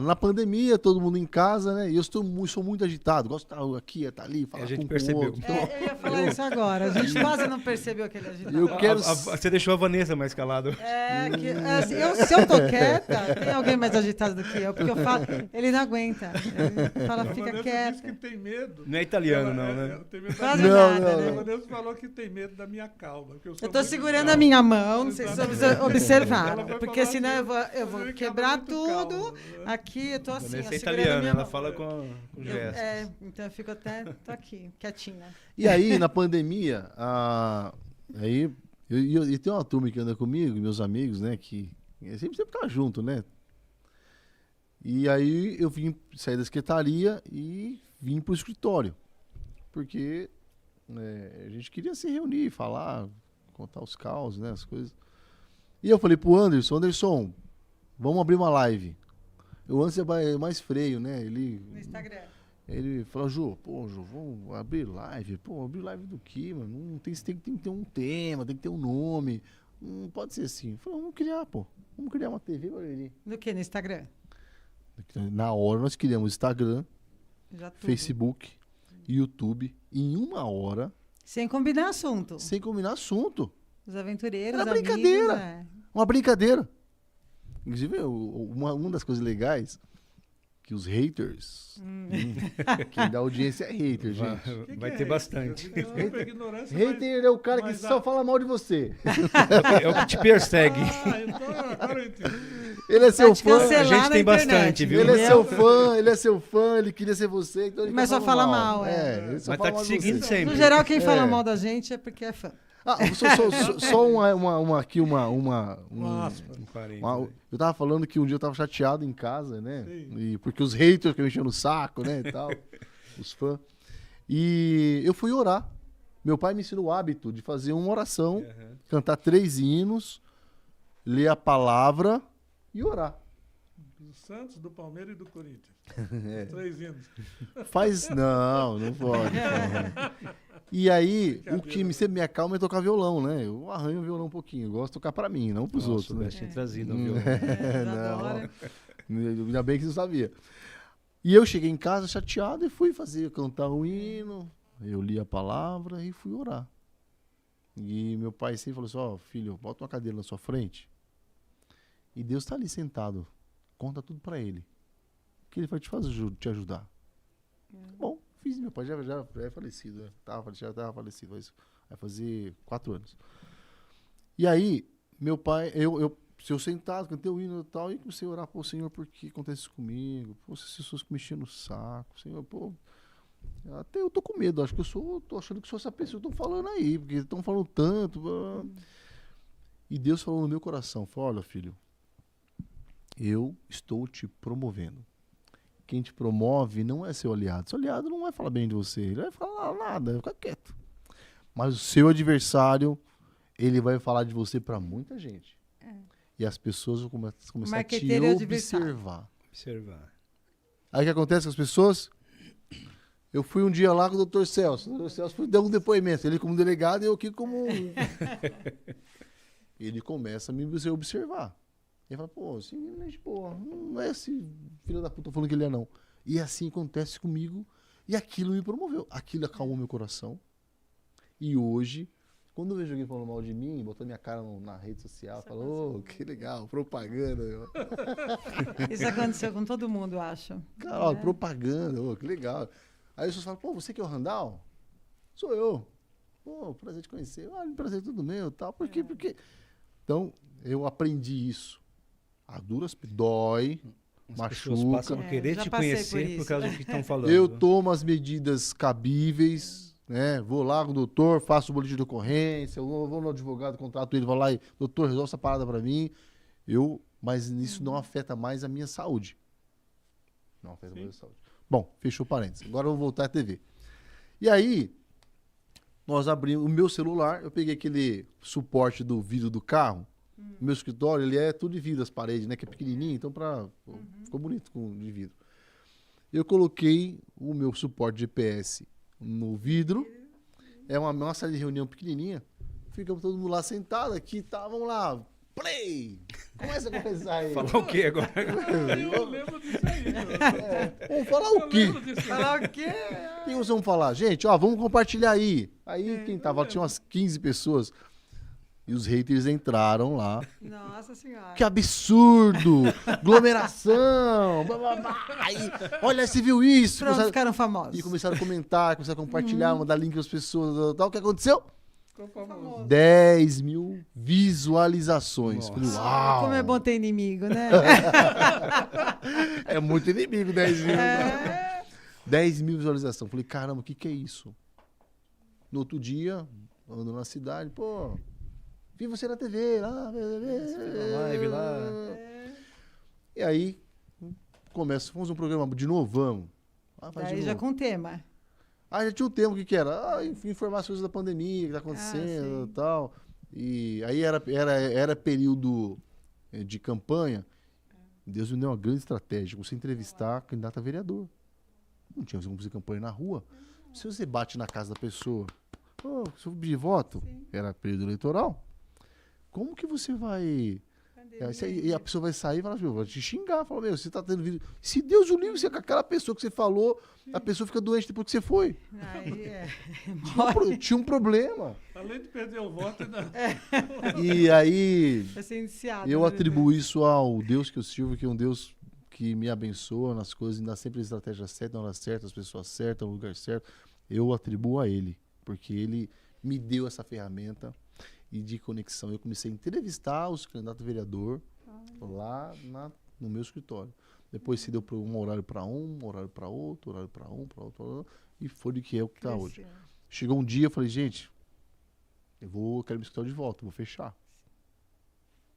[SPEAKER 4] Na pandemia, todo mundo em casa, né? E eu sou muito agitado. Gosto de estar aqui, estar ali, falar
[SPEAKER 2] A gente
[SPEAKER 4] com o
[SPEAKER 2] percebeu.
[SPEAKER 4] outro.
[SPEAKER 3] Eu ia falar isso agora. A gente quase não percebeu aquele agitado.
[SPEAKER 4] Eu quero...
[SPEAKER 2] Você deixou a Vanessa mais calada.
[SPEAKER 3] Se eu tô quieta, tem alguém mais agitado do que eu, porque eu falo, ele não aguenta. Ele fala,
[SPEAKER 1] A
[SPEAKER 3] fica
[SPEAKER 1] Vanessa
[SPEAKER 3] quieta.
[SPEAKER 1] disse que tem medo.
[SPEAKER 2] Não é italiano,
[SPEAKER 1] Ela-
[SPEAKER 2] não, né?
[SPEAKER 1] tem medo da
[SPEAKER 3] Quase
[SPEAKER 1] minha-
[SPEAKER 3] nada,
[SPEAKER 4] não,
[SPEAKER 3] né?
[SPEAKER 1] A Vanessa falou que tem medo da minha calma. Que eu sou
[SPEAKER 3] Eu tô
[SPEAKER 1] muito
[SPEAKER 3] segurando
[SPEAKER 1] calmo.
[SPEAKER 3] a minha mão, não sei se vocês
[SPEAKER 1] Ela
[SPEAKER 3] observaram,
[SPEAKER 1] vai
[SPEAKER 3] porque
[SPEAKER 1] falar
[SPEAKER 3] senão
[SPEAKER 1] que
[SPEAKER 3] eu vou
[SPEAKER 1] ele
[SPEAKER 3] quebrar
[SPEAKER 1] acaba muito
[SPEAKER 3] tudo.
[SPEAKER 1] calmo, né?
[SPEAKER 3] Aqui eu tô assim,
[SPEAKER 2] Vanessa
[SPEAKER 3] ó,
[SPEAKER 2] é
[SPEAKER 3] segurando a
[SPEAKER 2] italiana,
[SPEAKER 3] minha
[SPEAKER 2] ela
[SPEAKER 3] mão.
[SPEAKER 2] fala com gestos.
[SPEAKER 3] Então eu fico tô aqui, quietinha.
[SPEAKER 4] E aí, na pandemia, aí e tem uma turma que anda comigo, meus amigos, né? Que sempre tá junto, né? E aí eu sair da secretaria e vim pro escritório. Porque a gente queria se reunir, falar, contar os causos, né? As coisas. E eu falei pro Anderson, vamos abrir uma live. O Anderson é mais freio, né?
[SPEAKER 3] No Instagram.
[SPEAKER 4] Ele falou, Jô, vamos abrir live. Pô, abrir live do quê, mano? Não tem que ter um tema, tem que ter um nome. Não pode ser assim. Eu falei, vamos criar uma TV Barueri.
[SPEAKER 3] No que? No Instagram?
[SPEAKER 4] Na hora nós criamos Instagram,
[SPEAKER 3] Já tudo.
[SPEAKER 4] Facebook, YouTube, em 1 hora,
[SPEAKER 3] Sem combinar assunto.
[SPEAKER 4] sem combinar assunto.
[SPEAKER 3] Os aventureiros,
[SPEAKER 4] Era
[SPEAKER 3] amigos,
[SPEAKER 4] brincadeira.
[SPEAKER 3] é.
[SPEAKER 4] Uma brincadeira. Inclusive, uma das coisas legais que os haters. Quem dá audiência é hater, gente.
[SPEAKER 2] Vai ter bastante.
[SPEAKER 1] Desculpa a ignorância,
[SPEAKER 4] Hater é o cara que
[SPEAKER 1] mas
[SPEAKER 4] só fala mal de você.
[SPEAKER 2] É o que te persegue.
[SPEAKER 1] então agora eu entendi.
[SPEAKER 4] Ele é seu
[SPEAKER 3] Vai te
[SPEAKER 4] fã.
[SPEAKER 3] cancelar
[SPEAKER 2] A gente
[SPEAKER 3] na
[SPEAKER 2] tem
[SPEAKER 3] internet,
[SPEAKER 2] bastante, viu?
[SPEAKER 4] Ele é
[SPEAKER 3] entendeu?
[SPEAKER 4] seu fã, ele queria ser você, então ele
[SPEAKER 3] Mas
[SPEAKER 4] fica
[SPEAKER 3] só
[SPEAKER 4] falando
[SPEAKER 3] fala mal, é.
[SPEAKER 4] ele só
[SPEAKER 2] Mas
[SPEAKER 4] fala
[SPEAKER 2] tá
[SPEAKER 4] mal
[SPEAKER 2] te
[SPEAKER 4] de
[SPEAKER 2] seguindo
[SPEAKER 4] você.
[SPEAKER 2] sempre.
[SPEAKER 3] No geral, quem fala
[SPEAKER 4] É.
[SPEAKER 3] mal da gente é porque é fã.
[SPEAKER 4] Ah, só uma
[SPEAKER 1] Aspa.
[SPEAKER 2] Um parênteses.
[SPEAKER 4] eu tava falando que um dia eu tava chateado em casa, né?
[SPEAKER 1] Sim.
[SPEAKER 4] E porque os haters que eu enchendo no saco, né, e tal, os fãs. E eu fui orar. Meu pai me ensinou o hábito de fazer uma oração,
[SPEAKER 2] Aham.
[SPEAKER 4] cantar 3 hinos, ler a palavra e orar.
[SPEAKER 1] Do Santos, do Palmeiras e do Corinthians.
[SPEAKER 4] É.
[SPEAKER 1] 3 hinos.
[SPEAKER 4] Não pode. E aí, o que sempre me acalma é tocar violão, né? Eu arranho o violão um pouquinho. Eu gosto de tocar pra mim, não pros outros, né?
[SPEAKER 2] Tinha trazido um violão.
[SPEAKER 3] Adora.
[SPEAKER 4] Ainda bem que você não sabia. E eu cheguei em casa chateado e fui cantar um hino. Eu li a palavra e fui orar. E meu pai sempre falou assim: ó, filho, bota uma cadeira na sua frente. E Deus tá ali sentado. Conta tudo pra ele. Que ele vai te te ajudar. Bom, fiz. Meu pai já é falecido. Né? Já tava falecido. Vai fazer 4 anos. E aí, meu pai, se eu sentado, cantei o hino e tal, e comecei a orar, pô, Senhor, por que acontece isso comigo? Pô, essas pessoas que me enchendo no saco, Senhor, pô. Até eu tô com medo, acho que tô achando que sou essa pessoa que estão falando aí, porque estão falando tanto. E Deus falou no meu coração, falou: olha, filho, eu estou te promovendo. Quem te promove não é seu aliado. Seu aliado não vai falar bem de você, ele vai falar nada, vai ficar quieto. Mas o seu adversário, ele vai falar de você para muita gente. E as pessoas vão começar a te
[SPEAKER 3] Marqueteiro e adversário.
[SPEAKER 4] observar.
[SPEAKER 2] Observar.
[SPEAKER 4] Aí o que acontece com as pessoas? Eu fui um dia lá com o Dr. Celso. O Dr. Celso deu um depoimento. Ele como delegado e eu aqui como... Ele começa a me observar. Ele fala, pô, esse menino é de boa. Não é esse filho da puta falando que ele é, não. E assim acontece comigo. E aquilo me promoveu. Aquilo acalmou meu coração. E hoje, quando eu vejo alguém falando mal de mim, botando minha cara na rede social, falou, oh, que legal, propaganda. Meu.
[SPEAKER 3] Isso aconteceu com todo mundo, eu acho.
[SPEAKER 4] Cara, ó, propaganda, oh, que legal. Aí as pessoas falam, pô, você que é o Randall? Sou eu. Pô, prazer te conhecer. Ah, prazer é tudo meu, tal. Por quê? Porque... Então, eu aprendi isso. A duras, dói,
[SPEAKER 2] As pessoas
[SPEAKER 4] machuca.
[SPEAKER 2] passam a querer
[SPEAKER 3] já
[SPEAKER 2] te
[SPEAKER 3] passei
[SPEAKER 2] conhecer
[SPEAKER 3] por
[SPEAKER 2] por
[SPEAKER 3] isso.
[SPEAKER 2] causa do que estão falando.
[SPEAKER 4] Eu tomo as medidas cabíveis, né? Vou lá com o doutor, faço o boletim de ocorrência, eu vou no advogado, contrato ele, vou lá e, doutor, resolve essa parada pra mim. Mas isso não afeta mais a minha saúde. Não afeta mais a saúde. Bom, fechou parênteses. Agora eu vou voltar à TV. E aí, nós abrimos o meu celular, eu peguei aquele suporte do vidro do carro. O meu escritório, ele é tudo de vidro, as paredes, né? Que é pequenininho, então ficou bonito de vidro. Eu coloquei o meu suporte GPS no vidro. É uma sala de reunião pequenininha. Ficamos todo mundo lá sentado aqui, tá? Vamos lá. Play! Começa a conversar aí.
[SPEAKER 2] Falar o quê agora?
[SPEAKER 1] Eu lembro disso aí.
[SPEAKER 4] Vamos falar o quê?
[SPEAKER 3] Falar o quê?
[SPEAKER 4] O que nós vamos falar? Gente, ó, vamos compartilhar aí. Aí quem tava, tinha umas 15 pessoas. E os haters entraram lá.
[SPEAKER 3] Nossa Senhora.
[SPEAKER 4] Que absurdo! Aglomeração! Blá, blá, blá. Aí, olha, você viu isso?
[SPEAKER 3] Pronto, ficaram famosos.
[SPEAKER 4] E começaram a comentar, começaram a compartilhar, mandar link às pessoas. Tal. O que aconteceu?
[SPEAKER 1] Ficou famoso.
[SPEAKER 4] 10 mil visualizações.
[SPEAKER 2] Nossa.
[SPEAKER 4] Falei, uau!
[SPEAKER 3] Como é bom ter inimigo, né?
[SPEAKER 4] É muito inimigo, 10 mil.
[SPEAKER 3] É.
[SPEAKER 4] 10 mil visualizações. Falei, caramba, o que é isso? No outro dia, ando na cidade, pô, vi você na TV, lá,
[SPEAKER 2] live lá.
[SPEAKER 4] E aí, vamos um programa de novo, vamos. Faz de
[SPEAKER 3] Daí já
[SPEAKER 4] novo.
[SPEAKER 3] com tema.
[SPEAKER 4] Já tinha um tema, o que era? Informar as coisas da pandemia, que tá acontecendo
[SPEAKER 3] sim.
[SPEAKER 4] e tal. E aí era período de campanha. Deus me deu uma grande estratégia. Você entrevistar candidato a vereador. Não tinha como fazer campanha na rua. Se você bate na casa da pessoa, seu de voto, era período eleitoral, como que você vai E a pessoa vai sair e fala assim, eu vou te xingar. Fala, meu, você tá tendo vídeo. Se Deus o livre, você com aquela pessoa que você falou, a pessoa fica doente depois que você foi. Tinha um problema.
[SPEAKER 1] Além de perder o voto, ainda...
[SPEAKER 4] E aí,
[SPEAKER 3] Vai ser iniciado,
[SPEAKER 4] eu
[SPEAKER 3] né,
[SPEAKER 4] atribuo isso ao Deus que eu sirvo, que é um Deus que me abençoa nas coisas, me dá sempre a estratégia certa, na hora certa, as pessoas certas, no lugar certo. Eu atribuo a Ele, porque Ele me deu essa ferramenta e de conexão. Eu comecei a entrevistar os candidatos a vereador lá no meu escritório. Depois se deu um horário para um horário para outro, horário para para outro, e foi do que é o que está hoje. Chegou um dia, eu falei, gente, eu quero me escritório de volta, vou fechar.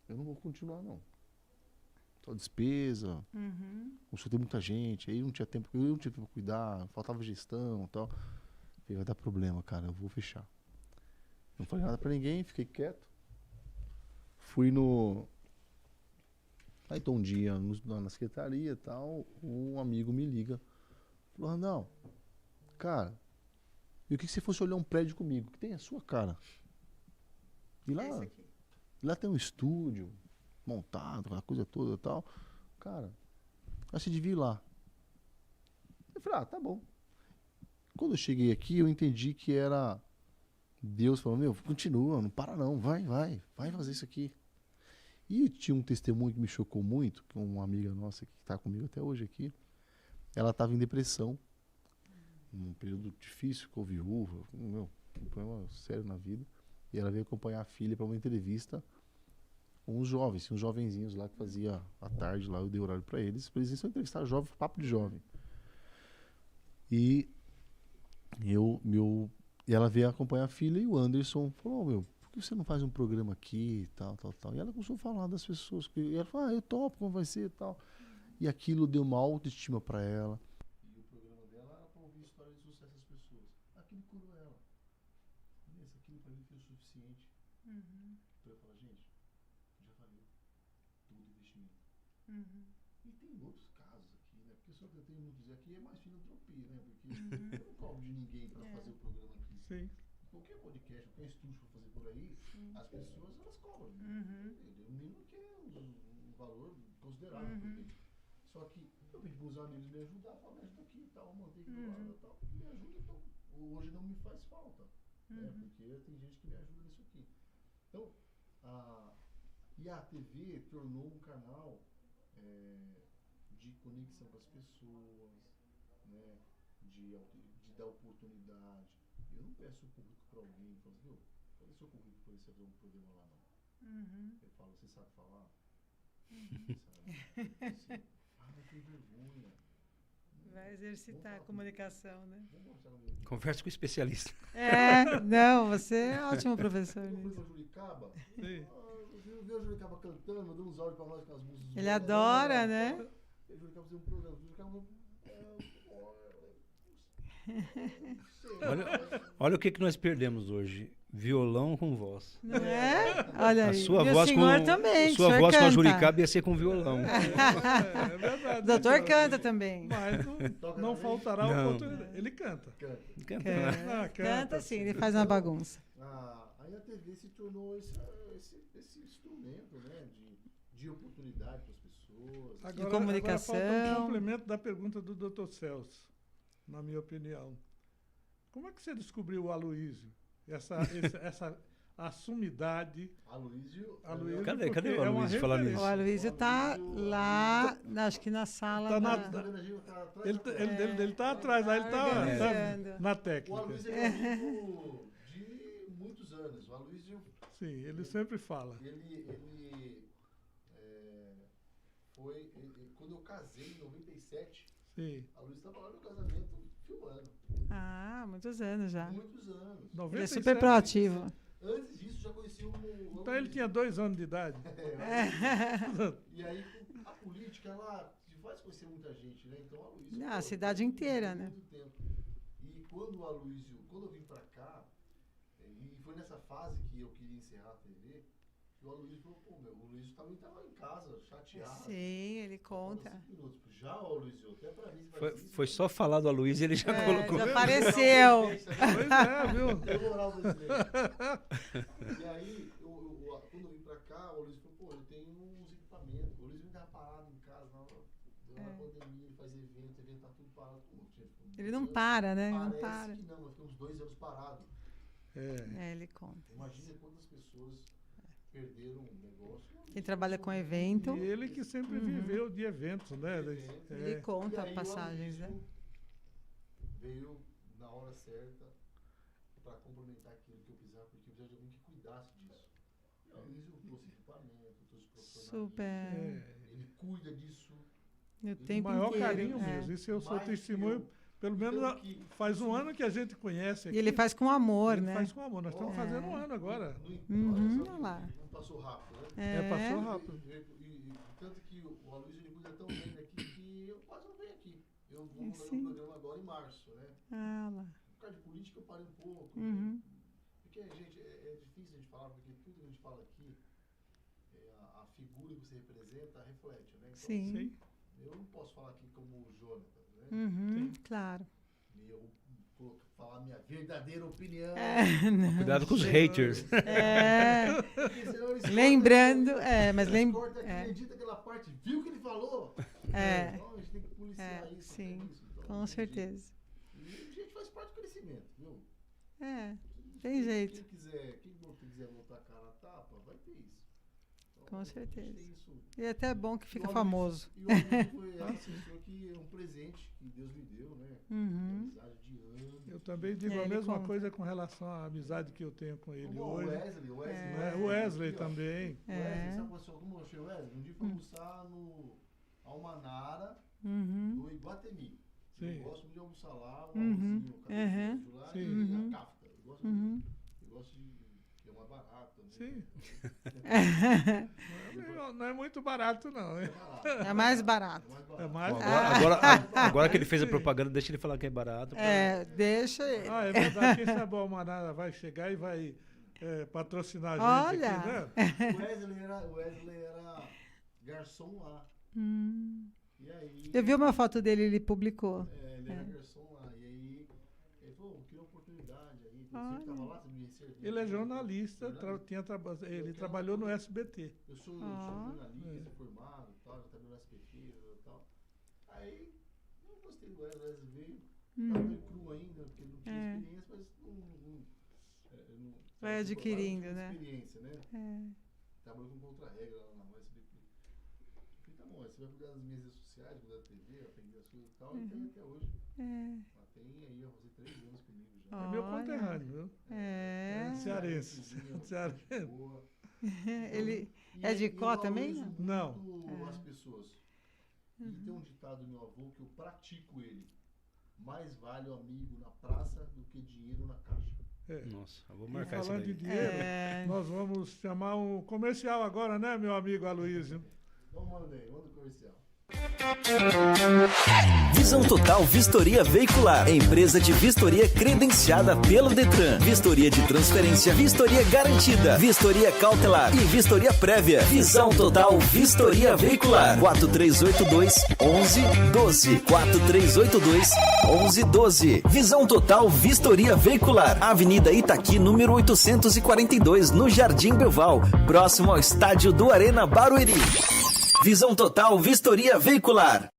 [SPEAKER 4] Eu não vou continuar, não. Só despesa, consultei muita gente, aí eu não tinha tempo para cuidar, faltava gestão e tal. Falei, vai dar problema, cara, eu vou fechar. Não falei nada pra ninguém, fiquei quieto. Fui no... Aí tô um dia na secretaria e tal, um amigo me liga. Falou, não, cara, eu queria que você fosse olhar um prédio comigo, que tem a sua cara. E lá tem um estúdio montado, aquela coisa toda e tal. Cara, aí você devia ir lá. Eu falei, tá bom. Quando eu cheguei aqui, eu entendi que era Deus falando, meu, continua, não para não, vai fazer isso aqui. E tinha um testemunho que me chocou muito, que uma amiga nossa que está comigo até hoje aqui, ela estava em depressão, num período difícil, ficou viúva, um problema sério na vida, e ela veio acompanhar a filha para uma entrevista com uns jovens, uns jovenzinhos lá que fazia à tarde lá, eu dei horário para eles iam entrevistar jovem, papo de jovem. E ela veio acompanhar a filha e o Anderson falou, meu, por que você não faz um programa aqui e tal. E ela começou a falar das pessoas. E ela falou, eu topo, como vai ser e tal. E aquilo deu uma autoestima para ela. E o programa dela era para ouvir história de sucesso das pessoas. Aquilo curou ela. Aquilo para mim foi o suficiente. Então eu falo, gente, já valeu todo o investimento. E tem outros casos aqui, né? Porque só que eu tenho muito dizer aqui é mais filantropia, né? Porque eu não cobro de ninguém para fazer o programa aqui.
[SPEAKER 1] Sim.
[SPEAKER 4] Qualquer podcast, qualquer estúdio que for fazer por aí, as pessoas elas cobram. O mínimo que é um valor considerável. Só que eu pedi para os amigos me ajudar, falar, me ajuda aqui e tal, mantém aqui do lado e tal. Me ajuda, então. Hoje não me faz falta. Né? Porque tem gente que me ajuda nisso aqui. Então, e a TV tornou um canal de conexão com as pessoas, né? De dar oportunidade. Eu não peço o currículo para alguém e falo, viu, cadê seu currículo para você fazer um programa lá, não? Eu falo, você sabe falar? Sabe? Assim, não tem vergonha.
[SPEAKER 3] Vai exercitar a comunicação, né?
[SPEAKER 2] Conversa com o especialista.
[SPEAKER 3] Não, você é ótimo professor
[SPEAKER 4] Eu fui
[SPEAKER 3] nisso.
[SPEAKER 4] para Juricaba,
[SPEAKER 1] Sim.
[SPEAKER 4] eu vi o Juricaba cantando, mandando uns áudios para nós com as músicas.
[SPEAKER 3] Ele adora, né?
[SPEAKER 4] Eu Juricaba fazia um programa. Juricaba
[SPEAKER 2] Olha o que nós perdemos hoje. Violão com voz.
[SPEAKER 3] Não é? Olha
[SPEAKER 2] A
[SPEAKER 3] aí.
[SPEAKER 2] sua
[SPEAKER 3] E
[SPEAKER 2] voz
[SPEAKER 3] o senhor
[SPEAKER 2] com
[SPEAKER 3] também.
[SPEAKER 2] sua
[SPEAKER 3] o senhor
[SPEAKER 2] voz com a
[SPEAKER 3] canta.
[SPEAKER 2] Juricaba ia ser com violão.
[SPEAKER 1] É verdade.
[SPEAKER 3] O doutor canta também.
[SPEAKER 1] Mas não faltará
[SPEAKER 2] Não.
[SPEAKER 1] oportunidade. Ele canta.
[SPEAKER 2] Canta, né?
[SPEAKER 3] Canta sim, ele faz uma bagunça.
[SPEAKER 4] Aí a TV se tornou esse instrumento, né, de oportunidade para as pessoas.
[SPEAKER 1] Agora,
[SPEAKER 3] comunicação.
[SPEAKER 1] Agora falta um complemento da pergunta do Dr. Celso, na minha opinião. Como é que você descobriu o Aloísio? Essa assumidade.
[SPEAKER 4] Aloísio,
[SPEAKER 2] Cadê
[SPEAKER 1] porque
[SPEAKER 2] o
[SPEAKER 1] é uma
[SPEAKER 2] Aloísio falando
[SPEAKER 1] referência.
[SPEAKER 3] O Aloysio tá lá, acho que na sala
[SPEAKER 1] Tá na-
[SPEAKER 3] da...
[SPEAKER 1] Ele tá atrás, lá ele tá
[SPEAKER 3] organizando.
[SPEAKER 1] na
[SPEAKER 4] O
[SPEAKER 1] técnica.
[SPEAKER 4] Aloísio é amigo de muitos anos. O Aloísio,
[SPEAKER 1] Sim, ele sempre fala.
[SPEAKER 4] quando eu casei em 97,
[SPEAKER 1] Sim.
[SPEAKER 4] a Aloísio estava lá no casamento filmando.
[SPEAKER 3] Ah, muitos anos já.
[SPEAKER 4] Muitos anos.
[SPEAKER 3] Ele é
[SPEAKER 1] 97.
[SPEAKER 3] super proativo.
[SPEAKER 4] Antes disso, já conhecia o
[SPEAKER 1] Então ele tinha 2 anos de idade.
[SPEAKER 4] E aí, a política, ela te faz conhecer muita gente, né? Então, a Aloísio...
[SPEAKER 3] A cidade inteira, né?
[SPEAKER 4] Muito tempo. E quando eu vim pra cá, e foi nessa fase que eu queria encerrar a TV, que o Aloísio falou, pô, meu, o Aloísio também tava em casa, chateado.
[SPEAKER 3] Sim, ele conta.
[SPEAKER 4] 5 minutos. Já, ô, Aloísio, até pra mim... você vai dizer
[SPEAKER 2] Foi
[SPEAKER 4] isso,
[SPEAKER 2] só falar do Aloysio e ele já colocou.
[SPEAKER 3] Já apareceu.
[SPEAKER 1] Pois é, viu?
[SPEAKER 4] Deu moral brasileira. E aí, quando eu vim pra cá, o Aloísio falou, pô, eu tenho uns na pandemia, ele faz evento tá tudo parado.
[SPEAKER 3] Ele não para, né?
[SPEAKER 4] Parece
[SPEAKER 3] Não para.
[SPEAKER 4] que não, nós ficamos 2 anos parados.
[SPEAKER 3] Ele conta.
[SPEAKER 4] Imagina quantas pessoas perderam um negócio.
[SPEAKER 3] Quem trabalha com evento,
[SPEAKER 1] E ele que sempre viveu de eventos, né?
[SPEAKER 3] ele conta passagens, né?
[SPEAKER 4] Veio na hora certa para complementar aquilo que eu precisava, porque eu precisava de alguém que cuidasse disso. E aí eu trouxe equipamento, trouxe profissional.
[SPEAKER 3] Super.
[SPEAKER 4] Ele cuida disso.
[SPEAKER 3] O
[SPEAKER 1] O
[SPEAKER 3] tempo
[SPEAKER 1] maior
[SPEAKER 3] inteiro.
[SPEAKER 1] carinho mesmo. Isso eu sou
[SPEAKER 4] Mais
[SPEAKER 1] testemunho.
[SPEAKER 4] que eu.
[SPEAKER 1] Pelo menos
[SPEAKER 4] Tanto que-
[SPEAKER 1] faz um ano que a gente conhece aqui.
[SPEAKER 3] E ele faz com amor,
[SPEAKER 1] Ele
[SPEAKER 3] né?
[SPEAKER 1] faz com amor. Nós estamos fazendo um ano agora.
[SPEAKER 3] Olha lá.
[SPEAKER 4] Não passou rápido, né?
[SPEAKER 1] Passou rápido.
[SPEAKER 4] E tanto que o Aloysio ele cuida tão bem daqui que eu quase não venho aqui. Eu vou fazer
[SPEAKER 3] Sim.
[SPEAKER 4] um programa agora em março, né?
[SPEAKER 3] Ah lá.
[SPEAKER 4] Por causa de política eu parei um pouco.
[SPEAKER 3] Uhum.
[SPEAKER 4] Porque, gente, é difícil a gente falar, porque tudo que a gente fala aqui, a figura que você representa reflete, né? Então,
[SPEAKER 3] Sim.
[SPEAKER 1] Sim.
[SPEAKER 4] eu não posso falar aqui como o Jonathan, né?
[SPEAKER 3] Uhum, claro.
[SPEAKER 4] E eu falar a minha verdadeira opinião.
[SPEAKER 2] Cuidado com os haters.
[SPEAKER 4] Porque senão eles
[SPEAKER 3] Lembrando, mas
[SPEAKER 4] eles cortam aqui,
[SPEAKER 3] é,
[SPEAKER 4] edita aquela parte, viu o que ele falou?
[SPEAKER 3] É.
[SPEAKER 4] Então, a gente tem que policiar isso.
[SPEAKER 3] sim,
[SPEAKER 4] tem isso, então,
[SPEAKER 3] com
[SPEAKER 4] tem
[SPEAKER 3] certeza.
[SPEAKER 4] jeito. E a gente faz parte do crescimento, viu?
[SPEAKER 3] Tem jeito.
[SPEAKER 4] Quem quiser botar a cara a tapa, vai ter isso. Então,
[SPEAKER 3] Com
[SPEAKER 4] a gente
[SPEAKER 3] certeza.
[SPEAKER 4] tem isso.
[SPEAKER 3] E é até bom que fica
[SPEAKER 4] E o
[SPEAKER 3] famoso.
[SPEAKER 4] E o amigo foi essa pessoa que é um presente que Deus me deu, né?
[SPEAKER 3] Uhum.
[SPEAKER 4] Amizade de anos.
[SPEAKER 1] Eu também digo a
[SPEAKER 3] Ele
[SPEAKER 1] mesma
[SPEAKER 3] conta.
[SPEAKER 1] coisa com relação à amizade que eu tenho com ele
[SPEAKER 4] Bom,
[SPEAKER 1] hoje.
[SPEAKER 4] O Wesley.
[SPEAKER 1] O Wesley
[SPEAKER 4] aqui, ó.
[SPEAKER 1] também.
[SPEAKER 4] Wesley, sabe como eu achei o Wesley? Um dia foi almoçar no Almanara,
[SPEAKER 3] Uhum.
[SPEAKER 4] no Iguatemi.
[SPEAKER 1] Sim.
[SPEAKER 4] Eu gosto muito de almoçar lá, um
[SPEAKER 3] Uhum.
[SPEAKER 4] arrozinho, um cabeçudo lá
[SPEAKER 1] Sim.
[SPEAKER 4] e
[SPEAKER 3] Uhum.
[SPEAKER 4] a kafta. Eu gosto
[SPEAKER 3] Uhum.
[SPEAKER 4] muito. Eu gosto de... que é mais barato também.
[SPEAKER 1] Sim. Não é muito barato, não. Hein?
[SPEAKER 3] É mais barato.
[SPEAKER 1] É mais
[SPEAKER 2] Bom,
[SPEAKER 1] barato.
[SPEAKER 2] agora que ele fez a propaganda, deixa ele falar que é barato.
[SPEAKER 3] Deixa ele.
[SPEAKER 1] É verdade. Quem sabe o Almanara vai chegar e vai patrocinar a gente
[SPEAKER 3] Olha.
[SPEAKER 1] aqui, né?
[SPEAKER 4] O Wesley era garçom lá. E aí...
[SPEAKER 3] Eu vi uma foto dele, ele publicou.
[SPEAKER 4] Ele era garçom lá. E aí ele falou, queria oportunidade aí. Você que tava lá, você me recebeu.
[SPEAKER 1] Ele é jornalista, ele trabalhou no SBT.
[SPEAKER 4] Eu sou jornalista, formado, tal, já trabalhei no SBT e tal. Aí, eu gostei do Wesley, o Wesley veio, tava meio cru ainda, porque não tinha experiência, mas não
[SPEAKER 3] Vai adquirindo, né?
[SPEAKER 4] Experiência, né? Trabalhou com contra-regra lá no SBT. Eu falei, tá bom, você vai cuidar das minhas redes sociais, cuidar da TV, aprender as coisas e tal, e tem até hoje. Ela tem aí, eu fazer 3 anos comigo já.
[SPEAKER 1] É meu conterrâneo, viu? Cearense. Cearense.
[SPEAKER 4] Boa.
[SPEAKER 3] Ele
[SPEAKER 4] E
[SPEAKER 3] é de
[SPEAKER 4] eu
[SPEAKER 3] Có também?
[SPEAKER 4] valorizo
[SPEAKER 1] Não.
[SPEAKER 4] muito as pessoas. E tem um ditado do meu avô que eu pratico ele. Mais vale o amigo na praça do que dinheiro na caixa.
[SPEAKER 2] Nossa, eu vou
[SPEAKER 1] E
[SPEAKER 2] marcar isso
[SPEAKER 1] falando de
[SPEAKER 2] daí.
[SPEAKER 1] dinheiro, nós vamos chamar um comercial agora, né, meu amigo Aloysio?
[SPEAKER 4] Então manda aí, manda o comercial.
[SPEAKER 5] Visão Total Vistoria Veicular, empresa de vistoria credenciada pelo Detran. Vistoria de transferência, vistoria garantida, vistoria cautelar e vistoria prévia. Visão Total Vistoria Veicular. 4382-1112. 4382-1112. Visão Total Vistoria Veicular. Avenida Itaqui, número 842, no Jardim Belval, próximo ao estádio do Arena Barueri. Visão Total Vistoria Veicular.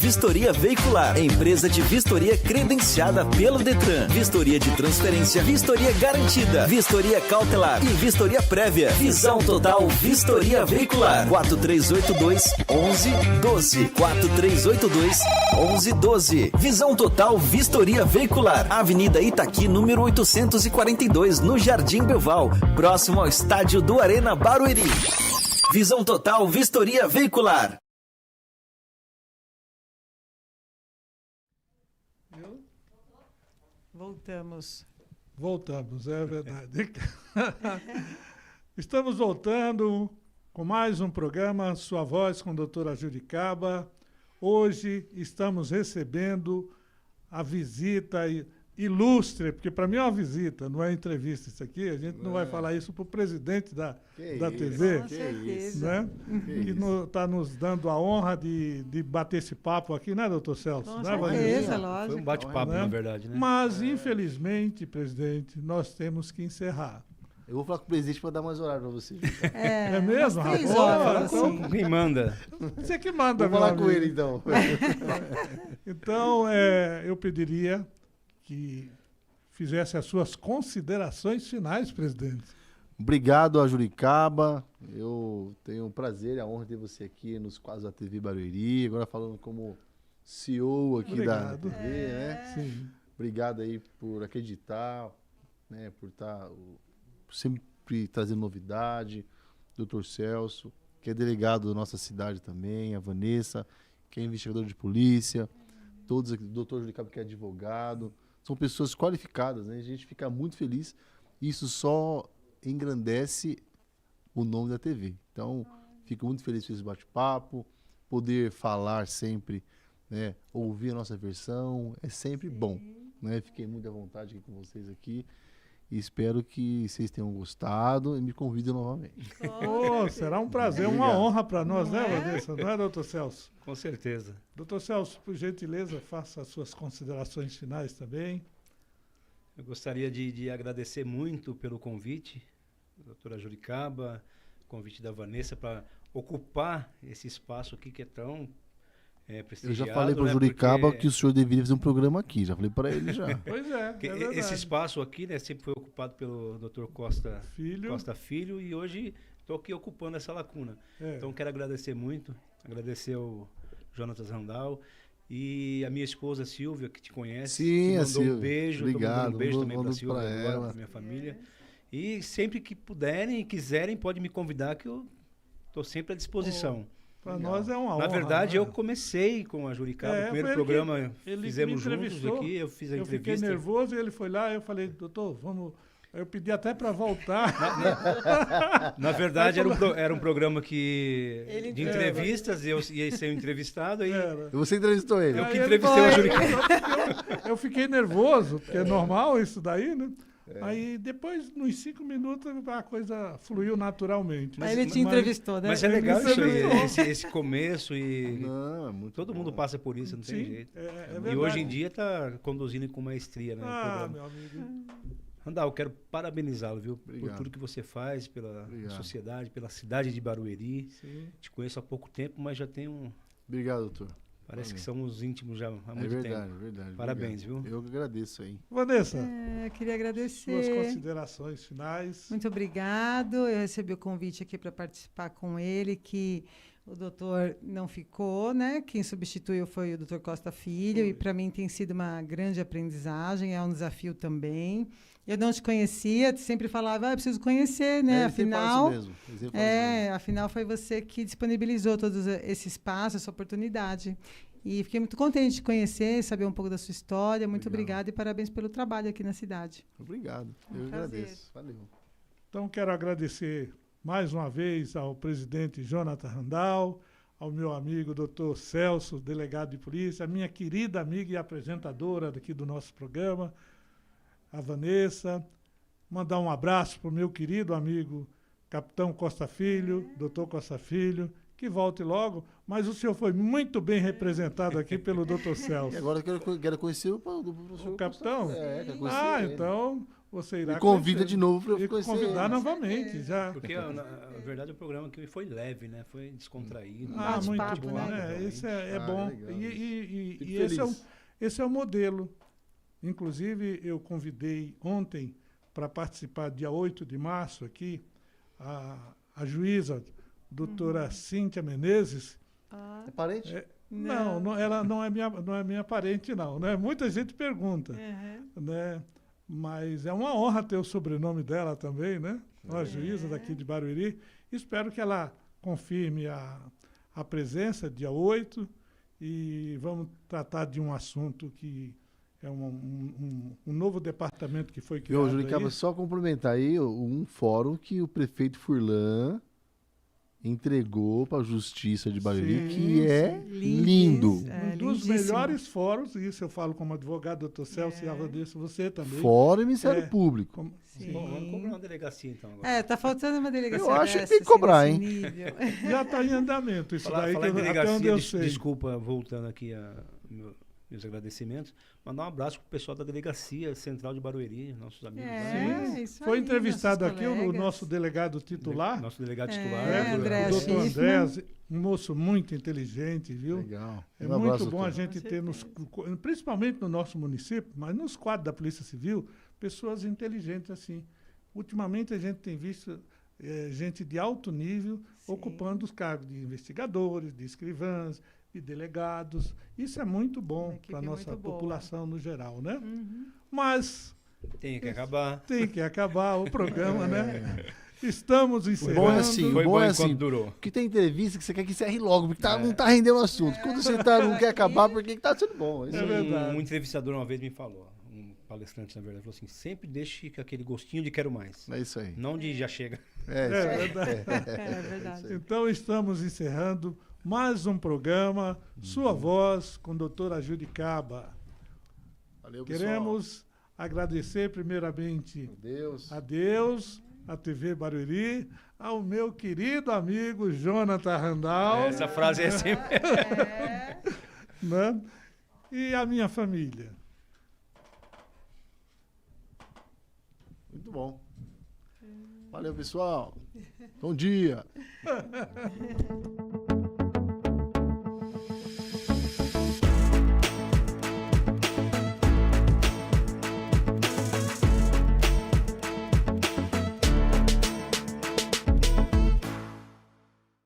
[SPEAKER 5] Vistoria Veicular, empresa de vistoria credenciada pelo Detran. Vistoria de transferência, vistoria garantida, vistoria cautelar e vistoria prévia. Visão Total Vistoria Veicular. 4382-1112. 4382-1112. Visão Total Vistoria Veicular. Avenida Itaqui, número 842, no Jardim Belval, próximo ao estádio do Arena Barueri. Visão Total Vistoria Veicular.
[SPEAKER 3] Voltamos.
[SPEAKER 1] É verdade. Estamos voltando com mais um programa Sua Voz com a doutora Juricaba. Hoje estamos recebendo a visita ilustre, porque para mim é uma visita, não é entrevista isso aqui, a gente não vai falar isso para o presidente da TV,
[SPEAKER 3] Com certeza.
[SPEAKER 1] né? Que está nos dando a honra de bater esse papo aqui, né, doutor Celso?
[SPEAKER 3] Com
[SPEAKER 1] Né,
[SPEAKER 3] certeza,
[SPEAKER 2] Foi
[SPEAKER 3] lógico.
[SPEAKER 2] um bate-papo,
[SPEAKER 1] Né?
[SPEAKER 2] na verdade, né?
[SPEAKER 1] Mas, infelizmente, presidente, nós temos que encerrar.
[SPEAKER 4] Eu vou falar com o presidente para dar mais horário para você.
[SPEAKER 1] É mesmo,
[SPEAKER 3] umas 3
[SPEAKER 1] rapaz?
[SPEAKER 3] horas,
[SPEAKER 1] Então,
[SPEAKER 3] assim.
[SPEAKER 2] Quem manda?
[SPEAKER 1] Você que manda,
[SPEAKER 4] Vou
[SPEAKER 1] meu
[SPEAKER 4] falar com
[SPEAKER 1] amigo.
[SPEAKER 4] ele, então.
[SPEAKER 1] Então, eu pediria que fizesse as suas considerações finais, presidente.
[SPEAKER 4] Obrigado a Juricaba. Eu tenho o prazer e a honra de ter você aqui nos quadros da TV Barueri. Agora falando como CEO aqui da
[SPEAKER 1] Obrigado.
[SPEAKER 4] TV, né?
[SPEAKER 1] Sim.
[SPEAKER 4] Obrigado aí por acreditar, né? Por estar sempre trazendo novidade. Dr. Celso, que é delegado da nossa cidade também, a Vanessa, que é investigador de polícia, todos aqui, o Dr. Juricaba, que é advogado. São pessoas qualificadas, né? A gente fica muito feliz. Isso só engrandece o nome da TV. Então, fico muito feliz com esse bate-papo, poder falar sempre, né? Ouvir a nossa versão, é sempre bom, né? Fiquei muito à vontade aqui com vocês aqui e espero que vocês tenham gostado e me convidem novamente.
[SPEAKER 1] Oh, será um prazer, uma
[SPEAKER 4] Obrigado.
[SPEAKER 1] honra para nós,
[SPEAKER 3] Não
[SPEAKER 1] né,
[SPEAKER 3] é?
[SPEAKER 1] Vanessa? Não é, doutor Celso?
[SPEAKER 2] Com certeza.
[SPEAKER 1] Doutor Celso, por gentileza, faça as suas considerações finais também.
[SPEAKER 2] Eu gostaria de agradecer muito pelo convite, doutora Juricaba, convite da Vanessa para ocupar esse espaço aqui que é tão
[SPEAKER 4] Eu
[SPEAKER 2] prestigiado.
[SPEAKER 4] já falei para o
[SPEAKER 2] né?
[SPEAKER 4] Juricaba
[SPEAKER 2] Porque
[SPEAKER 4] que o senhor deveria fazer um programa aqui, já falei para ele já.
[SPEAKER 1] Pois é,
[SPEAKER 2] porque
[SPEAKER 1] é verdade.
[SPEAKER 2] esse espaço aqui, né, sempre foi ocupado pelo Dr. Costa
[SPEAKER 1] Filho.
[SPEAKER 2] e hoje estou aqui ocupando essa lacuna.
[SPEAKER 1] É.
[SPEAKER 2] Então quero agradecer muito, agradecer ao Jonatas Randall e a minha esposa Silvia, que te conhece,
[SPEAKER 4] Sim,
[SPEAKER 2] que
[SPEAKER 4] a
[SPEAKER 2] mandou
[SPEAKER 4] Silvia.
[SPEAKER 2] um beijo, tô
[SPEAKER 4] Obrigado,
[SPEAKER 2] mandando um beijo
[SPEAKER 4] mandou-
[SPEAKER 2] também para
[SPEAKER 4] mandou
[SPEAKER 2] Silvia
[SPEAKER 4] pra
[SPEAKER 2] agora,
[SPEAKER 4] ela.
[SPEAKER 2] pra minha família. E sempre que puderem e quiserem, pode me convidar que eu estou sempre à disposição.
[SPEAKER 1] Para nós é uma honra.
[SPEAKER 2] Na verdade,
[SPEAKER 1] né?
[SPEAKER 2] eu comecei com a Juricaba, o primeiro
[SPEAKER 1] foi ele que-
[SPEAKER 2] programa
[SPEAKER 1] ele
[SPEAKER 2] fizemos
[SPEAKER 1] me
[SPEAKER 2] juntos
[SPEAKER 1] entrevistou,
[SPEAKER 2] aqui, eu fiz a
[SPEAKER 1] Eu fiquei
[SPEAKER 2] entrevista.
[SPEAKER 1] nervoso e ele foi lá, eu falei, doutor, vamos... Eu pedi até para voltar.
[SPEAKER 2] Na verdade, era um programa que
[SPEAKER 3] Ele
[SPEAKER 2] de
[SPEAKER 3] entrega.
[SPEAKER 2] entrevistas, eu ia ser o entrevistado, aí
[SPEAKER 1] Era.
[SPEAKER 4] E você entrevistou ele?
[SPEAKER 2] eu que
[SPEAKER 1] Aí ele
[SPEAKER 2] entrevistei o
[SPEAKER 1] foi.
[SPEAKER 2] Juricaba.
[SPEAKER 1] Eu fiquei nervoso, porque é normal isso daí, né?
[SPEAKER 2] É.
[SPEAKER 1] Aí depois, nos 5 minutos, a coisa fluiu naturalmente.
[SPEAKER 3] Mas ele te entrevistou, né?
[SPEAKER 2] Mas é
[SPEAKER 1] Ele
[SPEAKER 2] legal
[SPEAKER 1] me
[SPEAKER 2] isso aí,
[SPEAKER 1] entrevistou.
[SPEAKER 2] esse começo e
[SPEAKER 4] Não, é muito
[SPEAKER 2] todo
[SPEAKER 4] bom.
[SPEAKER 2] mundo passa por isso, não tem
[SPEAKER 1] Sim,
[SPEAKER 2] jeito.
[SPEAKER 1] é
[SPEAKER 2] E
[SPEAKER 1] verdade.
[SPEAKER 2] hoje em dia está conduzindo com maestria, né? o
[SPEAKER 1] Ah,
[SPEAKER 2] programa.
[SPEAKER 1] meu amigo.
[SPEAKER 2] Randall, eu quero parabenizá-lo, viu? Por
[SPEAKER 4] Obrigado.
[SPEAKER 2] tudo que você faz pela
[SPEAKER 4] Obrigado.
[SPEAKER 2] sociedade, pela cidade de Barueri.
[SPEAKER 1] Sim.
[SPEAKER 2] Te conheço há pouco tempo, mas já tenho.
[SPEAKER 4] Obrigado, doutor.
[SPEAKER 2] Parece que
[SPEAKER 4] Valeu.
[SPEAKER 2] somos íntimos já há
[SPEAKER 4] É
[SPEAKER 2] muito
[SPEAKER 4] verdade,
[SPEAKER 2] tempo.
[SPEAKER 4] é verdade.
[SPEAKER 2] Parabéns,
[SPEAKER 4] obrigado.
[SPEAKER 2] viu?
[SPEAKER 4] Eu que agradeço aí.
[SPEAKER 1] Vanessa,
[SPEAKER 3] Eu queria
[SPEAKER 1] suas
[SPEAKER 3] agradecer.
[SPEAKER 1] considerações finais.
[SPEAKER 3] Muito obrigado. Eu recebi o convite aqui para participar com ele, que o doutor não ficou, né? Quem substituiu foi o doutor Costa Filho, e para mim tem sido uma grande aprendizagem, é um desafio também. Eu não te conhecia, sempre falava, preciso conhecer, né?
[SPEAKER 4] Ele sempre fala
[SPEAKER 3] Afinal,
[SPEAKER 4] isso mesmo, ele sempre fala isso mesmo.
[SPEAKER 3] afinal foi você que disponibilizou todo esse espaço, essa oportunidade. E fiquei muito contente de te conhecer, saber um pouco da sua história. Muito
[SPEAKER 4] Obrigado.
[SPEAKER 3] obrigada e parabéns pelo trabalho aqui na cidade.
[SPEAKER 4] Obrigado.
[SPEAKER 3] Um
[SPEAKER 4] Eu
[SPEAKER 3] prazer.
[SPEAKER 4] agradeço. Valeu.
[SPEAKER 1] Então, quero agradecer mais uma vez ao presidente Jonathan Randall, ao meu amigo doutor Celso, delegado de polícia, a minha querida amiga e apresentadora daqui do nosso programa, a Vanessa. Mandar um abraço para o meu querido amigo capitão Costa Filho, doutor Costa Filho, que volte logo, mas o senhor foi muito bem representado aqui pelo doutor
[SPEAKER 4] E
[SPEAKER 1] Celso.
[SPEAKER 4] agora eu quero conhecer o professor
[SPEAKER 1] O capitão?
[SPEAKER 4] Costa. É, quero conhecer
[SPEAKER 1] Ah,
[SPEAKER 4] ele.
[SPEAKER 1] então você irá
[SPEAKER 4] Me convida
[SPEAKER 1] conhecer.
[SPEAKER 4] de novo para eu
[SPEAKER 1] E
[SPEAKER 4] conhecer.
[SPEAKER 1] convidar
[SPEAKER 4] ele.
[SPEAKER 1] novamente. Já.
[SPEAKER 2] Porque, na verdade, o programa que foi leve, né? Foi descontraído.
[SPEAKER 1] Ah, muito
[SPEAKER 3] bate-papo,
[SPEAKER 1] bom,
[SPEAKER 3] né?
[SPEAKER 1] né? Isso é
[SPEAKER 4] Ah,
[SPEAKER 1] bom.
[SPEAKER 4] legal. Fico
[SPEAKER 1] E
[SPEAKER 4] feliz.
[SPEAKER 1] esse é o modelo. Inclusive, eu convidei ontem para participar, dia 8 de março, aqui, a juíza, doutora Cíntia Menezes.
[SPEAKER 3] Ah,
[SPEAKER 4] É parente?
[SPEAKER 1] Ela não é minha parente, não. Né? Muita gente pergunta.
[SPEAKER 3] uhum.
[SPEAKER 1] Né? Mas é uma honra ter o sobrenome dela também, né? Uma juíza daqui de Barueri. Espero que ela confirme a presença dia 8 e vamos tratar de um assunto que é um novo departamento que foi
[SPEAKER 4] E
[SPEAKER 1] criado
[SPEAKER 4] ô, Juricaba,
[SPEAKER 1] aí.
[SPEAKER 4] só complementar aí um fórum que o prefeito Furlan entregou para a Justiça de
[SPEAKER 1] Sim,
[SPEAKER 4] Barueri, que é
[SPEAKER 3] Lindo.
[SPEAKER 4] lindo.
[SPEAKER 3] É,
[SPEAKER 1] Um dos
[SPEAKER 3] lindíssimo.
[SPEAKER 1] melhores fóruns, e isso eu falo como advogado, doutor Celso, e agradeço você também.
[SPEAKER 4] Fórum e Ministério
[SPEAKER 1] É.
[SPEAKER 4] Público.
[SPEAKER 1] Como-
[SPEAKER 3] Sim.
[SPEAKER 2] Bom, vamos cobrar uma delegacia, então. Agora.
[SPEAKER 3] É, tá faltando uma delegacia.
[SPEAKER 4] Eu acho que
[SPEAKER 3] dessa,
[SPEAKER 4] tem que cobrar,
[SPEAKER 3] nesse
[SPEAKER 4] hein?
[SPEAKER 3] nível.
[SPEAKER 1] Já está em andamento isso daí,
[SPEAKER 2] Falar em
[SPEAKER 1] até onde
[SPEAKER 2] delegacia,
[SPEAKER 1] eu sei.
[SPEAKER 2] desculpa, voltando aqui meus agradecimentos, mandar um abraço pro pessoal da Delegacia Central de Barueri, nossos amigos lá.
[SPEAKER 3] É, isso
[SPEAKER 1] Foi
[SPEAKER 3] aí,
[SPEAKER 1] entrevistado
[SPEAKER 3] nossos
[SPEAKER 1] aqui o
[SPEAKER 3] colegas.
[SPEAKER 1] nosso delegado titular,
[SPEAKER 2] Nosso delegado
[SPEAKER 3] É,
[SPEAKER 2] titular.
[SPEAKER 1] né?
[SPEAKER 3] André
[SPEAKER 1] O doutor
[SPEAKER 3] Schiffman.
[SPEAKER 1] André, um moço muito inteligente, viu?
[SPEAKER 4] Legal.
[SPEAKER 1] É
[SPEAKER 4] Um
[SPEAKER 1] muito
[SPEAKER 4] abraço,
[SPEAKER 1] bom a
[SPEAKER 4] doutor.
[SPEAKER 1] gente ter, principalmente no nosso município, mas nos quadros da Polícia Civil, pessoas inteligentes assim. Ultimamente a gente tem visto gente de alto nível ocupando os cargos de investigadores, de escrivãs, de delegados. Isso é muito
[SPEAKER 3] Uma
[SPEAKER 1] bom
[SPEAKER 3] equipe
[SPEAKER 1] para a nossa
[SPEAKER 3] muito boa.
[SPEAKER 1] população no geral, né?
[SPEAKER 3] Uhum.
[SPEAKER 1] Mas
[SPEAKER 2] Tem que acabar.
[SPEAKER 1] tem que acabar o programa, né? Estamos encerrando.
[SPEAKER 4] Bom é assim,
[SPEAKER 2] Foi
[SPEAKER 4] bom
[SPEAKER 2] bom
[SPEAKER 4] é
[SPEAKER 2] enquanto
[SPEAKER 4] assim.
[SPEAKER 2] durou.
[SPEAKER 4] Porque tem entrevista que você quer que encerre logo, porque não tá rendendo o assunto. Quando você não quer acabar, porque tá sendo bom. Isso
[SPEAKER 1] É
[SPEAKER 4] aí.
[SPEAKER 1] verdade.
[SPEAKER 2] Um entrevistador uma vez me falou, um palestrante, na verdade, falou assim, sempre deixe com aquele gostinho de quero mais.
[SPEAKER 4] É isso aí.
[SPEAKER 2] Não de já chega.
[SPEAKER 4] É isso
[SPEAKER 1] É
[SPEAKER 4] aí.
[SPEAKER 1] verdade.
[SPEAKER 3] É verdade.
[SPEAKER 1] Então estamos encerrando mais um programa, Sua Voz, com a doutora Juricaba.
[SPEAKER 4] Valeu, pessoal.
[SPEAKER 1] Queremos agradecer primeiramente
[SPEAKER 4] Deus.
[SPEAKER 1] a Deus, a TV Barueri, ao meu querido amigo Jonathan Randall,
[SPEAKER 2] Essa frase é sempre...
[SPEAKER 1] né? E a minha família.
[SPEAKER 4] Muito bom. Valeu, pessoal. Bom dia.